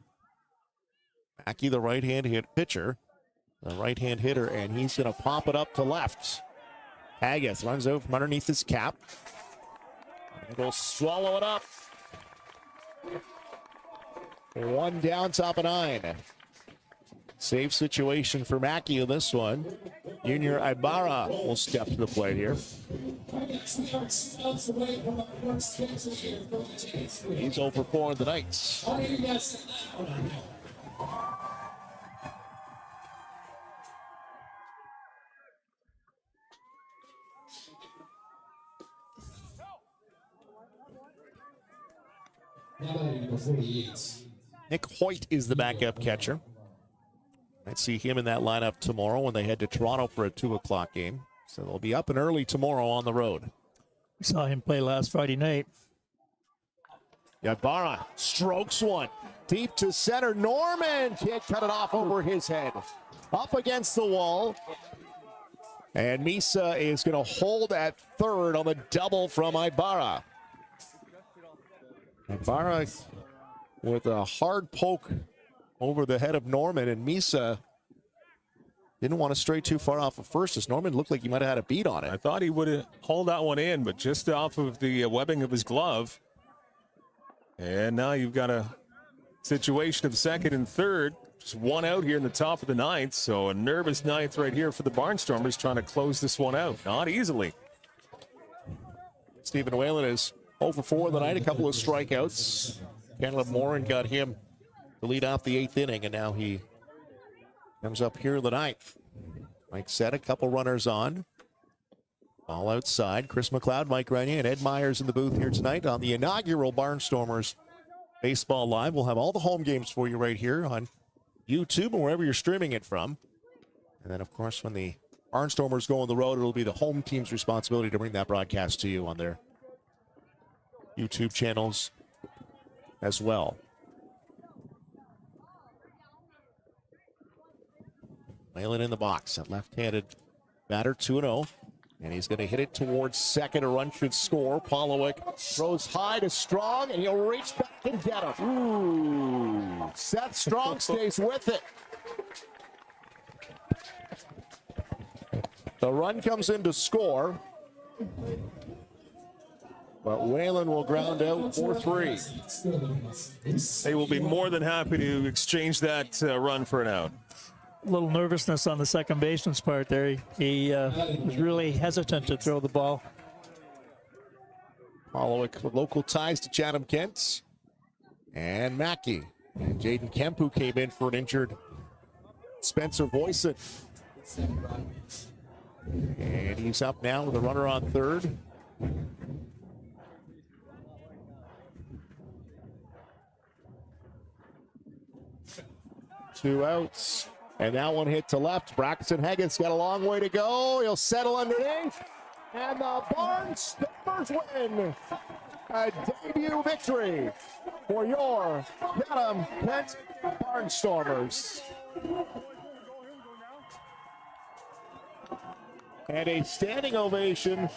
Mackey, the right-hand hit pitcher, the right-hand hitter, and he's going to pop it up to left. Haggith runs out from underneath his cap. And he'll swallow it up. One down, top of 9. Save situation for Mackey in this one. Junior Ibarra will step to the plate here. He's over 4 in the night. Number 48. Nick Hoyt is the backup catcher. I'd see him in that lineup tomorrow when they head to Toronto for a 2 o'clock game. So they'll be up and early tomorrow on the road. We saw him play last Friday night. Ybarra strokes one. Deep to center. Norman can't cut it off over his head. Up against the wall. And Misa is going to hold at third on the double from Ibarra. Ibarra with a hard poke over the head of Norman, and Misa didn't want to stray too far off of first, as Norman looked like he might have had a beat on it. I thought he would have hauled that one in, but just off of the webbing of his glove. And now you've got a situation of second and third. Just one out here in the top of the ninth, so a nervous ninth right here for the Barnstormers trying to close this one out. Not easily. Stephen Whalen is 0 for 4 the night, a couple of strikeouts. Caleb Morin got him to lead off the 8th inning, and now he comes up here in the 9th. Mike said a couple runners on. All outside. Chris McLeod, Mike Grenier, and Ed Myers in the booth here tonight on the inaugural Barnstormers Baseball Live. We'll have all the home games for you right here on YouTube and wherever you're streaming it from. And then, of course, when the Barnstormers go on the road, it'll be the home team's responsibility to bring that broadcast to you on their YouTube channels as well. Whalen in the box, that left-handed batter, 2-0. And he's going to hit it towards second. A run should score. Polowick throws high to Strong, and he'll reach back and get him. Ooh. Seth Strong stays with it. The run comes in to score. But Whalen will ground out 4-3. They will be more than happy to exchange that run for an out. A little nervousness on the second baseman's part there. He was really hesitant to throw the ball. Polowick with local ties to Chatham-Kent. And Mackey. And Jaden Kemp, who came in for an injured Spencer Voisin. And he's up now with a runner on third. Two outs. And that one hit to left. Braxton Haggett's got a long way to go. He'll settle underneath. And the Barnstormers win. A debut victory for your Chatham-Kent Barnstormers. And a standing ovation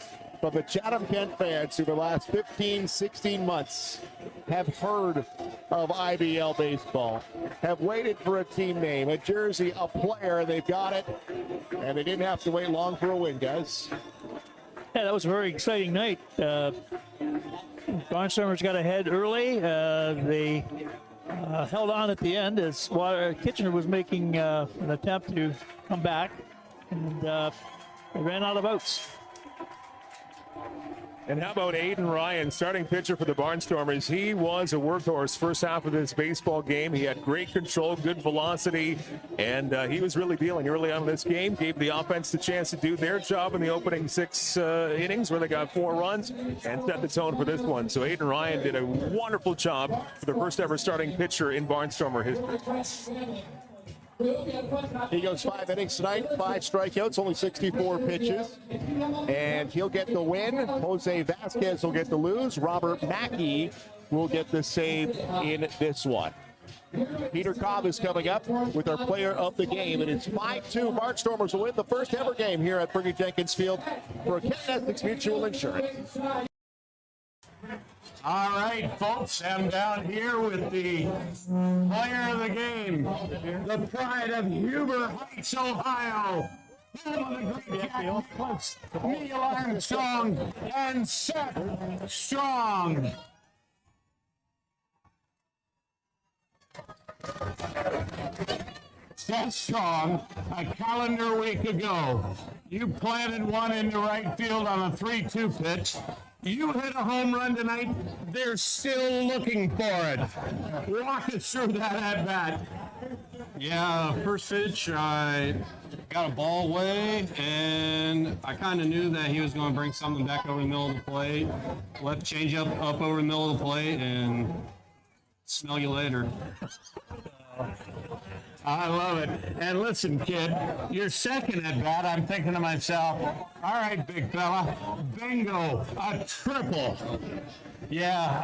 from the Chatham-Kent fans who the last 15, 16 months have heard of IBL baseball, have waited for a team name, a jersey, a player, and they've got it. And they didn't have to wait long for a win, guys. Yeah, that was a very exciting night. Barnstormers got ahead early. They held on at the end as Kitchener was making an attempt to come back, and they ran out of outs. And how about Aiden Ryan, starting pitcher for the Barnstormers? He was a workhorse first half of this baseball game. He had great control, good velocity, and he was really dealing early on in this game. Gave the offense the chance to do their job in the opening 6 innings where they got 4 runs and set the tone for this one. So Aiden Ryan did a wonderful job for the first ever starting pitcher in Barnstormer history. He goes 5 innings tonight, 5 strikeouts, only 64 pitches. And he'll get the win. Jose Vasquez will get the lose. Robert Mackey will get the save in this one. Peter Cobb is coming up with our player of the game. And it's 5-2. Barnstormers will win the first ever game here at Fergie Jenkins Field for Kent Essex Mutual Insurance. All right, folks, I'm down here with the player of the game, the pride of Huber Heights, Ohio, home of the great Jack Neil Armstrong and Seth Strong. Seth Strong, a calendar week ago, you planted one in the right field on a 3-2 pitch. You hit a home run tonight. They're still looking for it. Walk us through that at bat. Yeah, first pitch, I got a ball away, and I kind of knew that he was going to bring something back over the middle of the plate. Left changeup up over the middle of the plate, and Smell you later. I love it. And listen, kid, your second at bat, I'm thinking to myself, all right, big fella, bingo, a triple. Yeah,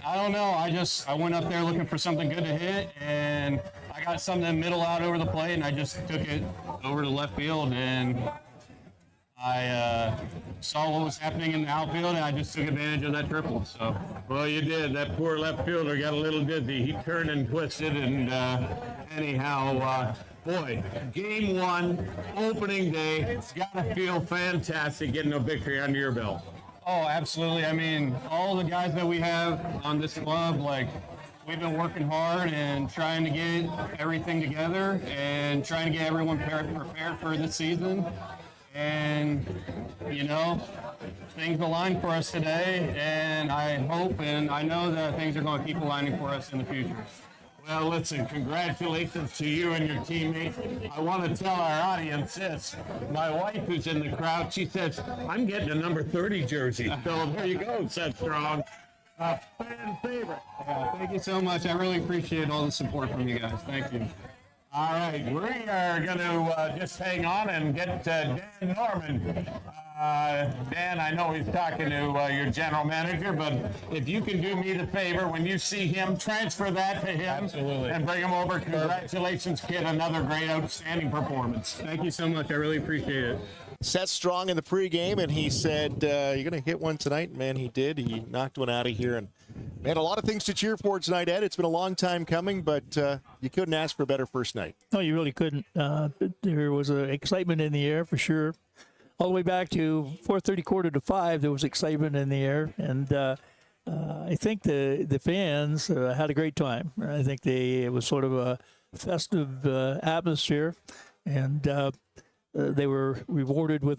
I don't know. I went up there looking for something good to hit, and I got something in the middle out over the plate, and I just took it over to left field, and I saw what was happening in the outfield, and I just took advantage of that triple. So, Well, you did. That poor left fielder got a little dizzy. He turned and twisted, and anyhow, boy, game one, opening day, it's got to feel fantastic getting a victory under your belt. oh, absolutely. I mean, all the guys that we have on this club, like, we've been working hard and trying to get everything together and trying to get everyone prepared for this season. And, you know, things align for us today, and I hope and I know that things are going to keep aligning for us in the future. Well, listen, congratulations to you and your teammates. I want to tell our audience this. My wife who's in the crowd, she says, I'm getting a number 30 jersey. So there you go, Seth Strong. A fan favorite. Yeah, thank you so much. I really appreciate all the support from you guys. Thank you. All right, we are going to just hang on and get Dan Norman. Dan, I know he's talking to your general manager, but if you can do me the favor, when you see him, transfer that to him. Absolutely. And bring him over. Congratulations, kid. Another great, outstanding performance. Thank you so much. I really appreciate it. Seth Strong in the pregame, and he said, you're going to hit one tonight. Man, he did. He knocked one out of here. And, man, a lot of things to cheer for tonight, Ed. It's been a long time coming, but you couldn't ask for a better first night. No, you really couldn't. There was excitement in the air for sure. All the way back to 4:30, quarter to 5, there was excitement in the air. And I think the fans had a great time. I think it was sort of a festive atmosphere. And they were rewarded with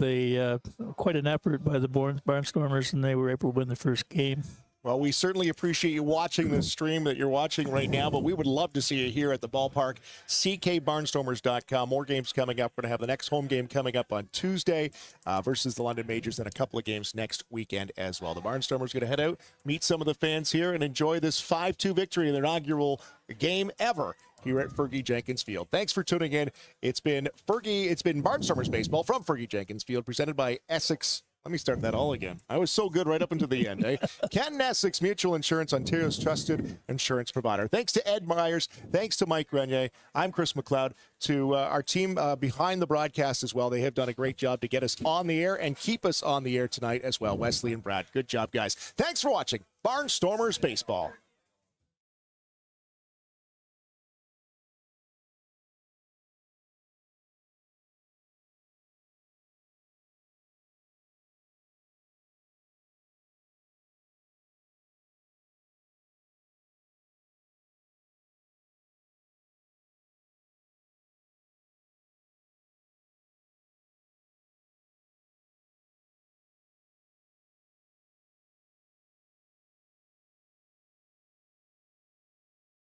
quite an effort by the Barnstormers, and they were able to win the first game. Well, we certainly appreciate you watching the stream that you're watching right now, but we would love to see you here at the ballpark, ckbarnstormers.com. More games coming up. We're going to have the next home game coming up on Tuesday versus the London Majors, and a couple of games next weekend as well. The Barnstormers are going to head out, meet some of the fans here, and enjoy this 5-2 victory in their inaugural game ever here at Fergie Jenkins Field. Thanks for tuning in. It's been Barnstormers baseball from Fergie Jenkins Field, presented by Essex. Let me start that all again. I was so good right up until the end, eh? Canton Essex Mutual Insurance, Ontario's trusted insurance provider. Thanks to Ed Myers. Thanks to Mike Grenier. I'm Chris McLeod. To our team behind the broadcast as well. They have done a great job to get us on the air and keep us on the air tonight as well. Wesley and Brad, good job, guys. Thanks for watching Barnstormers Baseball.